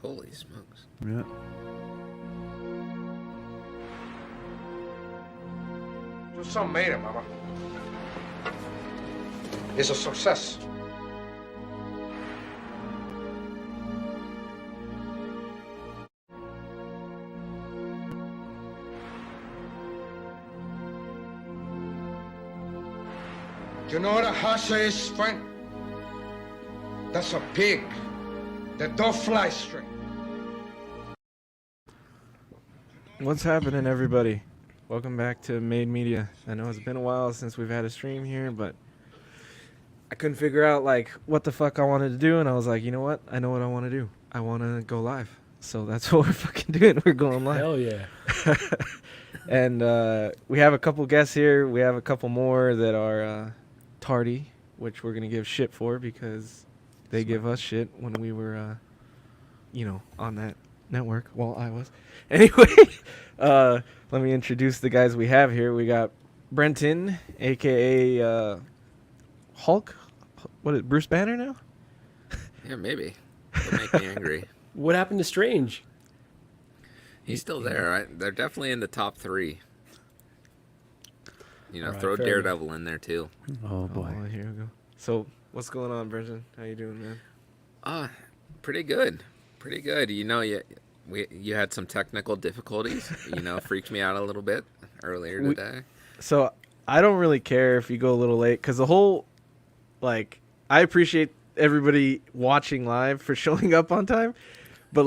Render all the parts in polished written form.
Holy smokes. Yeah. Your son made it, Mama. It's a success. You know what a hasha is, friend? That's a pig that don't fly straight. What's happening, everybody? Welcome back to Made Media. I know it's been a while since we've had a stream here, but I couldn't figure out like what the fuck I wanted to do, and I was like, you know what? I know what I want to do. I want to go live. So that's what we're fucking doing. We're going live. Hell yeah. And we have a couple guests here. We have a couple more that are tardy, which we're going to give shit for because they give us shit when we were, on that network. Well, I was. Anyway, let me introduce the guys we have here. We got Brenton, A.K.A. Hulk. What is Bruce Banner now? Yeah, maybe. It'll make me angry. What happened to Strange? He's still there, right? They're definitely in the top 3. Right, throw fair Daredevil in there too. Oh boy. Oh, here we go. So, what's going on, Brenton? How you doing, man? Pretty good. Pretty good. You had some technical difficulties. Freaked me out a little bit earlier today. So, I don't really care if you go a little late because the whole, I appreciate everybody watching live for showing up on time, but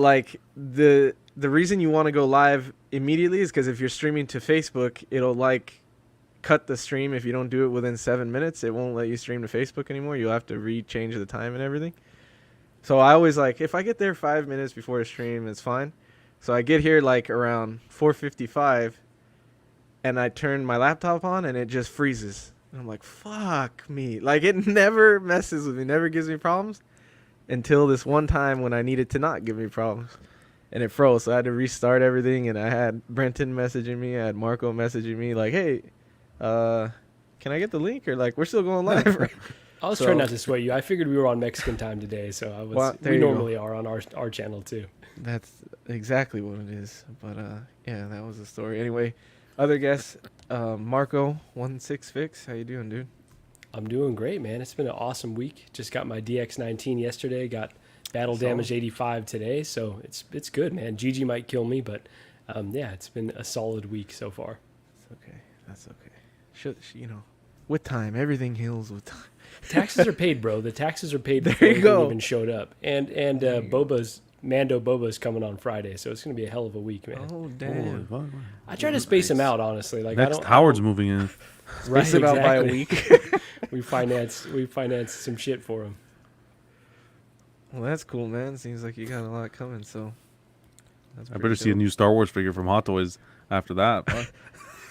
the reason you want to go live immediately is because if you're streaming to Facebook, it'll cut the stream if you don't do it within 7 minutes. It won't let you stream to Facebook anymore. You'll have to rechange the time and everything. So I always if I get there 5 minutes before the stream, it's fine. So I get here around 4:55, and I turn my laptop on and it just freezes. And I'm like, fuck me. It never messes with me, never gives me problems until this one time when I needed to not give me problems. And it froze, so I had to restart everything. And I had Brenton messaging me, I had Marco messaging me hey, can I get the link? Or we're still going live. I was trying not to sweat you. I figured we were on Mexican time today, so I was. Well, we normally are on our channel too. That's exactly what it is. But yeah, that was the story. Anyway, other guests, Marco 16Fix. How you doing, dude? I'm doing great, man. It's been an awesome week. Just got my DX19 yesterday. Got battle damage 85 today, so it's good, man. GG might kill me, but yeah, it's been a solid week so far. It's okay. That's okay. With time, everything heals with time. Taxes are paid, bro. The taxes are paid There before you they go. even showed up. And Mando Boba's coming on Friday, so it's gonna be a hell of a week, man. Oh damn! Holy fuck. I try to space him out, honestly. Next, Howard's moving in. Right, Space about by a exactly. week. we financed some shit for him. Well, that's cool, man. Seems like you got a lot coming. So that's I better see a new Star Wars figure from Hot Toys after that. Fuck.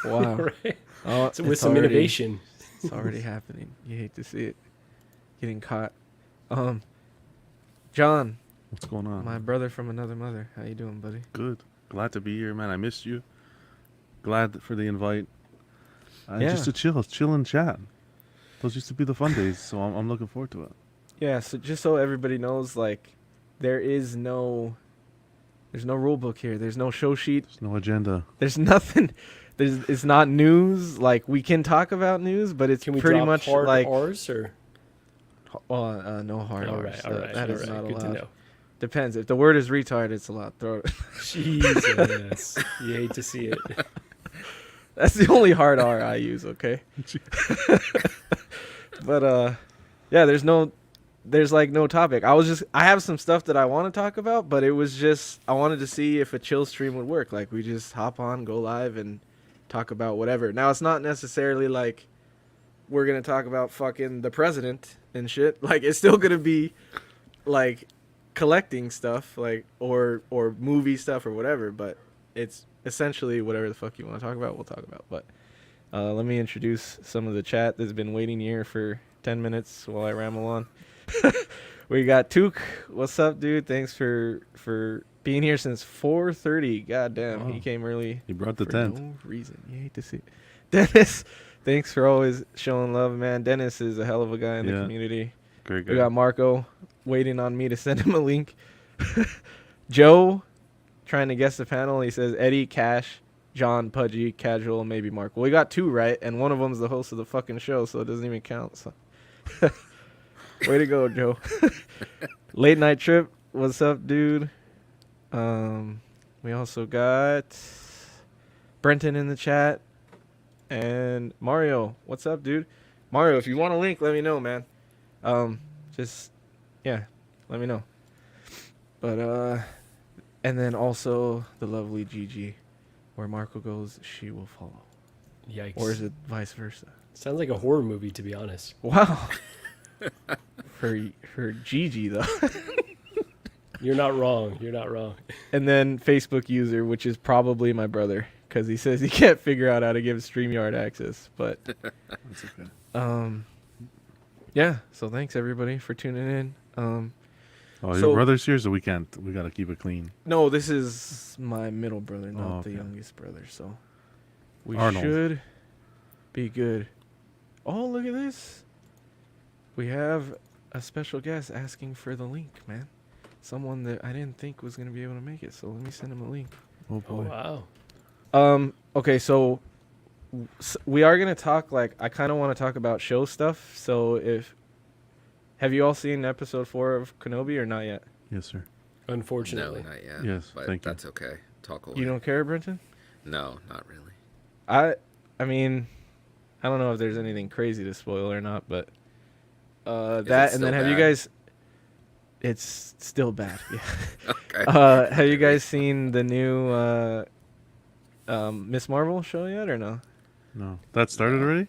Wow. Right? Oh, So with it's some already- innovation. It's already happening. You hate to see it. Getting caught. John, What's going on? my brother from another mother. How you doing, buddy? Good. Glad to be here, man. I missed you. Glad for the invite. Yeah. Just to chill and chat. Those used to be the fun days, so I'm looking forward to it. Yeah. So just so everybody knows, there's no rule book here. There's no show sheet. There's no agenda. There's nothing. It's not news. We can talk about news, but it's Can we pretty drop much hard R's or? no hard All R's. right, all right, That all is right. not Good allowed. to know. Depends. If the word is retard, it's allowed. Throw it. Jesus, you hate to see it. That's the only hard R I use. Okay. But yeah. There's no topic. I have some stuff that I want to talk about, but it was just I wanted to see if a chill stream would work. We just hop on, go live, and talk about whatever. Now it's not necessarily we're gonna talk about fucking the president and shit. It's still gonna be collecting stuff, or movie stuff or whatever. But it's essentially whatever the fuck you want to talk about, we'll talk about. But let me introduce some of the chat that's been waiting here for 10 minutes while I ramble on. We got Took. What's up, dude? Thanks for being here since 4:30. God damn, Wow. he came early. He brought the for tent. no reason. You hate to see it. Dennis, thanks for always showing love, man. Dennis is a hell of a guy in the Yeah. community. Great We guy. got Marco waiting on me to send him a link. Joe, trying to guess the panel. He says Eddie, Cash, John, Pudgy, Casual, maybe Mark. Well, we got 2 right, and one of them's the host of the fucking show, so it doesn't even count. So, way to go, Joe. Late Night Trip, what's up, dude? We also got Brenton in the chat, and Mario, what's up, dude? Mario, if you want a link, let me know, man. Just let me know. But and then also the lovely Gigi, where Marco goes, she will follow. Yikes. Or is it vice versa? Sounds like a horror movie, to be honest. Wow. for Gigi though. You're not wrong. You're not wrong. And then Facebook user, which is probably my brother, because he says he can't figure out how to give StreamYard access. But That's okay. yeah. So thanks everybody for tuning in. Oh, So- your brother's here, so we can't. We gotta keep it clean. No, this is my middle brother, not okay. the youngest brother. So we Arnold. should be good. Oh, look at this. We have a special guest asking for the link, man. Someone that I didn't think was going to be able to make it. So let me send him a link. Oh Oh, boy. wow. Okay, so we are going to talk, like, I kind of want to talk about show stuff. So have you all seen episode 4 of Kenobi or not yet? Yes, sir. No, Unfortunately. not yet. Yes, but thank you. that's okay. Talk away. You don't care, Brenton? No, not really. I mean, I don't know if there's anything crazy to spoil or not, but it that, and then still have you bad? guys? It's still bad. Yeah. Okay. Have you guys seen the new Miss Marvel show yet or no? No, that started No. already.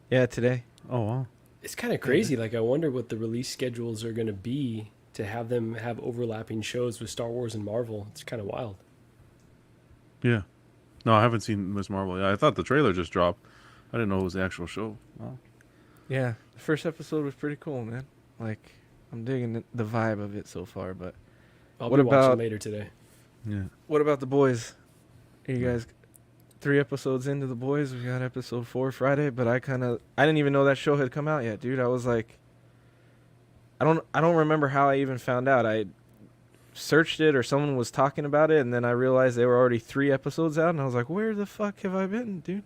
Yeah, today. Oh wow. It's kind of crazy. Like, I wonder what the release schedules are going to be to have them have overlapping shows with Star Wars and Marvel. It's kind of wild. Yeah. No, I haven't seen Miss Marvel. Yeah, I thought the trailer just dropped. I didn't know it was the actual show. Wow. Yeah, the first episode was pretty cool, man. Like, I'm digging the vibe of it so far. But I'll What be watching about- later today. Yeah. what about the boys? Are you guys 3 episodes into the boys? We got episode 4 Friday, but I didn't even know that show had come out yet, dude. I was like, I don't remember how I even found out. I searched it or someone was talking about it, and then I realized they were already 3 episodes out, and I was like, where the fuck have I been, dude?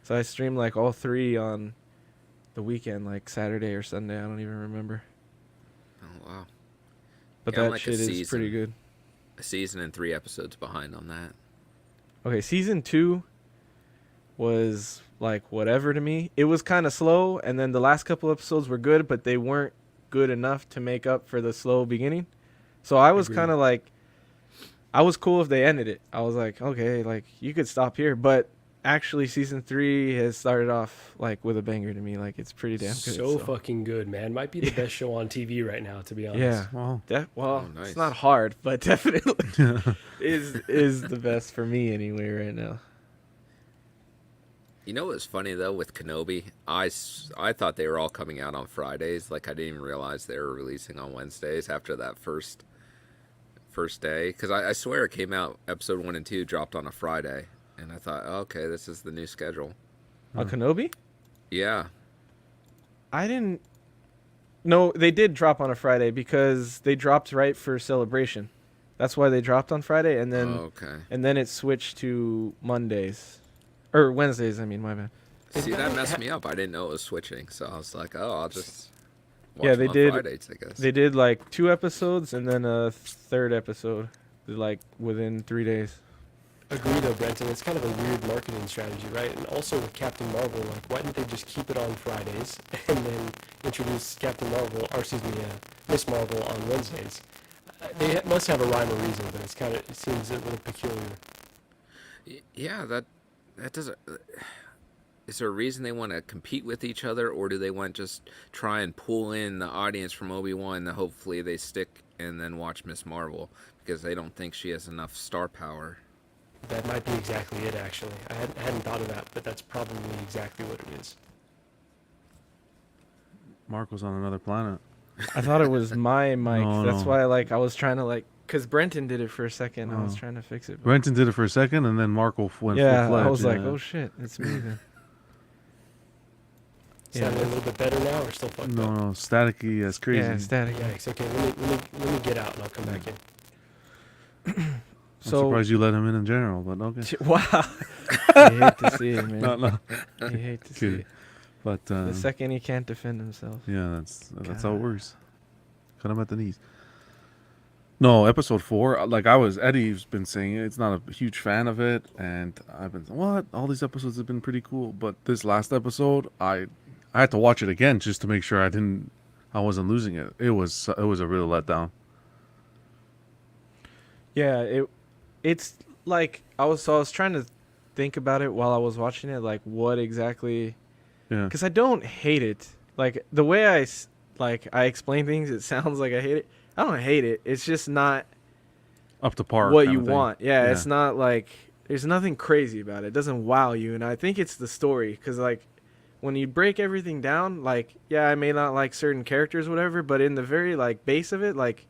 So I streamed like all 3 on the weekend, like Saturday or Sunday. I don't even remember. Oh wow. But Yeah, I'm that like a shit is pretty season. good. A season and 3 episodes behind on that. Okay, season 2 was like whatever to me. It was kind of slow, and then the last couple episodes were good, but they weren't good enough to make up for the slow beginning. So I was Agreed. kind of like, I was cool if they ended it. I was like, okay, like you could stop here. But actually, season 3 has started off like with a banger to me. Like it's pretty damn good. So fucking good, man. Might be the best show on TV right now, to be honest. Yeah. Wow. Well, Oh, nice. it's not hard, but definitely is the best for me anyway right now. You know what's funny though with Kenobi? I thought they were all coming out on Fridays. Like I didn't even realize they were releasing on Wednesdays after that first day. Because I swear it came out, episode 1 and 2 dropped on a Friday. And I thought, oh, okay, this is the new schedule. On Kenobi? Yeah. I didn't. No, they did drop on a Friday because they dropped right for Celebration. That's why they dropped on Friday, and then Oh, okay. it switched to Mondays, or Wednesdays. I mean, my bad. See, that messed me up. I didn't know it was switching. So I was like, oh, I'll just watch Yeah, them they on did- Fridays, I guess. They did like 2 episodes and then a 3rd episode, like within 3 days. Agree though, Brenton. It's kind of a weird marketing strategy, right? And also with Captain Marvel, like, why didn't they just keep it on Fridays and then introduce Captain Marvel, or excuse me, Miss Marvel on Wednesdays? They must have a rhyme or reason, but it seems a little peculiar. Yeah, that doesn't. Is there a reason they want to compete with each other, or do they want just try and pull in the audience from Obi-Wan that hopefully they stick and then watch Miss Marvel because they don't think she has enough star power? That might be exactly it, actually. I hadn't thought of that, but that's probably exactly what it is. Mark was on another planet. I thought it was my mic. No, That's no. why I was trying to because Brenton did it for a second. I was Oh. trying to fix it. but- Brenton did it for a second, and then Marco went yeah, full-fledged. I was like, yeah. oh shit, it's me then. Sounding a little bit better now, or still fucked No, up? no, staticky as crazy. Yeah, static. Yikes. Okay, let me get out and I'll come back in. I'm So surprised you let him in general, but okay. wow, you hate to see it, man. No. You hate to see Kidding. it. But The second he can't defend himself. yeah, that's how it God. works. Cut him at the knees. No, episode 4. Eddie's been saying it's not a huge fan of it, and I've been what? All these episodes have been pretty cool, but this last episode, I had to watch it again just to make sure I wasn't losing it. It was a real letdown. Yeah, it's like I was trying to think about it while I was watching it, like what exactly, Yeah, because I don't hate it. Like the way I explain things, it sounds like I hate it. I don't hate it. It's just not up to par. what kind you of thing. want. Yeah, Yeah. it's not like there's nothing crazy about it. It doesn't wow you, and I think it's the story. Because like when you break everything down, like yeah, I may not like certain characters, whatever, but in the very like base of it, like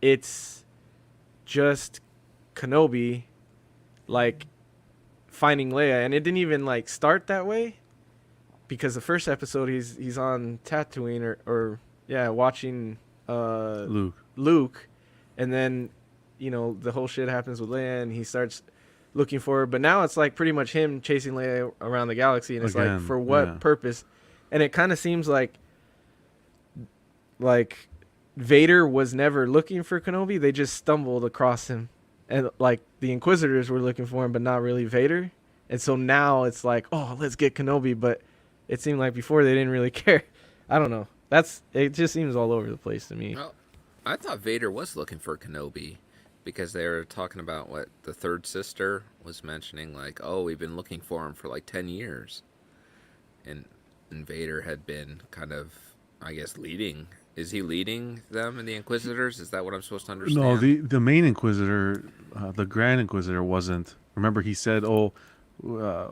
it's just Kenobi, like finding Leia, and it didn't even like start that way. Because the first episode, he's on Tatooine or watching Luke, and then the whole shit happens with Leia, and he starts looking for her. But now it's like pretty much him chasing Leia around the galaxy, and it's like Again, for what yeah. purpose? And it kind of seems like Vader was never looking for Kenobi. They just stumbled across him, and like the Inquisitors were looking for him, but not really Vader. And so now it's like, oh, let's get Kenobi, but it seemed like before they didn't really care. I don't know. It just seems all over the place to me. Well, I thought Vader was looking for Kenobi because they were talking about what the third sister was mentioning, like, oh, we've been looking for him for like 10 years. And Vader had been kind of, I guess, leading. Is he leading them and the Inquisitors? Is that what I'm supposed to understand? No, the main Inquisitor, the Grand Inquisitor, wasn't. Remember, he said, "Oh,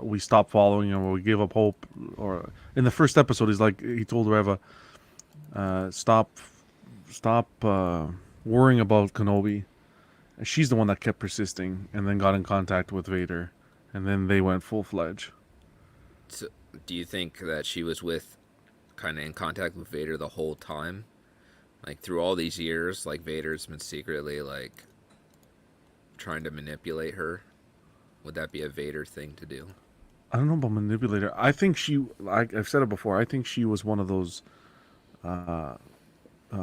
we stopped following him, or we gave up hope." Or in the first episode, he told Reva, "Stop worrying about Kenobi." And she's the one that kept persisting, and then got in contact with Vader, and then they went full-fledged. So, do you think that she was kind of in contact with Vader the whole time? Like, through all these years, like, Vader's been secretly, like, trying to manipulate her? Would that be a Vader thing to do? I don't know about manipulator. I think I've said it before, I think she was one of those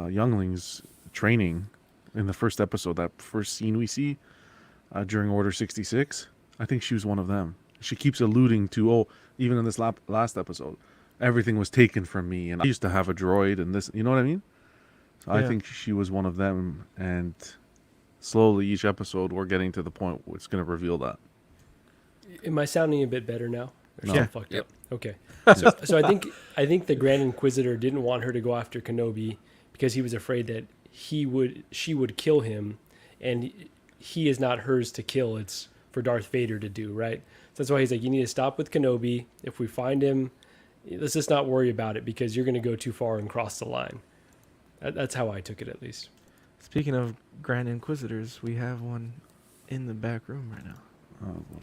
younglings training in the first episode, that first scene we see during Order 66. I think she was one of them. She keeps alluding to, even in this last episode, everything was taken from me, and I used to have a droid, and this, you know what I mean? So I think she was one of them, and slowly each episode we're getting to the point where it's going to reveal that. Am I sounding a bit better now? Or No. still fucked Yep. up? Okay. So I think the Grand Inquisitor didn't want her to go after Kenobi because he was afraid that she would kill him, and he is not hers to kill. It's for Darth Vader to do, right? So that's why he's like, you need to stop with Kenobi. If we find him, let's just not worry about it because you're going to go too far and cross the line. That's how I took it, at least. Speaking of Grand Inquisitors, we have one in the back room right now.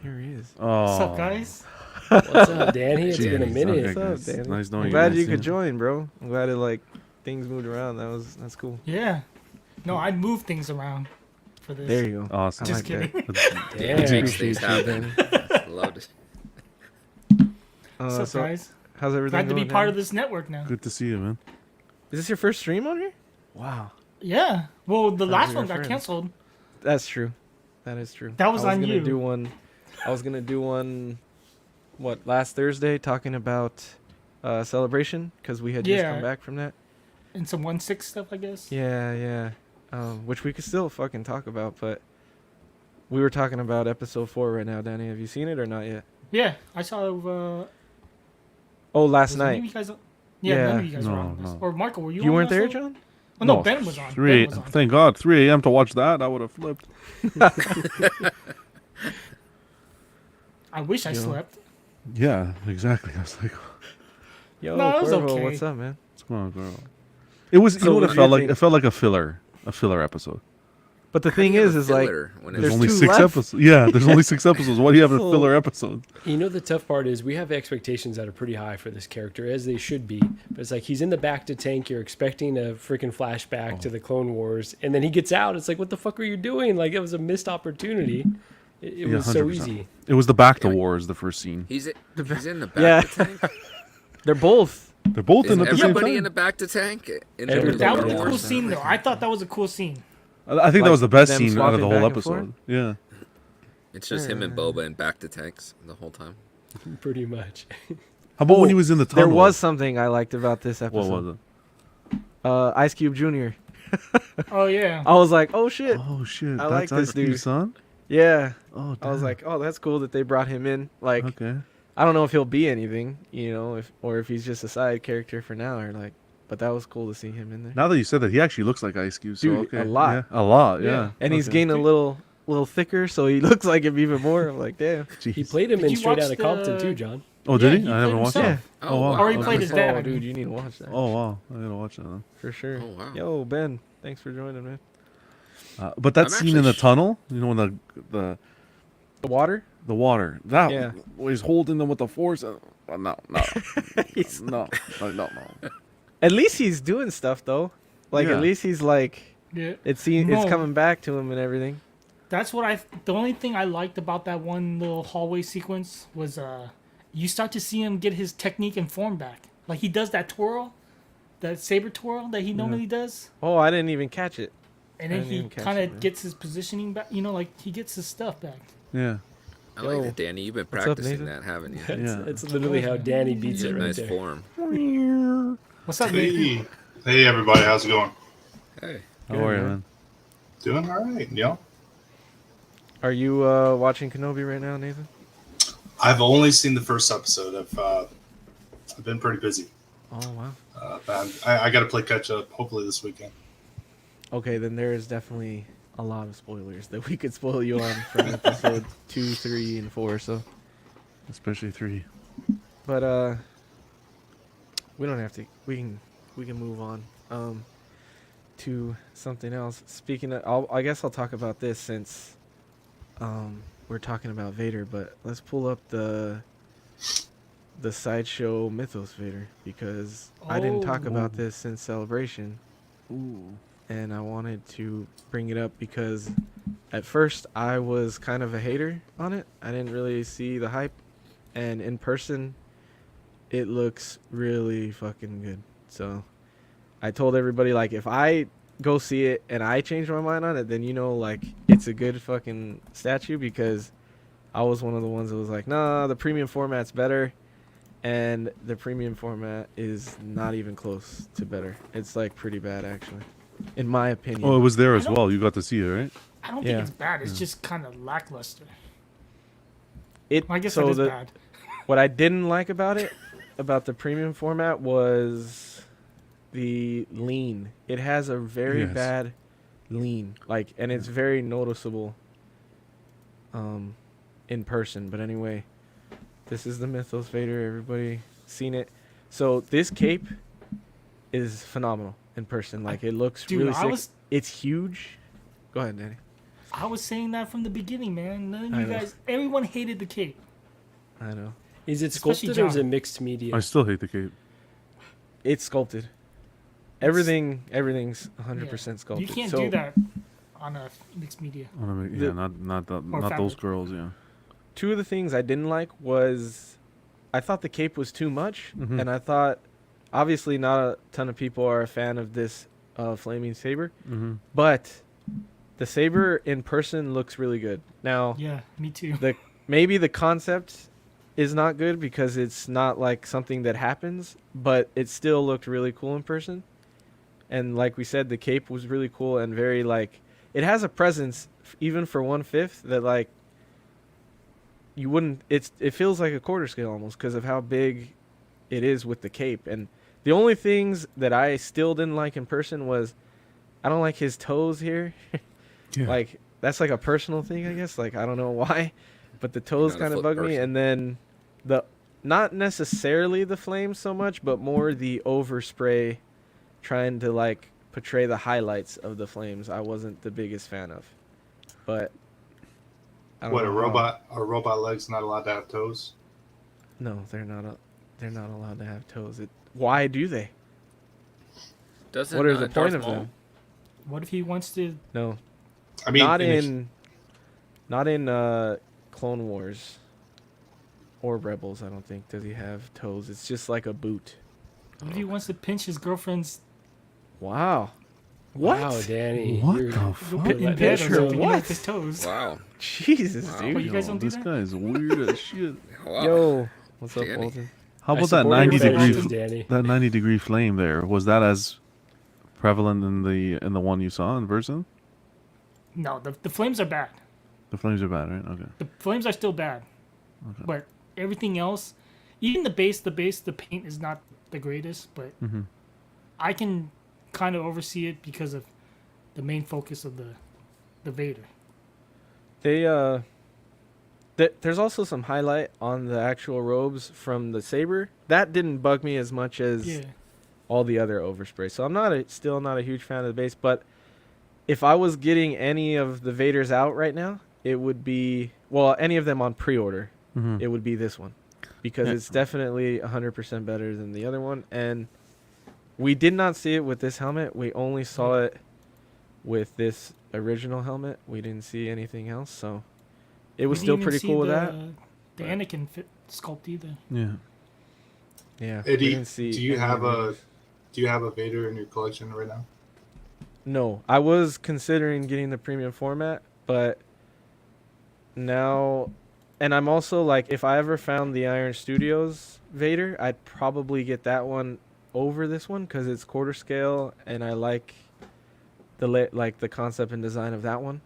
Here he is. Oh, What's up, guys? What's up, Danny? It's been a Jeez, minute. okay. What's up, Danny? Nice knowing I'm you glad guys, you could yeah. join, bro. I'm glad things moved around. That's cool. Yeah. No, I'd move things around for this. There you go. awesome. I Just like kidding. Damn, Yeah. makes things happen. Love it. What's up, So guys? how's everything Glad to be going, part man? of this network now. Good to see you, man. Is this your first stream on here? Wow. Yeah. Well, the last your one got friends? canceled. That's true. That is true. That was I on gonna you. Do one. I was gonna do one. What, last Thursday, talking about Celebration, because we had just Yeah. come back from that. And some 1/6 stuff, I guess. Yeah. Which we could still fucking talk about, but we were talking about episode 4 right now. Danny, have you seen it or not yet? Yeah. I saw. Oh, last was none of night. you guys on- Yeah, Yeah. none of you guys were No, on this. no. Or Michael, were you? You on weren't there, also? John? Oh no, Ben was on. 3 Ben was on. Thank God, 3 a.m. to watch that. I would have flipped. I wish I You know. slept. Yeah, exactly. I was like, Yo, No, it was Cuervo, okay. what's up, man? what's going on, girl? It was. So You know what what it do felt you like? think? It felt like a filler episode. But the How do thing you have is, a is like, filler when There's There's only two 6 left. episodes. Yeah, there's only 6 episodes. Why do you have a Oh. filler episode? You know, the tough part is we have expectations that are pretty high for this character, as they should be. But it's like he's in the back to tank. You're expecting a freaking flashback to the Clone Wars, and then he gets out. It's like, what the fuck are you doing? Like, it was a missed opportunity. It Yeah, was so 100%. easy. It was the back to Yeah. wars, the first scene. He's in the back Yeah. to tank. they're both. They're both Is in at the same everybody time. in the back to tank? In Everybody. That was Yeah. a cool scene, though. I thought that was a cool scene. I think Like that was the best them scene out of the swapping whole back and forth? episode. Yeah. It's just him and Boba in back to tanks the whole time. Pretty much. How about when Oh, he was in the tunnel? There was something I liked about this What episode. was it? Ice Cube Jr. Oh yeah. I was like, oh shit. Oh shit! I like That's this Ice Cube's dude. son. Yeah. Oh, I was damn. like, oh, that's cool that they brought him in. Like, okay. I don't know if he'll be anything, if he's just a side character for now or like. But that was cool to see him in there. Now that you said that, he actually looks like Ice Cube. So Dude, okay. a lot. Yeah, a lot. Yeah. Yeah. And he's Okay. getting a little thicker, so he looks like him even more. I'm like, damn. He Jeez. phe him Did in you Straight watch Outta Compton the- too, John. Oh, did Yeah, he? he I haven't played watched himself. that. Oh, Oh, wow. wow. Or he played his dad. Oh, I dude, mean. you need to watch that Oh wow, I gotta watch that. Then. for sure. Oh wow. Yo, Ben, thanks for joining, man. But that I'm scene in actually the tunnel, when the The water? the water, that Yeah. was holding them with the force. No, He's- no. At least he's doing stuff though. Like Yeah. at least he's like Yeah. it's No. coming back to him and everything. That's what the only thing I liked about that one little hallway sequence was you start to see him get his technique and form back. Like he does that twirl, that saber twirl that he normally does, Oh, I didn't even catch it. and I then didn't he even catch kind it, of man. gets his positioning back. Like he gets his stuff back. Yeah. I like Yo. it, Danny. You've been What's up, practicing Nathan? that, haven't you? Yeah. It's literally how Danny beats He's it in right nice there. form. What's up, Nathan? Hey, hey everybody, how's it going? Hey. How are you, man? Doing all right, yeah. Are you watching Kenobi right now, Nathan? I've only seen the first episode. I've been pretty busy. Oh wow. I got to play catch up. Hopefully this weekend. Okay, then there is definitely a lot of spoilers that we could spoil you on from episode 2, 3, and 4. So, Especially 3. but we don't have to. We can move on to something else. Speaking of, I guess I'll talk about this since we're talking about Vader. But let's pull up the sideshow Mythos Vader because I didn't talk about this since Celebration. Ooh. And I wanted to bring it up because at first I was kind of a hater on it. I didn't really see the hype, and in person it looks really fucking good. So I told everybody, like, if I go see it and I change my mind on it, then like it's a good fucking statue, because I was one of the ones that was like, nah, the premium format's better. And the premium format is not even close to better. It's like pretty bad, actually, in my opinion. Oh, it was there as don't- well. You got to see it, right? I don't Yeah. think it's bad. It's just kind of lackluster. It I guess so that is the, bad. What I didn't like about it, about the premium format, was the lean. It has a very Yes. bad lean, like, and it's very noticeable in person. But anyway, this is the Mythos Vader. Everybody seen it. So this cape is phenomenal in person. Like, it looks Dude, really I sick. was- It's huge. Go ahead, Danny. I was saying that from the beginning, man. None of I you know. guys, everyone hated the cape. I know. Is it Especially sculpted or is John. it mixed media? I still hate the cape. It's sculpted. Everything's 100% Yeah. sculpted. You can't So do that on a mixed media. Yeah, The- not Or those fabric. girls. Yeah. Two of the things I didn't like was I thought the cape was too much, Mhm. and I thought obviously not a ton of people are a fan of this flaming saber, Mm-hmm. but the saber in person looks really good. Now, Yeah, me too. maybe the concept is not good because it's not like something that happens, but it still looked really cool in person. And like we said, the cape was really cool and very, like, it has a presence even for 1/5 that, like, you wouldn't, it feels like a quarter scale almost because of how big it is with the cape. And the only things that I still didn't like in person was I don't like his toes here. Yeah. Like, that's like a personal thing, I guess. Like, I don't know why, but the toes not a kind of foot bug me. person. And then not necessarily the flames so much, but more the overspray trying to, like, portray the highlights of the flames, I wasn't the biggest fan of. But I don't What, know a how- robot? A robot leg's not allowed to have toes? No, they're not. They're not allowed to have toes. Why do they? Doesn't What is the Darth point of Maul- them? What if he wants to? No, I mean, not in Clone Wars or Rebels. I don't think does he have toes. It's just like a boot. What if he wants to pinch his girlfriend's Wow. What? Wow, Danny. What you're- the go fuck? put in let bed that or go. something, you know, What? with his toes? Wow. Jesus, Wow. dude. What, you guys don't do This that? guy is weird as shit. Wow. Yo, what's up, Danny. Walton? How I about that support 90 your degree fetishes, Danny. that 90-degree flame there? Was that as prevalent in the one you saw in person? No, the flames are bad. The flames are bad, right? Okay. The flames are still bad, but everything else, even the paint is not the greatest. But Mhm. I can kind of oversee it because of the main focus of the Vader. They there's also some highlight on the actual robes from the saber. That didn't bug me as much as Yeah, all the other overspray. So I'm still not a huge fan of the base, but if I was getting any of the Vaders out right now, it would be any of them on pre-order. Mhm. It would be this one because Yeah. it's definitely 100% better than the other one. And we did not see it with this helmet. We only saw it with this original helmet. We didn't see anything else, so it was We still didn't even pretty see cool with the, that. The Anakin fit sculpt either. Yeah. Yeah. we Eddie, didn't see do you any have a Vaders. Vader in your collection right now? No, I was considering getting the premium format, but now, and I'm also like, if I ever found the Iron Studios Vader, I'd probably get that one over this one because it's quarter scale, and I like the concept and design of that one.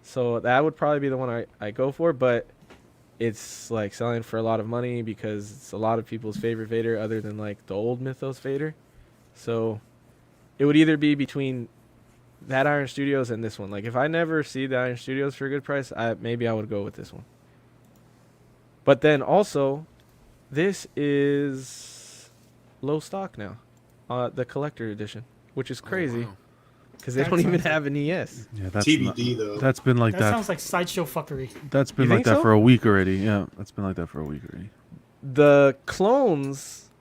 So that would probably be the one I go for, but it's like selling for a lot of money because it's a lot of people's favorite Vader other than like the old Mythos Vader. So it would either be between that Iron Studios and this one. Like if I never see the Iron Studios for a good price, maybe I would go with this one. But then also, this is low stock now, the collector edition, which is crazy wow. because they That don't even sounds like- have an ES. Yeah, that's TBD though. that's been like That that. sounds like sideshow fuckery. That's been You like think that so? for a week already. Yeah, that's been like that for a week already. The clones,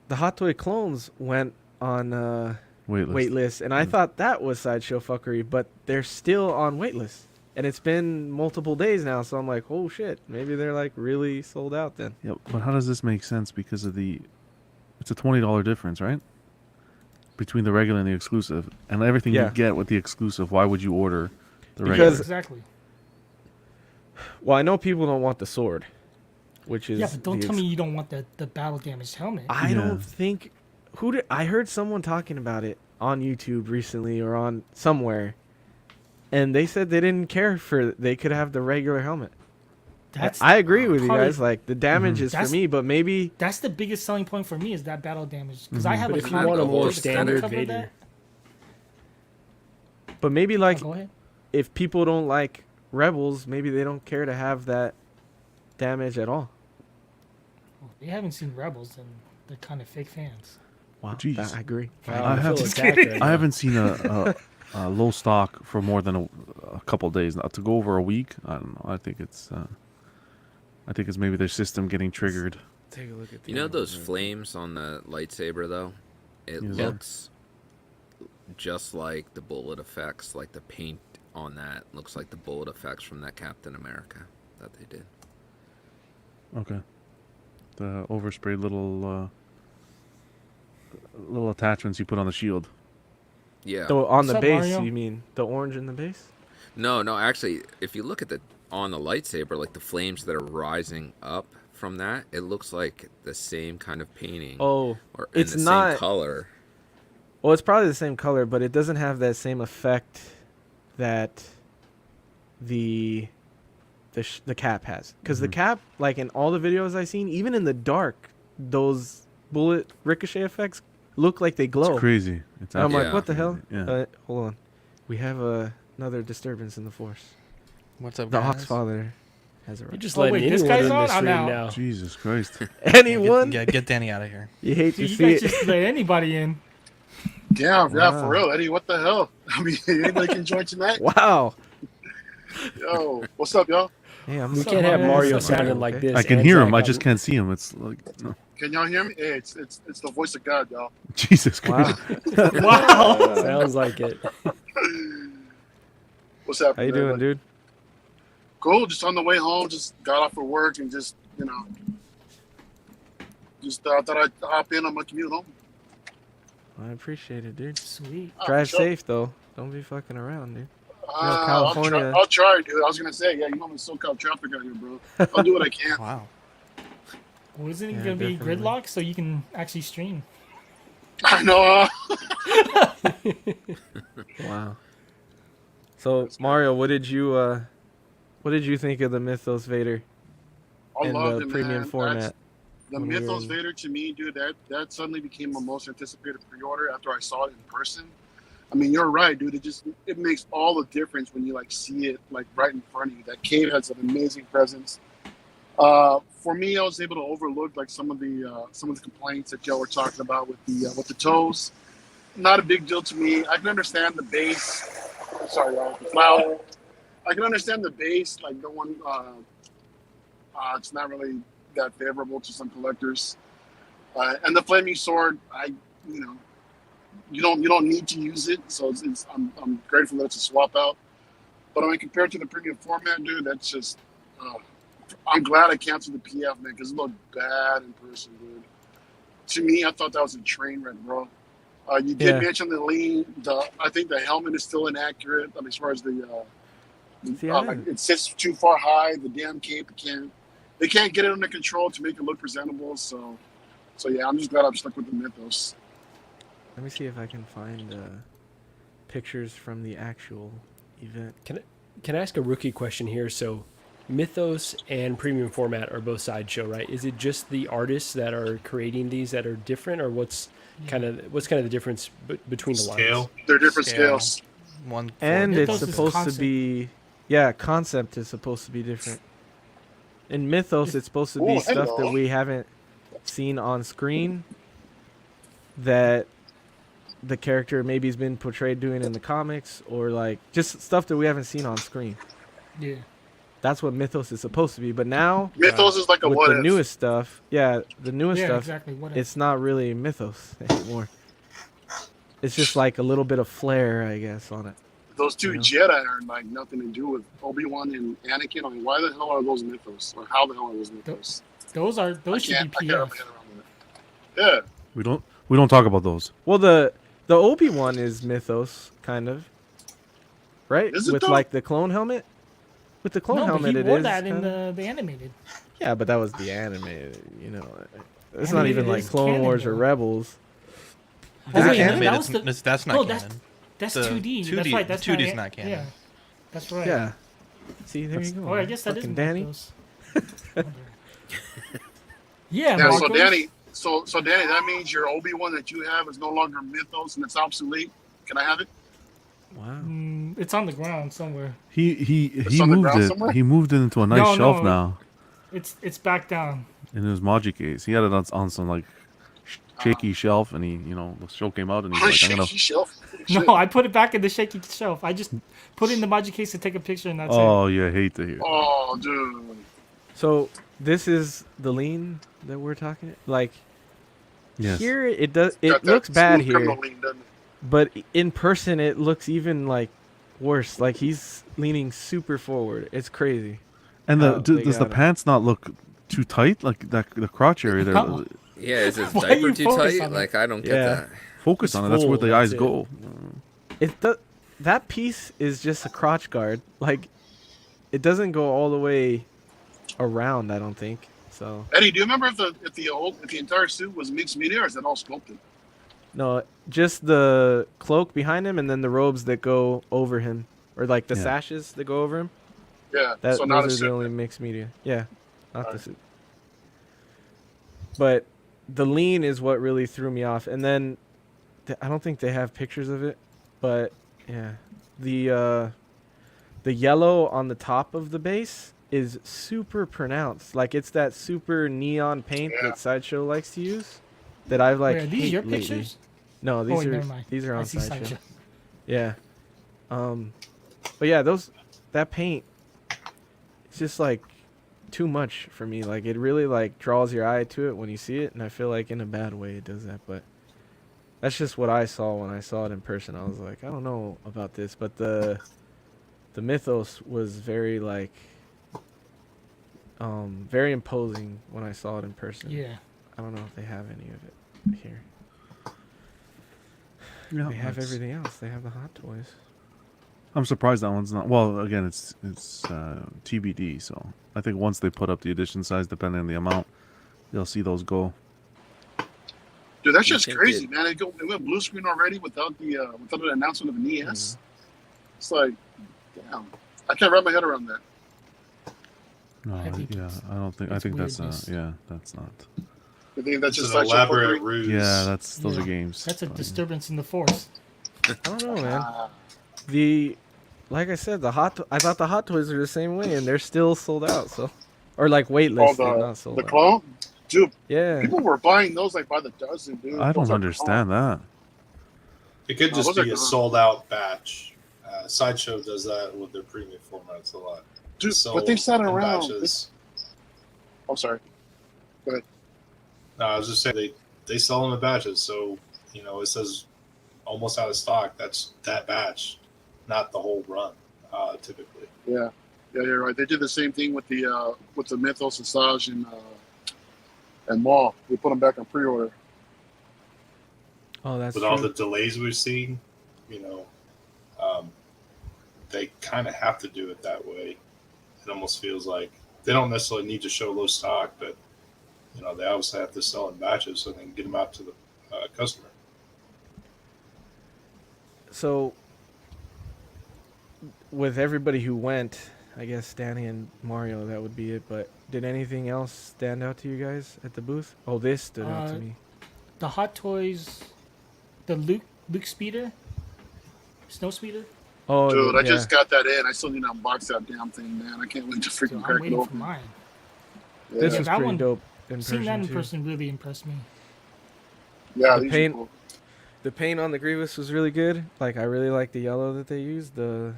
the Hot Toy clones went on waitlist, and I thought that was sideshow fuckery, but they're still on waitlist. And it's been multiple days now, so I'm like, oh shit, maybe they're like really sold out then. Yeah, but how does this make sense? Because of it's a $20 difference, right? Between the regular and the exclusive, and everything Yeah. you get with the exclusive. Why would you order the Because- regular? Exactly. Well, I know people don't want the sword, which is Yeah, but don't the tell me you don't want the battle damaged helmet. I Yeah. don't think I heard someone talking about it on YouTube recently or on somewhere, and they said they didn't care they could have the regular helmet. That's I agree with you probably- guys. Like the damage is for That's- me, but maybe That's the biggest selling point for me is that battle damage because I have But a if you comic want a book more that's kinda standard covered Vader, that. like Go ahead. if people don't like Rebels, maybe they don't care to have that damage at all. Well, they haven't seen Rebels and they're kind of fake fans. Wow, Jeez. I agree. Wow, I I have- feel Just attacked right I now. haven't seen a low stock for more than a couple days now. To go over a week, I don't know. I think it's maybe their system getting triggered. Take a look at You know those flames on the lightsaber though? It Yeah. looks just like the bullet effects, like the paint on that looks like the bullet effects from that Captain America that they did. Okay. The overspray little attachments you put on the shield. Yeah. So on What's the up, base, Mario? you mean the orange in the base? No, actually, if you look at on the lightsaber, like the flames that are rising up from that, it looks like the same kind of painting. Oh, or it's in the not- same color. well, it's probably the same color, but it doesn't have that same effect that the cap has. Because the cap, like in all the videos I've seen, even in the dark, those bullet ricochet effects look like they glow. It's crazy. It's And I'm like, Yeah. what the hell? Yeah. Hold on, we have another disturbance in the force. What's up, The guys? Hawksfather has You're arrived. just Oh, letting wait, this anyone guy's in on? this I'm room out. now. Jesus Christ. Anyone? Get Danny out of here. You hate to Dude, you see guys it. just let anybody in. Damn, yeah, Wow. for real, Eddie. What the hell? I mean, anybody can join tonight. Wow. Yo, what's up, y'all? Hey, I'm We So, can't have Mario, Mario so Mario, sounding like okay. this. I can and hear Zach him. I got- just can't see him. It's like, no. Can y'all hear me? Hey, it's the voice of God, y'all. Jesus Wow. Christ. Wow. Sounds like it. What's happening? How you doing, everybody? dude? Cool. Just on the way home. Just got off of work and just thought I'd hop in on my commute home. I appreciate it, dude. Sweet. Drive sure. safe though. Don't be fucking around, dude. I'll California. try, dude. I was gonna say, yeah, you know, I'm in SoCal traffic out here, bro. I'll do what I can. Wow. Well, isn't it Yeah, gonna be definitely. gridlock so you can actually stream? I know. Wow. So Mario, what did you think of the Mythos Vader I in loved the it, premium man. format? The when we Mythos were- Vader to me, dude, that suddenly became my most anticipated pre-order after I saw it in person. I mean, you're right, dude. It makes all the difference when you like see it like right in front of you. That cave has an amazing presence. For me, I was able to overlook like some of the complaints that y'all were talking about with the toes. Not a big deal to me. I can understand the base. Sorry, y'all, the cloud. I can understand the base, like the one. It's not really that favorable to some collectors. And the flaming sword, you don't need to use it, so I'm grateful that it's a swap out. But I mean, compared to the premium format, dude, that's just. I'm glad I canceled the PF, man, because it looked bad in person, dude. To me, I thought that was a train wreck, bro. You did Yeah. mention the lean. I think the helmet is still inaccurate. I mean, as far as See, I like didn't- it sits too far high. The damn cape they can't get it under control to make it look presentable. So yeah, I'm just glad I'm stuck with the Mythos. Let me see if I can find pictures from the actual event. Can I ask a rookie question here? So, Mythos and premium format are both sideshow, right? Is it just the artists that are creating these that are different, or what's kind of the difference between the lines? Scale. They're different Scale. scales. One And for- it's Mythos is supposed to concept. be, yeah, concept is supposed to be different. In Mythos, it's supposed to be Oh, stuff hello. that we haven't seen on screen, that the character maybe has been portrayed doing in the comics, or like just stuff that we haven't seen on screen. Yeah. That's what Mythos is supposed to be. But now, Mythos is like a with what the if. newest stuff, yeah, the newest Yeah, stuff, exactly. What it's not really Mythos anymore. It's just like a little bit of flair, I guess, on it. Those two Yeah. Jedi are like nothing to do with Obi-Wan and Anakin. I mean, why the hell are those Mythos? Or how the hell are those Mythos? those should I be can't wrap my PF. head around it. Yeah. We don't talk about those. Well, the Obi-Wan is Mythos, kind of, right? Is it With though? like the clone helmet. With the clone No, but helmet, he it wore is. that in kinda- the animated. Yeah, but that was the animated. You know, it's Animated not even like is Clone canon, Wars or though. Rebels. Oh, That's wait, no, animated. that was the- That's not no, canon. That's The 2D. 2D That's right. That's 2D is an- not canon. Yeah, that's right. Yeah. See, there you go. Oh, I guess that is Fucking Danny. Mythos. Yeah, Yeah, Marcos. so Danny, so Danny, that means your Obi-Wan that you have is no longer Mythos and it's obsolete. Can I have it? Wow. It's on the ground somewhere. He on the moved ground it. somewhere? He moved it into a nice No, shelf no. now It's back down. in his Maji case. He had it on some like shaky shelf, and the show came out, and he's like, I'm gonna. Shaky shelf. No, I put it back in the shaky shelf. I just put it in the Maji case to take a picture, and that's it. Oh, you hate to hear. Oh, dude. So this is the lean that we're talking. Like Yes. here, it does. Got It that looks bad smooth criminal here, lean, doesn't it? but in person, it looks even like worse. Like he's leaning super forward. It's crazy. And Oh, they does the got it. pants not look too tight? Like that the crotch area there. No. Yeah, is his Why diaper you too focus tight? on it? Like I don't get Yeah. that. Focus It's on it. That's where full, the eyes that's it. go. That piece is just a crotch guard. Like it doesn't go all the way around. I don't think so. Eddie, do you remember if the entire suit was mixed media or is that all sculpted? No, just the cloak behind him, and then the robes that go over him, or like the Yeah. sashes that go over him. Yeah. That so not a those are suit. the only mixed media. Yeah, not the Alright. suit. But the lean is what really threw me off, and then I don't think they have pictures of it, but yeah, the yellow on the top of the base is super pronounced. Like it's that super neon paint Yeah. that Sideshow likes to use. That I've like Wait, are these hate your lately. pictures? No, Oh, these wait, are never mind. these are I on see Sideshow. Sideshow. Yeah. But yeah, that paint, it's just like too much for me. Like it really like draws your eye to it when you see it, and I feel like in a bad way it does that. But that's just what I saw when I saw it in person. I was like, I don't know about this, but the mythos was very like very imposing when I saw it in person. Yeah. I don't know if they have any of it here. Yeah, They have that's- everything else. They have the Hot Toys. I'm surprised that one's not. Well, again, it's TBD. So I think once they put up the edition size, depending on the amount, you'll see those go. Dude, that's You just think crazy, man. It went blue screen already without the announcement of an ES. It's like, damn, I can't wrap my head around that. No, I think yeah, it's- I don't think. I it's think that's weirdness. yeah, that's not. I think that's It's just an Sideshow elaborate Corporate. ruse. Yeah, those Yeah. are games. That's a but- disturbance in the force. I don't know, man. Ah, Like I said, I thought the Hot Toys were the same way, and they're still sold out. So, or like oh, waitlisted, not sold the out. clone, dude. Yeah. People were buying those like by the dozen, dude. I Those don't are understand that. It could just those are be a gone. sold out batch. Sideshow does that with their premium formats a lot. Dude, Sold but they've sat in around. batches. I'm sorry. No, I was just saying they sell them in batches, so it says almost out of stock. That's that batch, not the whole run, typically. Yeah, you're right. They did the same thing with the Mythos Massage and Maw. We put them back on pre-order. Oh, that's With true. all the delays we've seen, they kind of have to do it that way. It almost feels like they don't necessarily need to show low stock, but they obviously have to sell in batches so they can get them out to the customer. So, with everybody who went, I guess Danny and Mario, that would be it. But did anything else stand out to you guys at the booth? Oh, this stood out to me. The Hot Toys, the Luke Speeder, Snow Speeder. Oh, Dude, I yeah. just got that in. I still need to unbox that damn thing, man. I can't wait to So freaking I'm crack it waiting for open. mine. Yeah, This Yeah, was that pretty one- dope in Seeing that in too. person really impressed me. yeah the these paint- are cool. The paint on the Grievous was really good. Like I really like the yellow that they used. It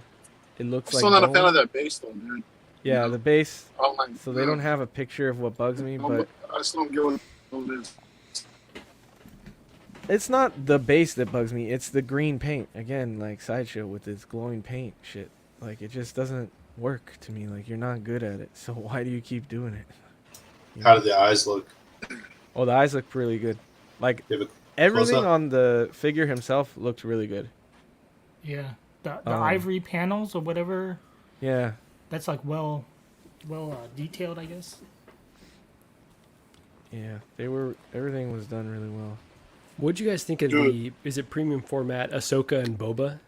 I'm looks still like not a fan bone. of that base, though, dude. Yeah, Yeah. the base. I'm like, So they don't have a picture of what bugs me, but I still don't get what it is. it's not the base that bugs me. It's the green paint. Again, like Sideshow with its glowing paint shit. Like it just doesn't work to me. Like you're not good at it. So why do you keep doing it? You How know? do the eyes look? Oh, the eyes look really good. Like Give it everything close up. on the figure himself looked really good. Yeah, the Um, ivory panels or whatever. Yeah. That's like well detailed, I guess. Yeah. Everything was done really well. What'd you guys think of Dude. is it premium format Ahsoka and Boba?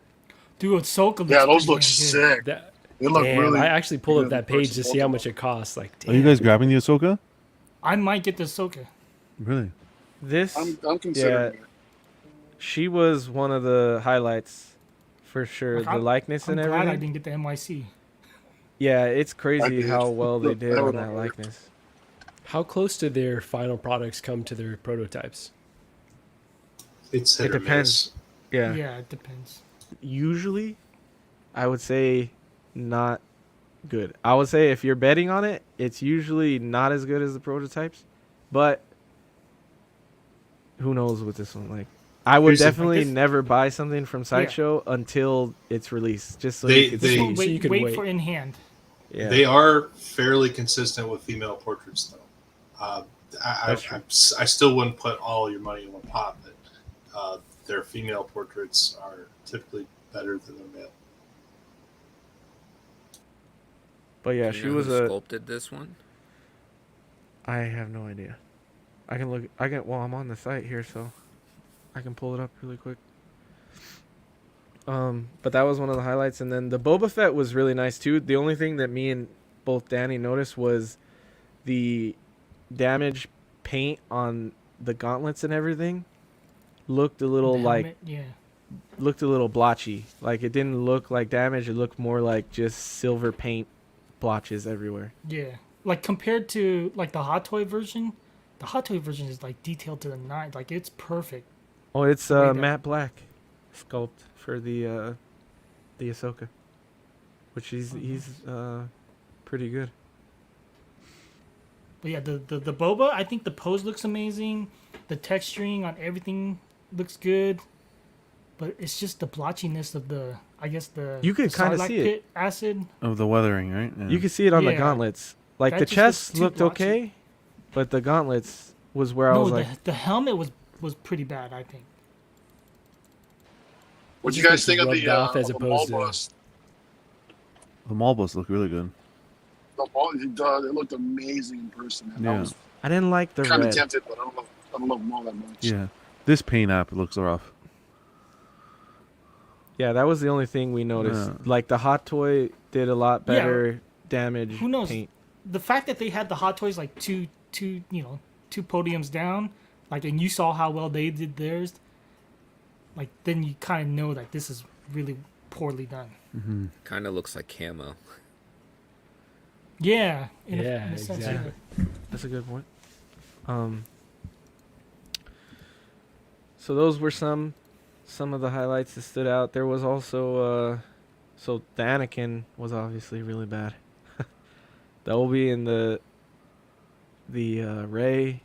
Dude, Ahsoka looks Yeah, those pretty look damn good. sick. That, They look damn, really. I actually pulled up good that page to versus see how both much of it costs. Like, Are you damn. guys grabbing the Ahsoka? I might get the Ahsoka. Really? This I'm considering it. she was one of the highlights for sure. Like, The likeness I'm and glad I everything. didn't get the NYC. Yeah, it's crazy did. how well they Look, did that on would that work. likeness. How close do their final products come to their prototypes? It's hit It or depends. miss. Yeah. Yeah, it depends. Usually, I would say not good. I would say if you're betting on it, it's usually not as good as the prototypes. But who knows with this one? Like, I would Here's the- definitely Like this- never buy something from Sideshow until it's released, just so They- you could they- see. So you could wait wait. for in hand. Yeah. They are fairly consistent with female portraits, though. That's true. I still wouldn't put all your money in one pot, but their female portraits are typically better than their male. But yeah, Do you she know was who a. sculpted this one. I have no idea. I can look. Well, I'm on the site here, so I can pull it up really quick. But that was one of the highlights, and then the Boba Fett was really nice too. The only thing that me and both Danny noticed was the damage paint on the gauntlets and everything looked a little The like helmet, yeah. looked a little blotchy. Like it didn't look like damage. It looked more like just silver paint blotches everywhere. Yeah. Like compared to like the Hot Toy version, the Hot Toy version is like detailed to the nine. Like it's perfect. Oh, it's way down. Matt Black sculpt for the Ahsoka, which he's pretty good. But yeah, the boba, I think the pose looks amazing. The texturing on everything looks good. But it's just the blotchiness of the, I guess the You could the kinda Sarlacc see it. pit acid. Of the weathering, right? Yeah. You can see it on the Yeah. gauntlets. Like That the just chest looks too looked blotchy. okay, but the gauntlets was where I No, was like, the helmet was pretty bad, I think. What you just guys think looks of the rubbed off as the opposed to- Malbus? the Malbus look really good. The ball, it does. It looked amazing in person. Man. Yeah. I was I didn't like the kind of red. tempted, but I don't love them all that much. Yeah. This paint app looks rough. Yeah, that was the only thing we noticed. Yeah. Like the Hot Toy did a lot better damage. Who knows? Paint. The fact that they had the Hot Toys like two podiums down, like, and you saw how well they did theirs, like, then you kind of know that this is really poorly done. Kind of looks like camo. Yeah. In Yeah, a sense, exactly. That's a good point. So those were some of the highlights that stood out. There was also so the Anakin was obviously really bad. The Obi and the Rey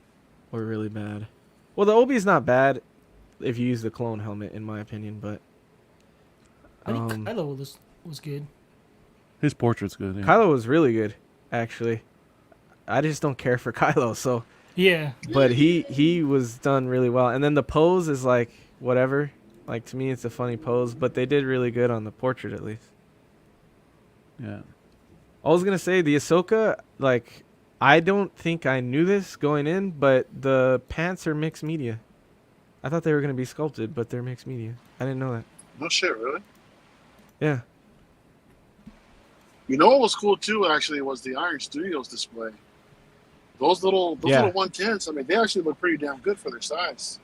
were really bad. Well, the Obi's not bad if you use the clone helmet, in my opinion, but I think Kylo was good. His portrait's good. Yeah. Kylo was really good, actually. I just don't care for Kylo, so. Yeah. But he was done really well. And then the pose is like whatever. Like to me it's a funny pose, but they did really good on the portrait at least. Yeah. I was gonna say the Ahsoka, like I don't think I knew this going in, but the pants are mixed media. I thought they were gonna be sculpted, but they're mixed media. I didn't know that. No shit, really. Yeah. You know what was cool too? Actually, was the Iron Studios display. Those little 110s. I mean, they actually look pretty damn good for their size.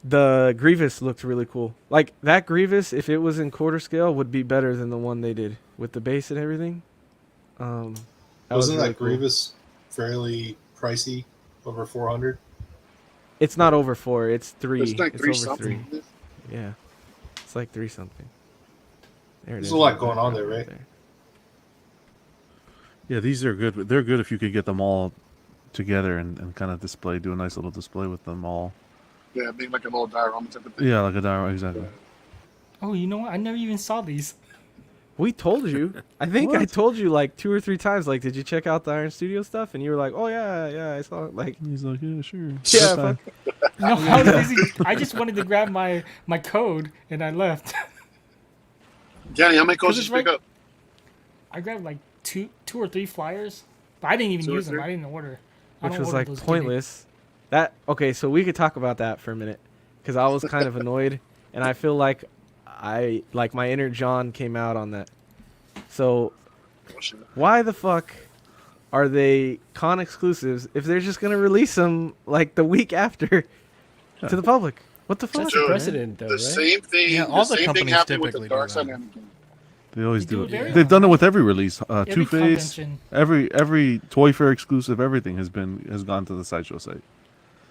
The Grievous looked really cool. Like that Grievous, if it was in quarter scale, would be better than the one they did with the base and everything. That was Wasn't really that cool. Grievous fairly pricey? Over 400? It's not over 4. It's 3. It's like three over something. 3. Yeah. It's like 3 something. There it There's is. a lot going on there, right? there. Yeah, these are good. They're good if you could get them all together and kind of do a nice little display with them all. Yeah, being like a little diorama type of thing. Yeah, like a diorama, exactly. Oh, you know what? I never even saw these. We told you. I think I What? told you like 2 or 3 times. Like, did you check out the Iron Studio stuff? And you were like, oh yeah, I saw it. Like, He's like, yeah, sure. yeah, Okay. fuck. No, I was busy. I just wanted to grab my code and I left. Danny, how many codes it's did you pick right- up? I grabbed like two or three flyers, but I didn't even 2 or use them. 3? I didn't order. I Which don't was order like those pointless. That okay, so we could talk about that for a minute because I was kind of annoyed, and I feel like my inner John came out on that. So Oh, shit. why the fuck are they con exclusives if they're just gonna release them like the week after to the public? What the fuck? That's Dude, a precedent, though, The right? same thing. Yeah, all the the same thing companies happened with the typically do Dark Side that. Anakin. They always They do do it very it. They've done it often. with every release. Every Two Face, convention. every Toy Fair exclusive, everything has gone to the sideshow site.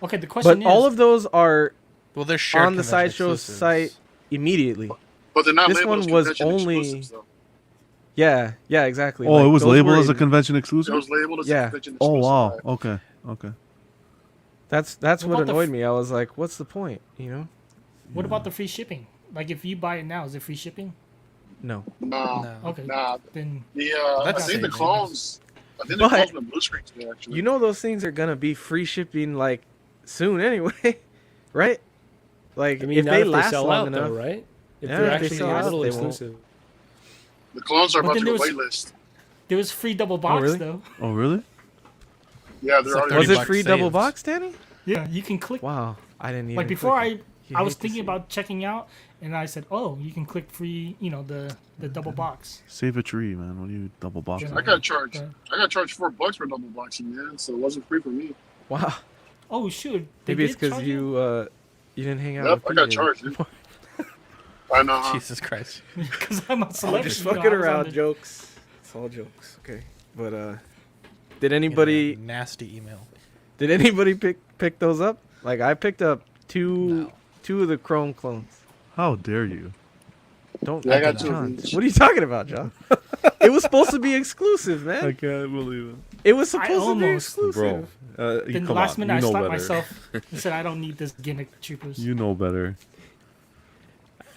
Okay, the question But is, all of those are Well, they're shared on the convention sideshow exclusives. site immediately. But they're not This labeled one as was convention only- exclusives, though. Yeah, exactly. Oh, Like, it was those labeled were as a in- convention It exclusive. was labeled as Yeah. a convention Oh exclusive. wow. right? Okay. That's What what about the annoyed f- me. I was like, what's the point? You know? what about the free shipping? Like, if you buy it now, is it free shipping? No. No. No. Okay, Nah. then The I That's think the saving. clones. I think the But- clones went blue screen today. Actually, You know those things are gonna be free shipping like soon anyway, right? Like I mean, if not they if last they sell long out, enough. though, right? If Yeah, they're if they actually sell out, digital they won't. exclusive. the clones are But about then to there go was- waitlist. there was free double box really? though. Oh really? Yeah, they're like already. Was 30 it bucks free double saves. box, Danny? Yeah, you can click. Wow, I didn't even. Like before, click it. You I was hate to thinking see about checking out, and I said, oh, you can click free. You know, the double box. Save a tree, man. What do you double box? Yeah. I got charged. Okay. I got charged $4 for double boxing, man. So it wasn't free for me. it. Wow, Oh shoot! They maybe it's did because charge you didn't hang out. Yep, with I got PJ. charged. Dude. I know. Huh? Jesus Christ. because I'm a celebrity. Just you know, fucking I was on around, the- jokes. It's all jokes, okay. But did Get a anybody nasty email. pick those up? Like I picked up two 2 of the Chrome clones. How dare you? Don't. Yeah, I got 2 John. of each. What are you talking about, John? It was supposed to be exclusive, I man. can't believe It was I supposed to be almost- it, exclusive. bro. Then Come last on, minute I you know slapped better. myself and said I don't need this gimmick troopers. You know better.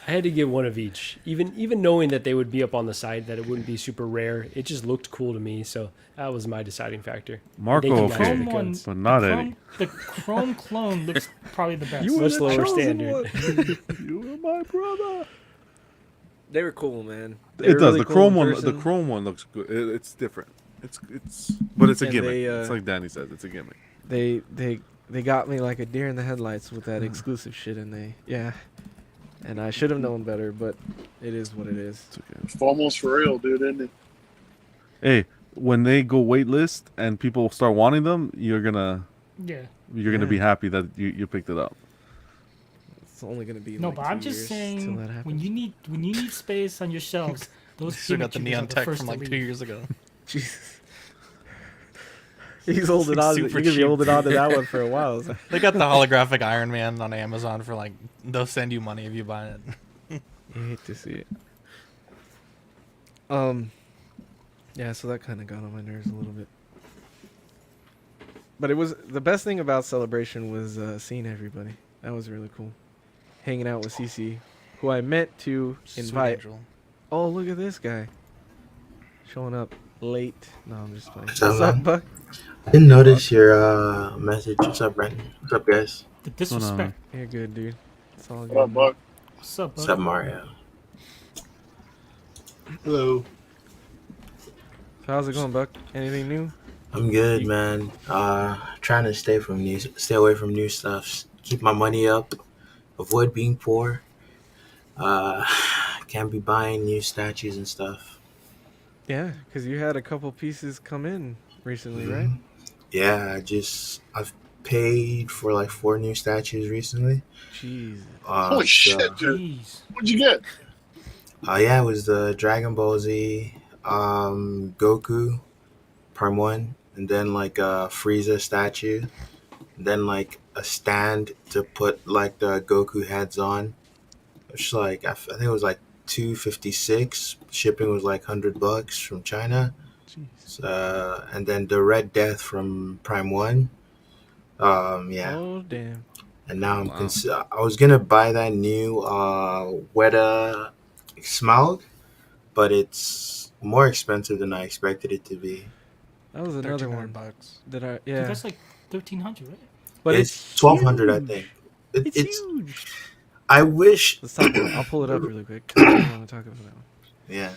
I had to get one of each. Even knowing that they would be up on the side, that it wouldn't be super rare, it just looked cool to me. So that was my deciding factor. Marco, They can okay. match Chrome the one, guns. But not the Eddie. The Chrome clone looks probably the best. You were Much the lower chosen standard. one. You were my brother. They were cool, man. They It were does. really The cool chrome in one. The person. chrome one looks good. It's different. But it's a And gimmick. they, It's like Danny says. It's a gimmick. They got me like a deer in the headlights with that exclusive shit, and and I should have known better, but it is what it is. It's okay. It's almost for real, dude, isn't it? Hey, when they go waitlist and people start wanting them, you're gonna Yeah. be happy that you picked it up. It's only gonna be No, like but 2 I'm just years till saying that happens. when you need space on your shelves, those Still gimmick got the troopers neon are the tech first from to like 2 leave. years ago. Jesus. He's holding on. You're super gonna be cheap. holding on to that one for a while. So. They got the holographic Iron Man on Amazon for like, they'll send you money if you buy it. You hate to see it. Yeah, so that kind of got on my nerves a little bit. But it was the best thing about Celebration was seeing everybody. That was really cool. Hanging out with CC, who I meant to Sweet invite. angel. Oh, look at this guy. Showing up late. No, I'm just playing. What's up, What's up, man? Buck? I didn't notice your message. What's up, Brandon? What's up, guys? The What's going on, disrespect. You're good, dude. It's all good. What up, Buck? What's up, What's bud? up, Mario? Hello. So how's it going, Buck? Anything new? I'm good, man. Trying to stay away from new stuff. Keep my money up. Avoid being poor. Can't be buying new statues and stuff. Yeah, because you had a couple pieces come in recently, right? Yeah, I've paid for like 4 new statues recently. Jeez. Holy shit, dude. Jeez. What'd you get? Yeah, it was the Dragon Ball Z, Goku, Prime 1, and then like a Frieza statue, and then like a stand to put like the Goku heads on. It's like I think it was like $256. Shipping was like $100 from China. Jeez. So, and then the Red Death from Prime 1. Yeah. Oh, damn. And now Wow. I was gonna buy that new Weta Smaug, but it's more expensive than I expected it to be. That was another one $1,300. that I, Dude, yeah. that's like 1,300, right? But it's 1,200, I huge. think. It's It's. huge. I wish. Let's talk about it. I'll pull it up really quick. 'Cause I want to talk about that one. Yeah.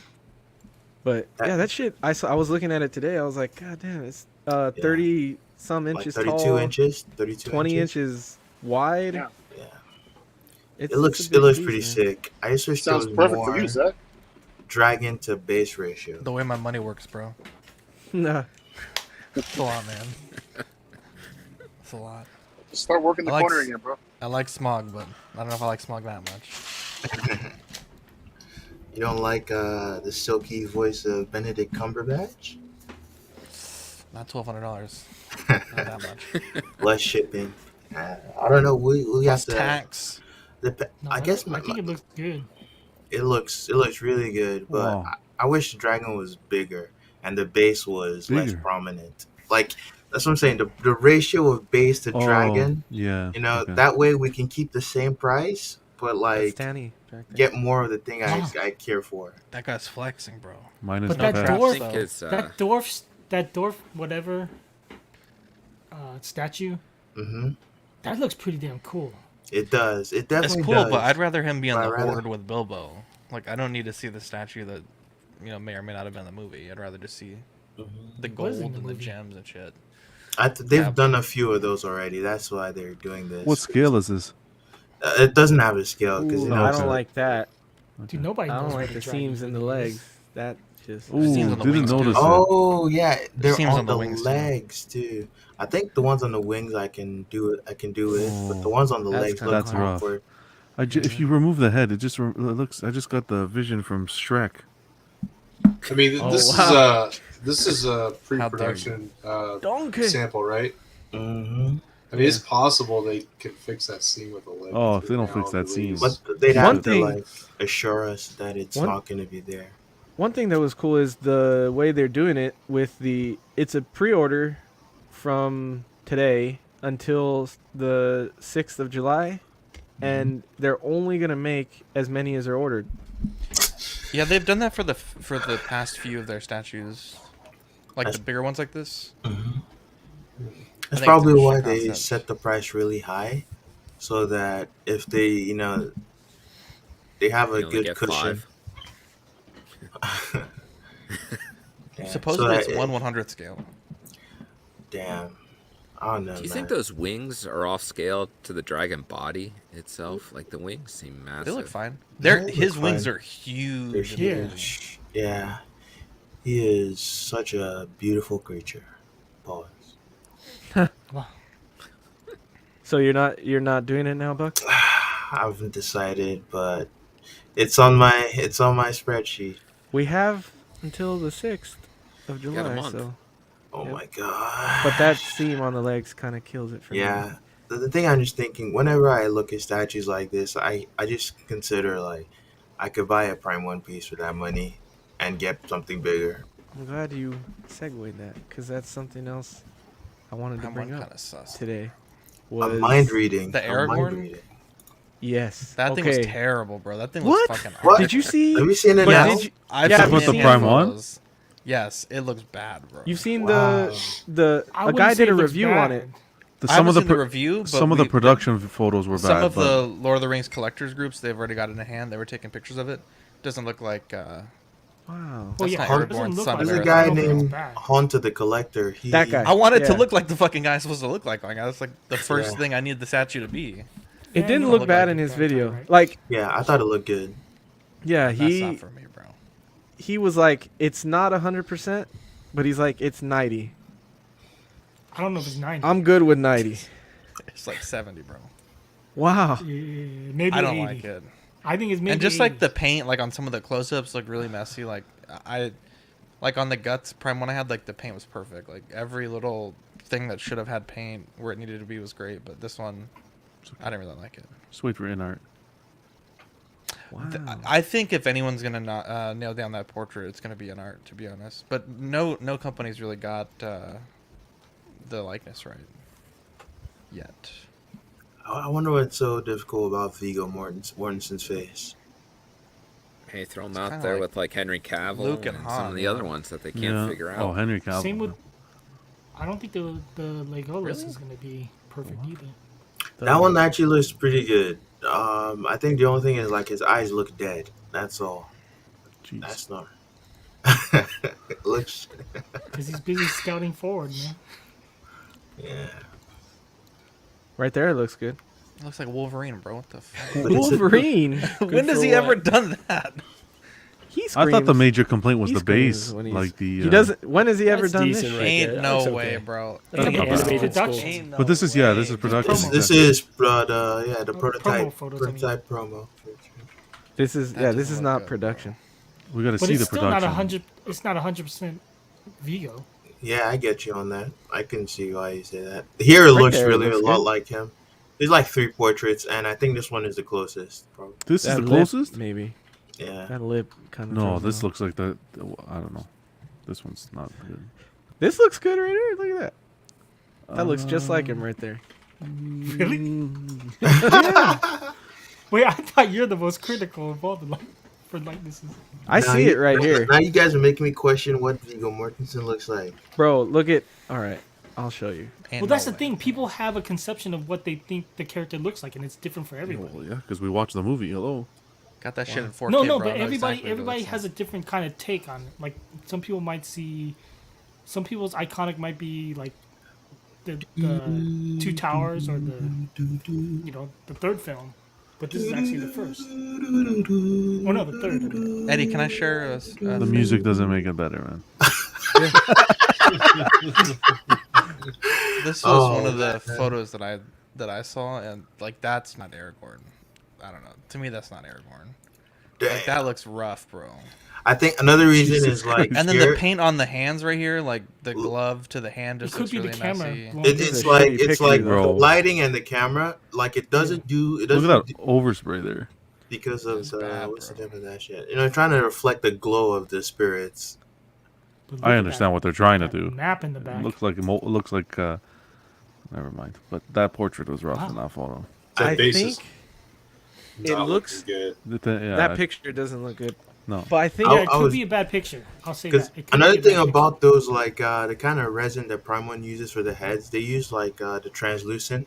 But yeah, that shit. I was looking at it today. I was like, God damn, it's 30 some Like inches 32 tall, inches, 32 20 inches. inches wide. Yeah. Yeah. It's It looks a big piece, pretty man. sick. I just wish there Sounds was perfect more for you, Zach. dragon to base ratio. The way my money works, bro. Nah. It's a lot, man. It's a lot. Just start working the I like corner s- again, bro. I like Smog, but I don't know if I like Smog that much. You don't like the silky voice of Benedict Cumberbatch? Not $1,200. Not that much. Less shipping. I don't know. We Plus have to. tax. No, I guess I think it looks good. it looks really good, but Wow. I wish the dragon was bigger and the base was less Bigger. prominent. Like that's what I'm saying. The ratio of base to dragon, Yeah. you know, okay. that way we can keep the same price, but That's like Danny back there. get more of the thing Wow. I care for. That guy's flexing, bro. Minus But the that tax. crap. dwarf, I think it's that dwarf, whatever, statue, Hmm that looks pretty damn cool. It does. It It's definitely cool, does. but I'd rather him be on But the I'd rather- horde with Bilbo. Like, I don't need to see the statue that, may or may not have been in the movie. I'd rather just see Mhm. the was gold in the and the movie. gems and shit. They've Yeah. done a few of those already. That's why they're doing this. What scale is this? It doesn't have a scale because Ooh, you know I it's don't a- like that. Dude, nobody I knows don't what like a the dragon seams in the really is. legs. That just. Ooh, seems on the didn't wings, too. notice it. Oh yeah, they're Seems on on the the wings, too. legs too. I think the ones on the wings I can do it. but the Oh, ones on the that's legs kinda look That's rough. awkward. If you remove the head, it just it looks. I just got the vision from Shrek. I mean, Oh, this wow. is a pre-production Donkey. sample, right? Mm-hmm. I mean, it's possible they could fix that scene with the leg. Oh, if they don't fix that scene. But they'd One have to thing- like assure us that it's One- not going to be there. One thing that was cool is the way they're doing it with it's a pre-order from today until the 6th of July, and they're only going to make as many as are ordered. Yeah, they've done that for the past few of their statues, like That's- the bigger ones like this. That's think probably it's a why shit they concept. set the price really high, so that if they, they have a You only good get cushion. 5. Yeah, Supposedly so it's that 1/100th scale. Damn, I don't know. Do you man. think those wings are off scale to the dragon body itself? Like the wings seem massive. They look fine. They His look wings fine. are huge. They're in the movie. huge? Yeah, he is such a beautiful creature. Pause. So you're not doing it now, Buck? I haven't decided, but it's on my spreadsheet. We have until the 6th of got a July, month. so. Oh Yep. my god. But that seam on the legs kind of kills it for me. Yeah. The thing I'm just thinking, whenever I look at statues like this, I just consider like I could buy a Prime One piece for that money and get something bigger. I'm glad you segued that, because that's something else I wanted to Prime bring one up kinda sus. today. A Was mind reading. The a mind Aragorn? reading. Yes. That thing okay. was terrible, bro. That thing What? was fucking What? Did you see? Have you seen it but now? did you, I've Yeah, seen but it the in Prime one? photos. Yes, it looks bad, bro. You've seen Wow. the I a wouldn't guy say did a it looks review on it. bad. I Some of haven't the seen the review, but some of the production photos were bad. Some of but the Lord of the Rings collectors groups, they've already got it in hand. They were taking pictures of it. Doesn't look like. Wow. Well, That's yeah, not it doesn't Aragorn's look son, like There's a that. Aragorn. I guy don't think it's named bad. Haunted the Collector. That guy. I want it to Yeah. look like the fucking guy supposed to look like. That's like the first Yeah. thing I need the statue to be. It Yeah, didn't no, look look bad like in it his that video. time, right? Like, Yeah, I thought it looked good. yeah, That's he not for me, bro. he was like, it's not 100%, but he's like, it's 90. I don't know if it's 90. I'm good with 90. It's like 70, bro. Wow. Yeah, maybe I don't 80. like it. I think it's maybe And just 80. like the paint, like on some of the close-ups, look really messy. Like like on the guts Prime one I had, like the paint was perfect. Like every little thing that should have had paint where it needed to be was great. But this one, I didn't really like it. just wait for in art. Wow. I think if anyone's gonna nail down that portrait, it's gonna be an art, to be honest. But no company's really got the likeness right yet. I wonder what's so difficult about Viggo Mortensen's face. Hey, throw them It's out kinda there like with like Henry Cavill Luke and and Han, some of the yeah. other ones that they can't Yeah. figure out. Oh, Henry Cavill. Same with. I don't think the Legolas Really? is going to be perfect either. That one actually looks pretty good. I think the only thing is like his eyes look dead. That's all. Jeez. That's not. It looks. Because he's busy scouting forward, man. Yeah. Right there, it looks good. It looks like Wolverine, bro. What the fuck? But it's- Wolverine. When has he ever done that? He I thought the screams. major complaint was He the screams base, when he's- like the. He doesn't. When has he ever That's done decent, this? right? Ain't there. That no looks way, okay. bro. That's like Yeah, animated production. school. Ain't no But this is yeah, this is way. production. Promo. This exactly. is the prototype promo photos, I mean. prototype promo. This is That yeah. This doesn't is look not good, production. We got to But see it's the still production. not 100. It's not 100% Vigo. Yeah, I get you on that. I can see why you say that. Here it Right looks there, it really looks a lot good. like him. There's like 3 portraits, and I think this one is the closest. Probably. This is That the lip, closest. maybe. Yeah. That lip kind of. No, this looks like the. I don't know. This one's not good. This looks good right here. Look at that. That looks just like him right there. Really? Yeah. Wait, I thought you're the most critical of all the for likenesses. I Now see you- it right here, Now you guys are making me question what Viggo Mortensen looks like. bro. Look at. All right, I'll show you. Ain't Well, that's no the way. thing. People have a conception of what they think the character looks like, and it's different for everybody. Well, yeah, because we watched the movie. Hello. Got that shit in 4K, No, bro. but I know everybody exactly what it everybody looks has a like. different kind of take on it. Like some people might see, some people's iconic might be like the Two Towers or the the third film, but this is actually the first. Oh no, the third. I mean. Eddie, can I share The music doesn't make it better, man. This was Oh, one of the man. photos that I saw, and like that's not Aragorn. I don't know. To me, that's not Aragorn. Damn. Like that looks rough, bro. I think another reason Jesus is like And then here, the paint on the hands right here, like the glove to the hand, It just could looks be the really camera. messy. blowing it, through. it's a like shitty it's picture, like though. the lighting and the camera. Like it doesn't do it Look doesn't at that overspray there. because of It's the bad, what's the bro. name of that shit? You know, trying to reflect the glow of the spirits. But look I at understand that- what they're trying to that do. Map in the It back. looks like never mind. But that portrait was rough Wow. in that photo. That I base think is it not looks. looking good. That picture doesn't look good. No. But I think Yeah, it I could was- be a bad picture. I'll say Because that. It could another be a thing bad about those, like the kind of resin that Prime One uses for the heads, they use like the translucent,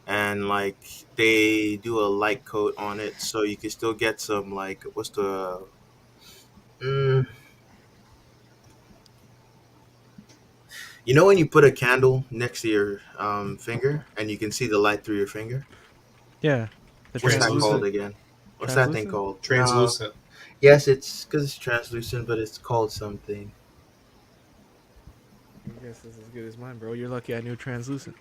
and like they do a light coat on it, so you can still get some like what's the mm, you know when you put a candle next to your finger and you can see the light through your finger. yeah, the What's that Translucent. called again? What's that thing Translucent? called? Translucent. Yes, it's because it's translucent, but it's called something. Your guess is as good as mine, bro. You're lucky I knew translucent.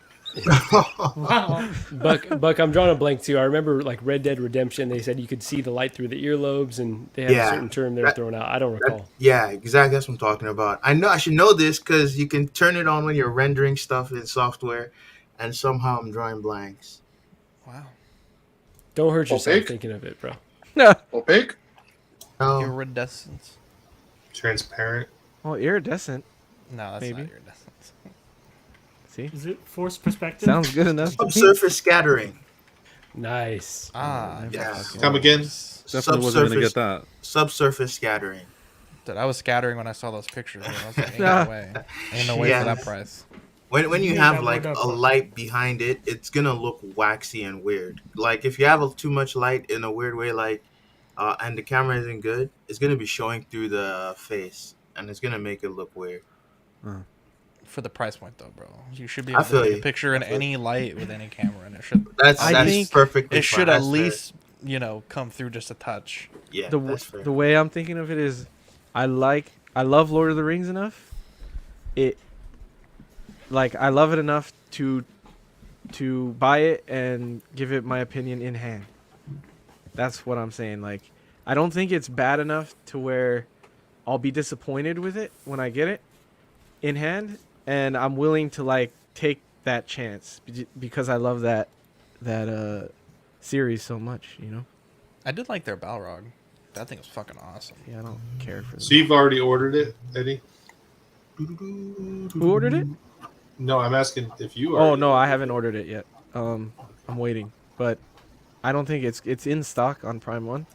Wow. Buck, I'm drawing a blank too. I remember like Red Dead Redemption. They said you could see the light through the earlobes, and they had Yeah, a certain term they were throwing out. I don't recall. Yeah, exactly. That's what I'm talking about. I know I should know this because you can turn it on when you're rendering stuff in software, and somehow I'm drawing blanks. Wow. Don't hurt yourself Opaque? thinking of it, bro. Opaque? No, Iridescence. Transparent. Well, iridescent. No, that's Maybe. not iridescence. See, Is it forced perspective? sounds good enough. subsurface scattering. Nice. Ah, Yeah. Come again? Definitely wasn't gonna get that. Subsurface scattering. Dude, I was scattering when I saw those pictures. Man. I was like, ain't Nah. no way. Ain't no way Yes. for that price. When you Made have that like word up, a bro. light behind it, it's gonna look waxy and weird. Like if you have too much light in a weird way, like and the camera isn't good, it's gonna be showing through the face, and it's gonna make it look weird. For the price point, though, bro, you should be I able to feel take you. a picture in any light with any camera, and it should. That's I that's think perfectly. It should fine. at That's fair. least, come through just a touch. Yeah, the that's fair. the way I'm thinking of it is, I love Lord of the Rings enough. I love it enough to buy it and give it my opinion in hand. That's what I'm saying. Like, I don't think it's bad enough to where I'll be disappointed with it when I get it in hand, and I'm willing to like take that chance because I love that series so much. You know? I did like their Balrog. That thing was fucking awesome. Yeah, I don't care for So them. you've already ordered it, Eddie? Who ordered it? No, I'm asking if you. Oh already no, I ordered haven't it. ordered it yet. I'm waiting, but I don't think it's in stock on Prime One,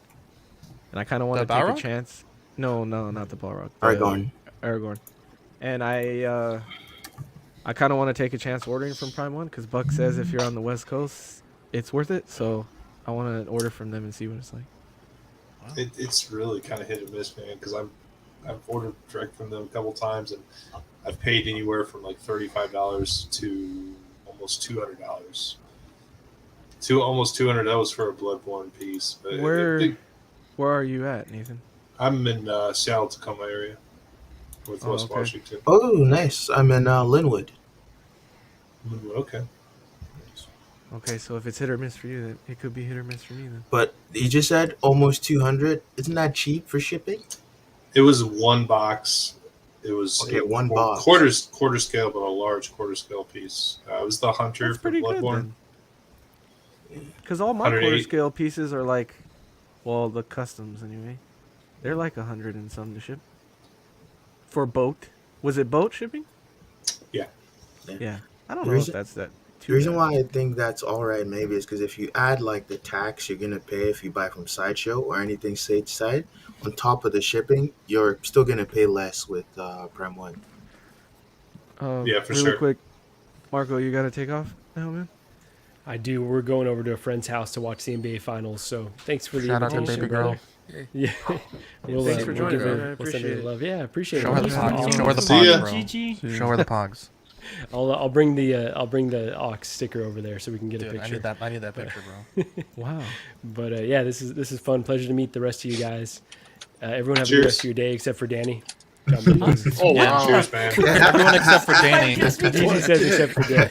and I kind of want to The take a Balrog? chance. No, not the Balrog. Aragorn. Aragorn, and I kind of want to take a chance ordering from Prime One because Buck says if you're on the West Coast, it's worth it. So I want to order from them and see what it's like. It's really kind of hit and miss, man. Because I've ordered direct from them a couple times, and I've paid anywhere from like $35 to almost $200. Almost $200. That was for a Bloodborne piece. But Where are you at, Nathan? I'm in Seattle, Tacoma area, Northwest okay. Washington. Oh, nice. I'm in Linwood. Okay. Okay, so if it's hit or miss for you, then it could be hit or miss for me then. But you just said almost 200. Isn't that cheap for shipping? It was one box. It was Okay, one box. quarter scale, but a large quarter scale piece. It was the Hunter That's for pretty good Bloodborne. then. Because all my 108. quarter scale pieces are like, well, the customs anyway. They're like 100 and some to ship. For boat. Was it boat shipping? Yeah. Yeah. I don't The know reason- if that's that. The Too reason bad. why I think that's all right maybe is because if you add like the tax you're gonna pay if you buy from Sideshow or anything stateside, on top of the shipping, you're still gonna pay less with Prime One. Yeah, for really sure. quick, Marco, you got to take off now, man? I do. We're going over to a friend's house to watch the NBA Finals. So thanks for the Shout out to invitation, baby brother. girl. Yeah. Thanks for joining, give her- man. I we'll send appreciate her it. love. Yeah, I appreciate Show it. her the This is pogs. awesome. Show her the See pogs, ya. bro. GG. Show her the pogs. I'll bring the Ox sticker over there so we can get a Dude, picture. I need that picture, bro. Wow. But yeah, this is fun. Pleasure to meet the rest of you guys. Everyone have a good Cheers. rest of your day except for Danny. John Baptiste. Oh Yeah. wow! Cheers, man. Everyone except for Danny. Gigi says except for Danny.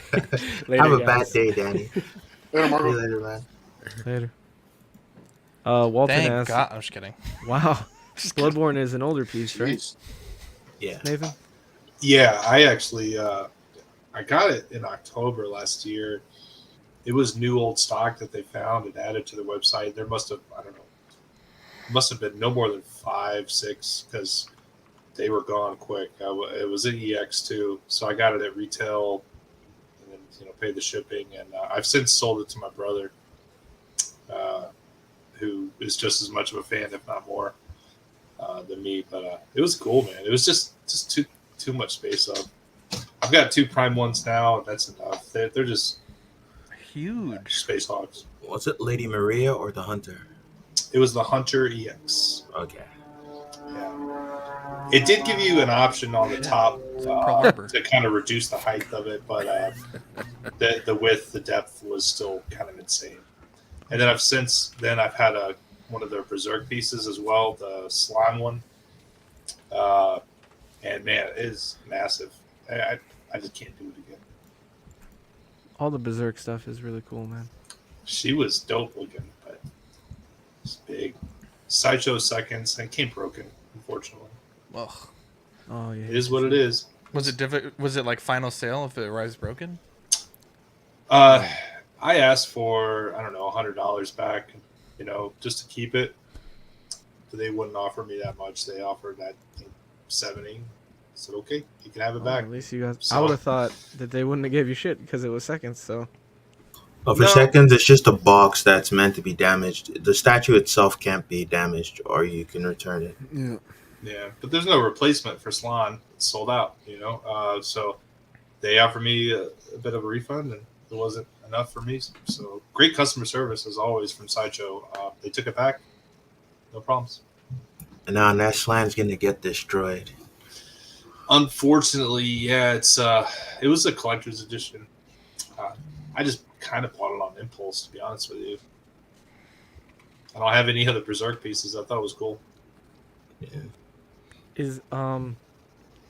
Later, Have a guys. bad day, Danny. Later, See you Marco. later, man. Later. Walton Thank asked, God. I'm just kidding. wow. Bloodborne is an older piece, right? Jeez. Yeah. Nathan? Yeah, I actually I got it in October last year. It was new old stock that they found and added to the website. There must have, I don't know, must have been no more than 5, 6 because they were gone quick. It was at EX too, so I got it at retail and then paid the shipping. And I've since sold it to my brother, who is just as much of a fan, if not more, than me. But it was cool, man. It was just too much space up. I've got 2 Prime ones now, and that's enough. They're just Huge. space hogs. Was it Lady Maria or the Hunter? It was the Hunter EX. Okay. Yeah. It did give you an option on the top Pearl Harbor. to kind of reduce the height of it, but the width, the depth was still kind of insane. And then I've had one of their Berserk pieces as well, the Slime one. And man, it is massive. I just can't do it again. All the Berserk stuff is really cool, man. She was dope looking, but it's big. Sideshow seconds and came broken, unfortunately. Ugh. Oh yeah. It is what it is. Was it Was it like final sale if it arrives broken? I asked for, I don't know, $100 back, just to keep it. But they wouldn't offer me that much. They offered that 70. I said, okay, you can have it back. At least you guys. So- I would have thought that they wouldn't have gave you shit because it was seconds. So Well, for No. seconds, it's just a box that's meant to be damaged. The statue itself can't be damaged, or you can return it. Yeah. Yeah, but there's no replacement for Salon. It's sold out, so they offered me a bit of a refund, and it wasn't enough for me. So great customer service, as always, from Sideshow. They took it back. No problems. And now that slam's going to get destroyed. Unfortunately, yeah, it was a collector's edition. I just kind of bought it on impulse, to be honest with you. I don't have any other Berserk pieces. I thought it was cool. Yeah.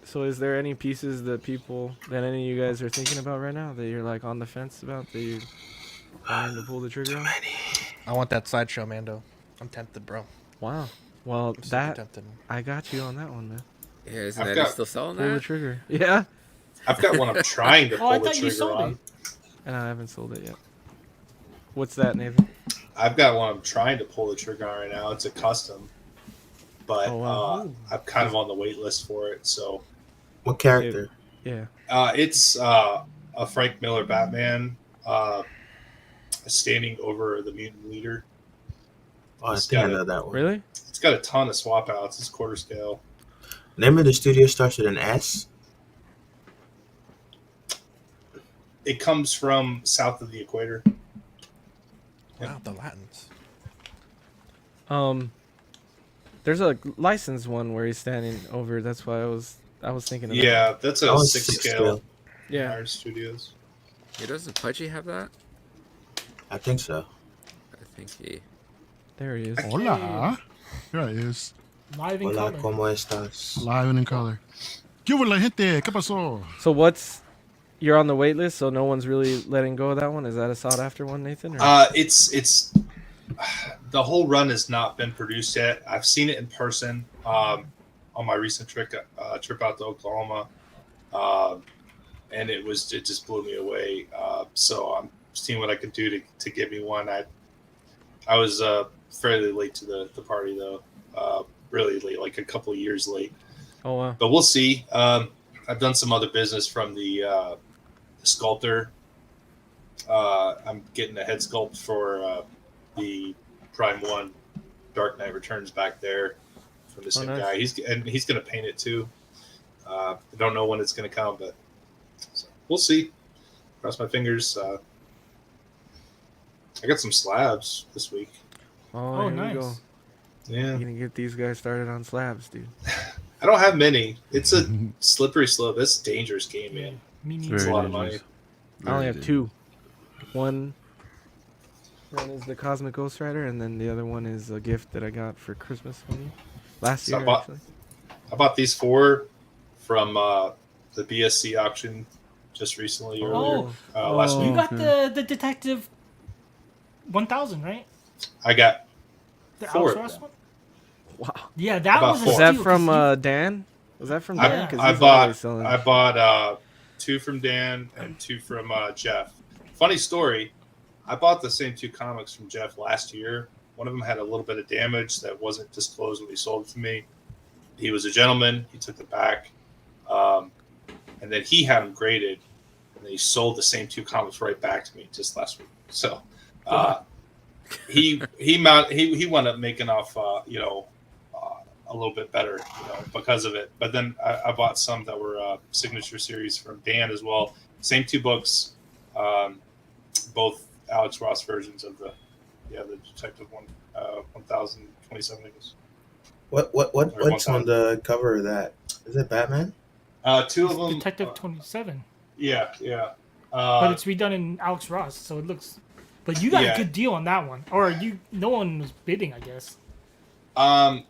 So is there any pieces that any of you guys are thinking about right now that you're like on the fence about that you're planning to pull the trigger on? I want that Sideshow Mando. I'm tempted, bro. Wow. Well, I'm super that tempted. I got you on that one, man. Yeah, isn't I've that got- still selling Pull the that? trigger. Yeah. I've got one I'm trying to Oh, I pull the thought you trigger sold on. it. And I haven't sold it yet. What's that, Nathan? I've got one I'm trying to pull the trigger on right now. It's a custom, but Oh, wow. I'm kind of on the wait list for it. So What character? Yeah. it's a Frank Miller Batman standing over the mutant leader. Oh, I It's think I got know that one. Really? It's got a ton of swap outs. It's quarter scale. Name of the studio starts with an S. It comes from south of the equator. Wow, the Latins. There's a licensed one where he's standing over. That's why I was thinking of that. Yeah, that's That a was 6 6 scale. scale. Yeah. Iron Studios. Yeah, doesn't Pudgy have that? I think so. I think he. There he is. Hola. Here it is. Live in Hola, color. ¿cómo estás? Live and in color. ¿Qué hubo la gente? ¿Qué pasó? So you're on the wait list, so no one's really letting go of that one? Is that a sought after one, Nathan? Or? It's the whole run has not been produced yet. I've seen it in person on my recent trip out to Oklahoma, and it just blew me away. So I'm seeing what I can do to get me one. I was fairly late to the party though, really late, like a couple of years late. Oh wow. But we'll see. I've done some other business from the sculptor. I'm getting a head sculpt for the Prime 1 Dark Knight Returns back there from the same nice. guy. He's going to paint it too. I don't know when it's going to come, but we'll see. Cross my fingers. I got some slabs this week. Oh, here nice. we go. Yeah. You're gonna get these guys started on slabs, dude. I don't have many. It's a slippery slope. It's a dangerous game, man. Me It's neither. a lot of money. I only have two. One is the Cosmic Ghost Rider, and then the other one is a gift that I got for Christmas from you last So year. Actually. I bought these 4 from the BSC auction just recently earlier last You week. got the Detective 1000, right? I got The 4 of outsourced them. one? Wow. Yeah, that About was a four. Was that steal, from 'cause Dan? Was that from I, Dan? Because I he's always bought selling. I bought 2 from Dan and 2 from Jeff. Funny story, I bought the same 2 comics from Jeff last year. One of them had a little bit of damage that wasn't disclosed when he sold it to me. He was a gentleman. He took it back, and then he had them graded, and then he sold the same 2 comics right back to me just last week. So he wound up making off a little bit better because of it. But then I bought some that were signature series from Dan as well. Same 2 books, both Alex Ross versions of the Detective 1027. I guess. What's on the cover of that? Is it Batman? 2 of them. Detective 27. Yeah. But it's redone in Alex Ross, so it looks. But you got a good deal on that one, or no one was bidding, I guess. Well,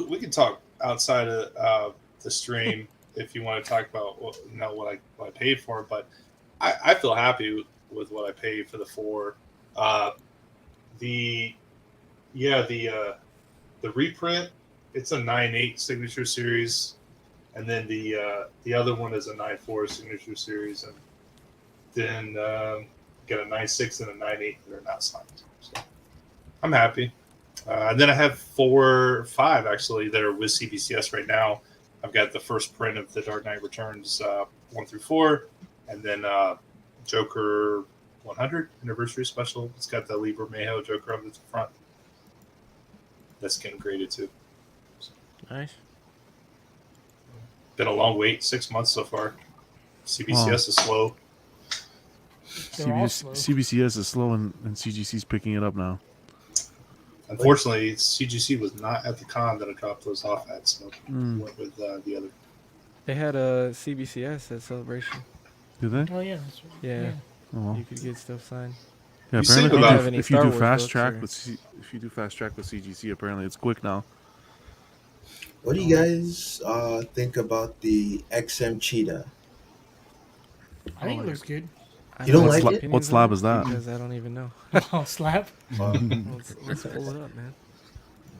we can talk outside of the stream if you want to talk about what I paid for, but I feel happy with what I paid for the 4. The reprint, it's a 9.8 signature series, and then the other one is a 9.4 signature series, and then got a 9.6 and a 9.8 that are not signed. So I'm happy. And then I have 5 actually that are with CBCS right now. I've got the first print of The Dark Knight Returns 1 through 4, and then Joker 100 anniversary special. It's got the Libra Mayhew Joker up at the front. That's getting graded too. So, Nice. been a long wait, 6 months so far. CBCS is slow. They're all slow. CBCS is slow, and CGC's picking it up now. Unfortunately, CGC was not at the con that I dropped those off at, so went with the other. They had a CBCS at Celebration. Do they? Oh yeah, that's right. Yeah. Oh, well. You could get stuff signed. Yeah, You see apparently without- if you do Star Wars fast books track or- if you do fast track with CGC, apparently it's quick now. What do you guys think about the XM Cheetah? I think it looks good. You don't What like it? What slab is that? Because I don't even know. Oh, slap. Let's pull it up, man.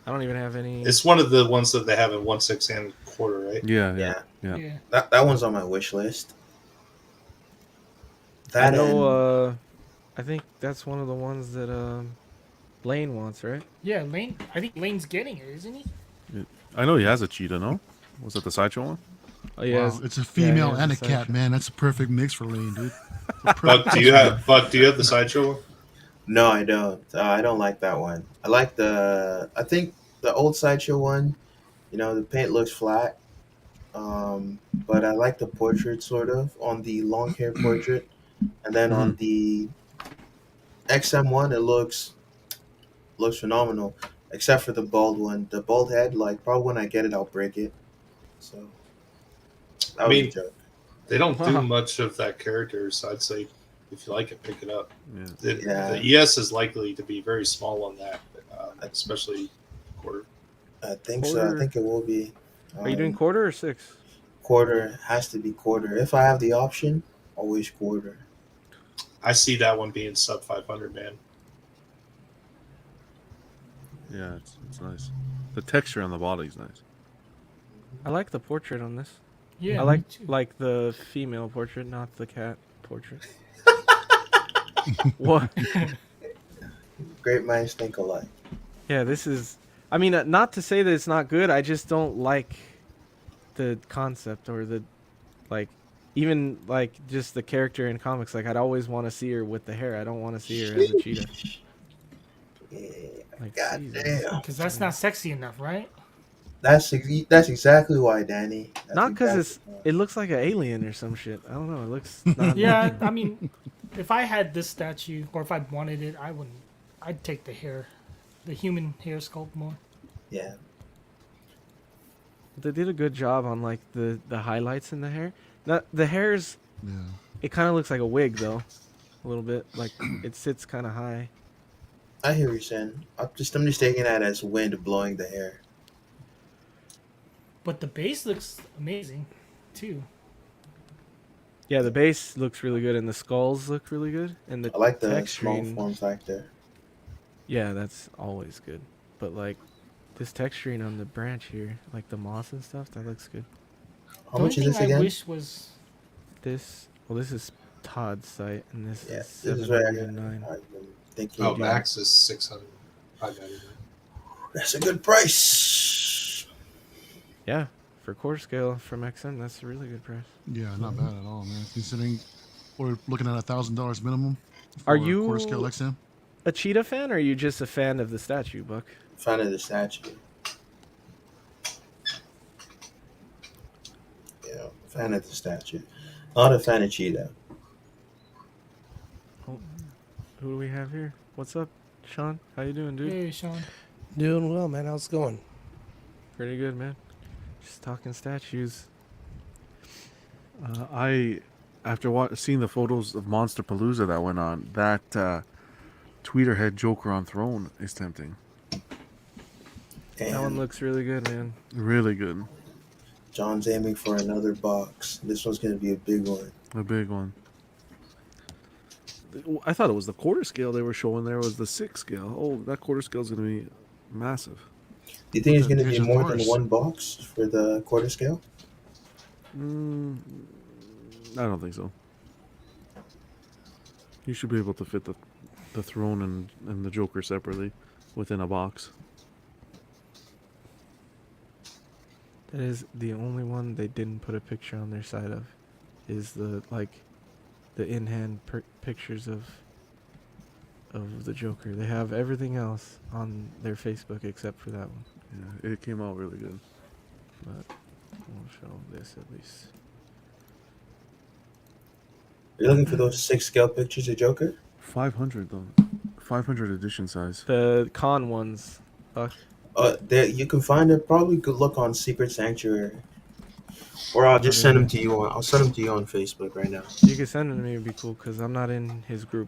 I don't even have any. It's one of the ones that they have in 1/6 and quarter, right? Yeah. Yeah. That one's on my wish list. I That know. I think that's one of the ones that Lane wants, right? Yeah, Lane. I think Lane's getting it, isn't he? I know he has a cheetah. No, was it the sideshow one? Oh yeah, Wow, it's a female yeah, and a it's a cat, sideshow. man. That's a perfect mix for Lane, dude. Buck, do you have the sideshow one? No, I don't. I don't like that one. I like I think the old sideshow one. The paint looks flat. But I like the portrait sort of on the long hair portrait, and then on the XM one, it looks phenomenal, except for the bald one. The bald head, like probably when I get it, I'll break it. So that was a joke. They don't do much of that character, so I'd say if you like it, pick it up. Yeah. The ES is likely to be very small on that, especially quarter. I think so. I think it will be. Are you doing quarter or 6? Quarter has to be quarter. If I have the option, always quarter. I see that one being sub 500, man. Yeah, it's nice. The texture on the body is nice. I like the portrait on this. Yeah, I me like too. the female portrait, not the cat portrait. What? Great minds think alike. Yeah, this is. I mean, not to say that it's not good. I just don't like the concept or even just the character in comics. Like, I'd always want to see her with the hair. I don't want to see her as a cheetah. Yeah, Like, God Jesus. damn. Because that's not sexy enough, right? That's exactly why, Danny. That's Not because exactly why. it looks like an alien or some shit. I don't know. It looks not. Yeah, I mean, if I had this statue, or if I wanted it, I wouldn't. I'd take the hair, the human hair sculpt more. Yeah. They did a good job on the highlights in the hair. The hair's. Yeah. It kind of looks like a wig though, a little bit. Like it sits kind of high. I hear what you're saying. I'm just taking that as wind blowing the hair. But the base looks amazing, too. Yeah, the base looks really good, and the skulls look really good, and the I like the small texturing. form factor. Yeah, that's always good. But this texturing on the branch here, like the moss and stuff, that looks good. How The much only is thing this I again? wish was This is Todd's site, and this Yeah, is this is where 709. I've been thinking. Oh, max is 600. 599. That's a good price. Yeah, for quarter scale from XM, that's a really good price. Yeah, not bad at all, man. Considering we're looking at $1,000 minimum. Are for you quarter scale XM? a cheetah fan, or are you just a fan of the statue, Buck? Fan of the statue. Yeah, fan of the statue. Not a fan of cheetah. Oh, who do we have here? What's up, Sean? How you doing, dude? hey Sean. Doing well, man. How's it going? Pretty good, man. Just talking statues. After seeing the photos of Monster Palooza that went on, that tweeter head Joker on throne is tempting. That one And looks really good, man. Really good. John's aiming for another box. This one's gonna be a big one. A big one. I thought it was the quarter scale they were showing there was the 6 scale. Oh, that quarter scale is going to be massive. Do you think it's gonna Here's be your more than course. one box for the quarter scale? I don't think so. You should be able to fit the throne and the Joker separately within a box. That is the only one they didn't put a picture on their side of, is the in-hand pictures of the Joker. They have everything else on their Facebook except for that one. Yeah, it came out really good. But we'll show this at least. Are you looking for those 6 scale pictures of Joker? 500 though. 500 edition size. The con ones, Buck. There you can find it. Probably could look on Secret Sanctuary, or I'll just send them to you on. I'll send them to you on Facebook right now. You can send them to me, it'd be cool, because I'm not in his group.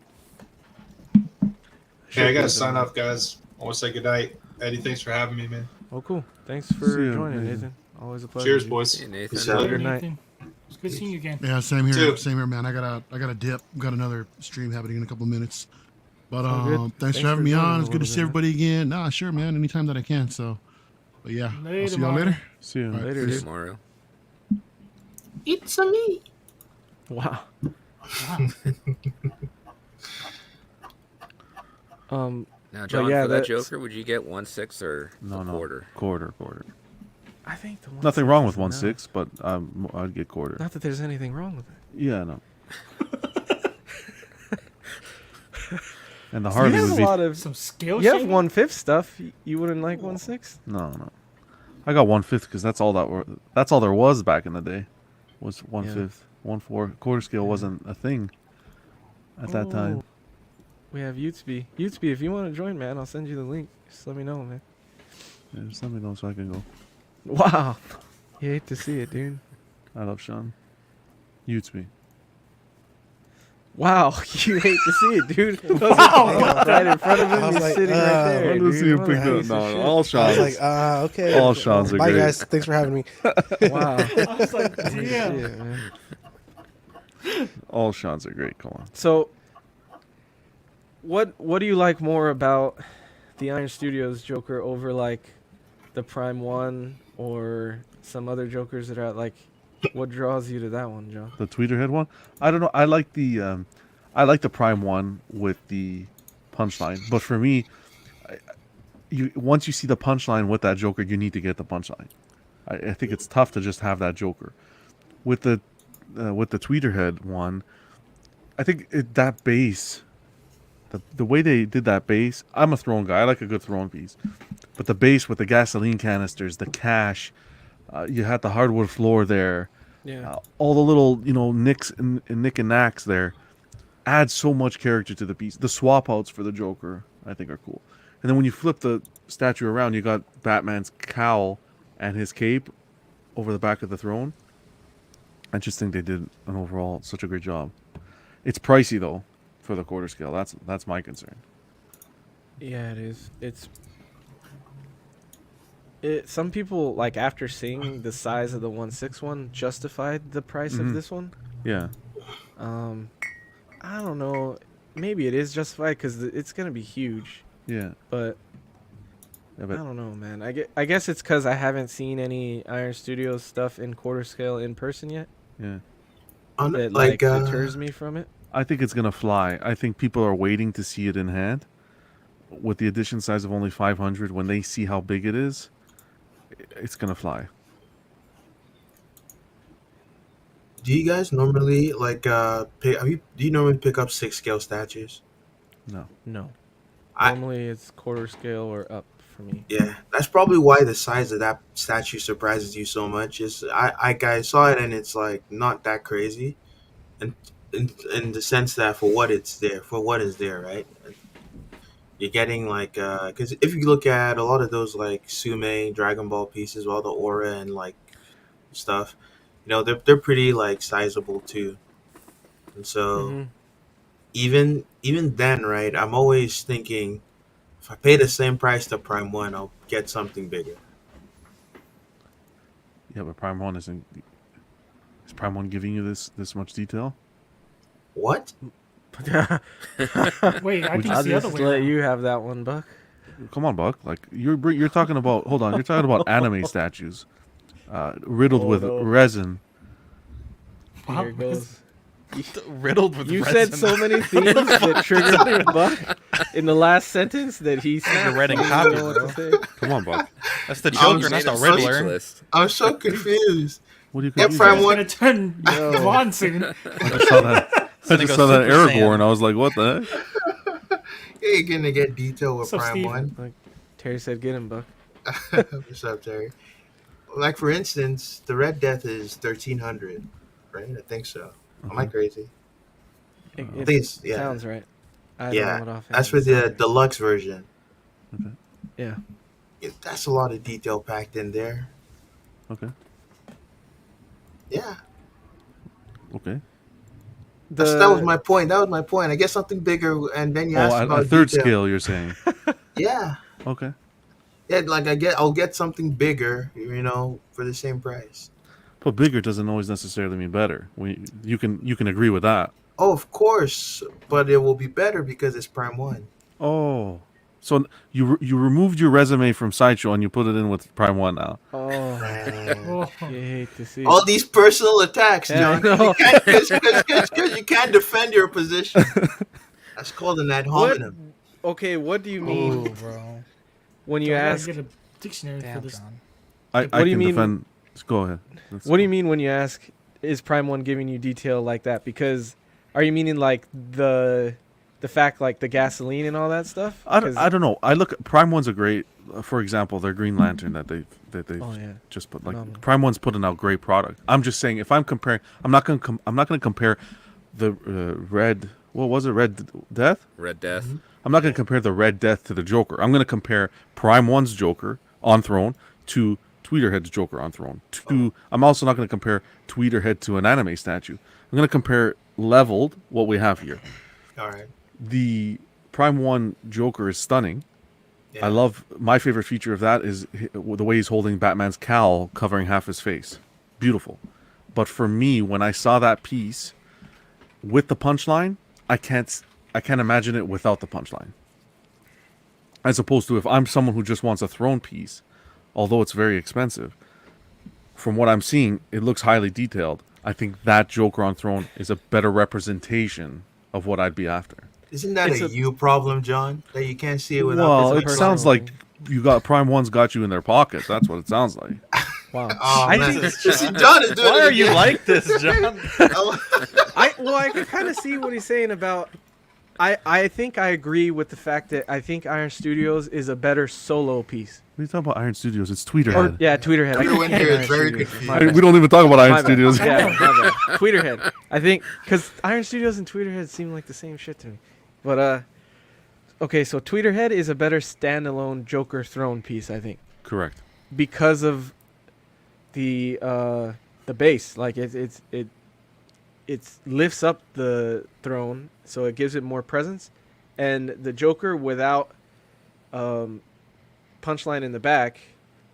Okay, I gotta sign off, guys. I want to say goodnight. Eddie, thanks for having me, man. Oh, cool. Thanks See for ya, joining, Nathan. Nathan. Always a pleasure. Cheers, dude. boys. Hey, Nathan. Peace out. Good night. Nathan. It's good seeing you again. Yeah, same here. Too. Same here, man. I gotta dip. Got another stream happening in a couple of minutes. But All good. thanks for having me joining on. a It's good to little see bit, everybody again. Nah, sure, man. Anytime that I can. So, but yeah, I'll Later, see y'all Mario. later. See you. All right, Later, peace. dude. Tomorrow. It's a me. Wow. Now, John, yeah, for that that's- Joker, would you get 1/6 or No, a no. quarter? Quarter. I think the one Nothing wrong with no. 1/6, but I'd get quarter. Not that there's anything wrong with it. Yeah, no. And the You Harley have would a be lot of. Some skill You have shaming? 1/5 stuff. You wouldn't like 1/6? no. I got 1/5 because that's all there was back in the day, was 1/5. 1/4 quarter scale wasn't a thing at that time. Oh, we have Utesby. Utesby, if you want to join, man, I'll send you the link. Just let me know, man. Yeah, just let me know so I can go. Wow. You hate to see it, dude. I love Sean. Utesby. Wow, you hate to see it, dude. Right in front of him, I was he's like, sitting right there. I want to see him What a picked up. piece of No, shit. all I was Sean's. like, okay. All Sean's are Bye, great. guys. Thanks for having me. Wow. I was like, Holy damn. shit, man. All Sean's are great. Come on. So, what do you like more about the Iron Studios Joker over like the Prime One or some other Jokers that are like? What draws you to that one, John? The tweeter head one. I don't know. I like the Prime one with the punchline. But for me, once you see the punchline with that Joker, you need to get the punchline. I think it's tough to just have that Joker. With the tweeter head one, I think that base, the way they did that base. I'm a throne guy. I like a good throne piece. But the base with the gasoline canisters, the cash, you had the hardwood floor there. Yeah. All the little, nicks and nick and knacks there add so much character to the piece. The swap outs for the Joker, I think, are cool. And then when you flip the statue around, you got Batman's cowl and his cape over the back of the throne. I just think they did an overall such a great job. It's pricey though for the quarter scale. That's my concern. Yeah, it is. Some people, like, after seeing the size of the 1/6 one, justified the price of this one. Yeah. I don't know. Maybe it is justified because it's gonna be huge. Yeah. But Yeah, I but don't know, man. I guess it's because I haven't seen any Iron Studios stuff in quarter scale in person yet. yeah, That Like, deters me from it. I think it's gonna fly. I think people are waiting to see it in hand. With the edition size of only 500, when they see how big it is, it's gonna fly. do you guys normally like do you normally pick up 6 scale statues? No. No. I Normally it's quarter scale or up for me. Yeah, that's probably why the size of that statue surprises you so much. Is I saw it and it's like not that crazy, and in the sense that for what it's there, for what is there, right? You're getting like because if you look at a lot of those like Sume Dragon Ball pieces, all the aura and like stuff, they're pretty like sizable too. And so Mm-hmm. even then, right? I'm always thinking if I pay the same price to Prime One, I'll get something bigger. Yeah, but Prime One isn't. Is Prime One giving you this much detail? What? Wait, I think I'll it's the other just way let around. you have that one, Buck. Come on, Buck. Like you're talking about. Hold on, you're talking about anime statues, riddled Oh, with no. resin. Wow. Here it goes. Riddled with You resin. said so many things that triggered Buck in the last sentence that he You're writing didn't copy, know what bro. to say. Come on, Buck. That's the I'm Joker, not saying the I'm Riddler. Speechless. I'm so confused. What do you Yeah, confused Prime It's about? One. gonna turn Yo. blonde soon. I just saw that. I Gonna just go saw that Super Aragorn. Saiyan. I was like, what the heck? You're gonna get detail with So, Prime Steve? One. Like Terry said, get him, Buck. What's up, Terry? Like for instance, the Red Death is 1,300, right? I think so. Am I crazy? It, I think it's yeah. sounds right. I don't Yeah, know what that's for the deluxe version. Okay. Yeah. That's a lot of detail packed in there. Okay. Yeah, Okay. that was my point. That was my point. I get something bigger, and then you Oh, ask a about third detail. scale. You're saying? Yeah, Okay. yeah. Like I'll get something bigger, for the same price. But bigger doesn't always necessarily mean better. You can agree with that. Oh, of course, but it will be better because it's Prime One. Oh, so you removed your resume from Sideshow and you put it in with Prime One now. Oh, Man. Oh, you hate to see. All these personal attacks, Yeah, I John. know. Because you can't defend your position. That's called an ad What? hominem. Okay, what do you mean Oh, bro. when you I gotta ask? get a dictionary for Damn, this. John. I What do you can mean- defend. Go ahead. What do you mean when you ask? Is Prime One giving you detail like that? Because are you meaning like the fact like the gasoline and all that stuff? I 'Cause- don't know. I look. Prime One's a great. For example, their Green Lantern that they've Oh yeah. just put Phenomenal. Prime One's putting out great product. I'm just saying if I'm comparing, I'm not gonna compare the Red. What was it? Red Death. Red Death. I'm not gonna compare the Red Death to the Joker. I'm gonna compare Prime One's Joker on Throne to Tweederhead's Joker on Throne. I'm also not gonna compare Tweederhead to an anime statue. I'm gonna compare leveled what we have here. All right. The Prime One Joker is stunning. Yeah. I love my favorite feature of that is the way he's holding Batman's cowl covering half his face. Beautiful. But for me, when I saw that piece with the punchline, I can't imagine it without the punchline. As opposed to if I'm someone who just wants a throne piece, although it's very expensive, from what I'm seeing, it looks highly detailed. I think that Joker on Throne is a better representation of what I'd be after. Isn't that It's a a- you problem, John? That you can't see it without Well, the it personal sounds thing. like you got Prime One's got you in their pocket. That's what it sounds like. Wow. Oh, I man. think See, John is doing Why it are you again. like this, John? I can kind of see what he's saying about. I think I agree with the fact that I think Iron Studios is a better solo piece. What are you talking about Iron Studios? It's Or Tweederhead. yeah, Tweederhead. I Tweeder keep Winter saying is Iron very Studios. confused. My I- bad. we don't even talk about Iron My bad. Studios. Yeah, my bad. Tweederhead. I think because Iron Studios and Tweederhead seem like the same shit to me. But okay, so Tweederhead is a better standalone Joker throne piece, I think, Correct. because of the base. Like it lifts up the throne, so it gives it more presence, and the Joker without punchline in the back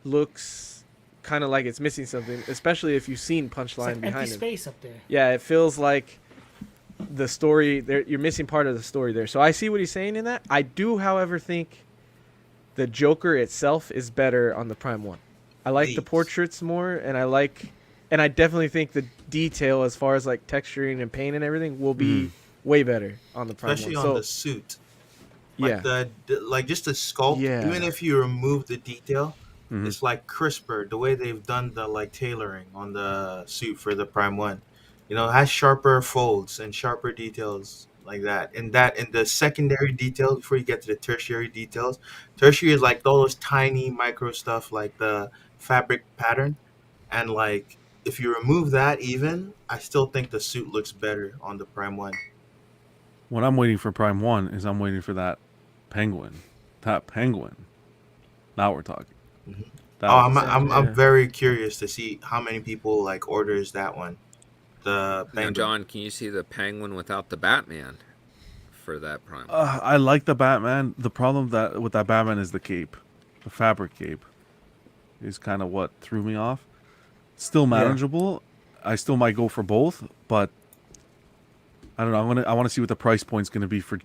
looks kind of like it's missing something, especially if you've seen It's punchline like empty behind him. space up there. Yeah, it feels like the story there. You're missing part of the story there. So I see what he's saying in that. I do, however, think the Joker itself is better on the Prime 1. I like the Please. portraits more, and I definitely think the detail as far as like texturing and paint and everything will be way better on the Prime Especially 1. on So the suit. yeah, Like like just the sculpt, yeah. even if you remove the detail, Mhm. it's like crisper the way they've done the like tailoring on the suit for the Prime 1. It has sharper folds and sharper details like that. And in the secondary details before you get to the tertiary details. Tertiary is like all those tiny micro stuff like the fabric pattern, and like if you remove that even, I still think the suit looks better on the Prime 1. What I'm waiting for Prime 1 is I'm waiting for that penguin. That penguin. Now we're talking. Mhm. That Oh, was I'm Yeah. very curious to see how many people like orders that one. The Now, penguin. John, can you see the Penguin without the Batman for that Prime 1? I like the Batman. The problem that with that Batman is the cape. The fabric cape is kind of what threw me off. Still manageable. I still might go for both, but I don't know. I want to see what the price point's going to be for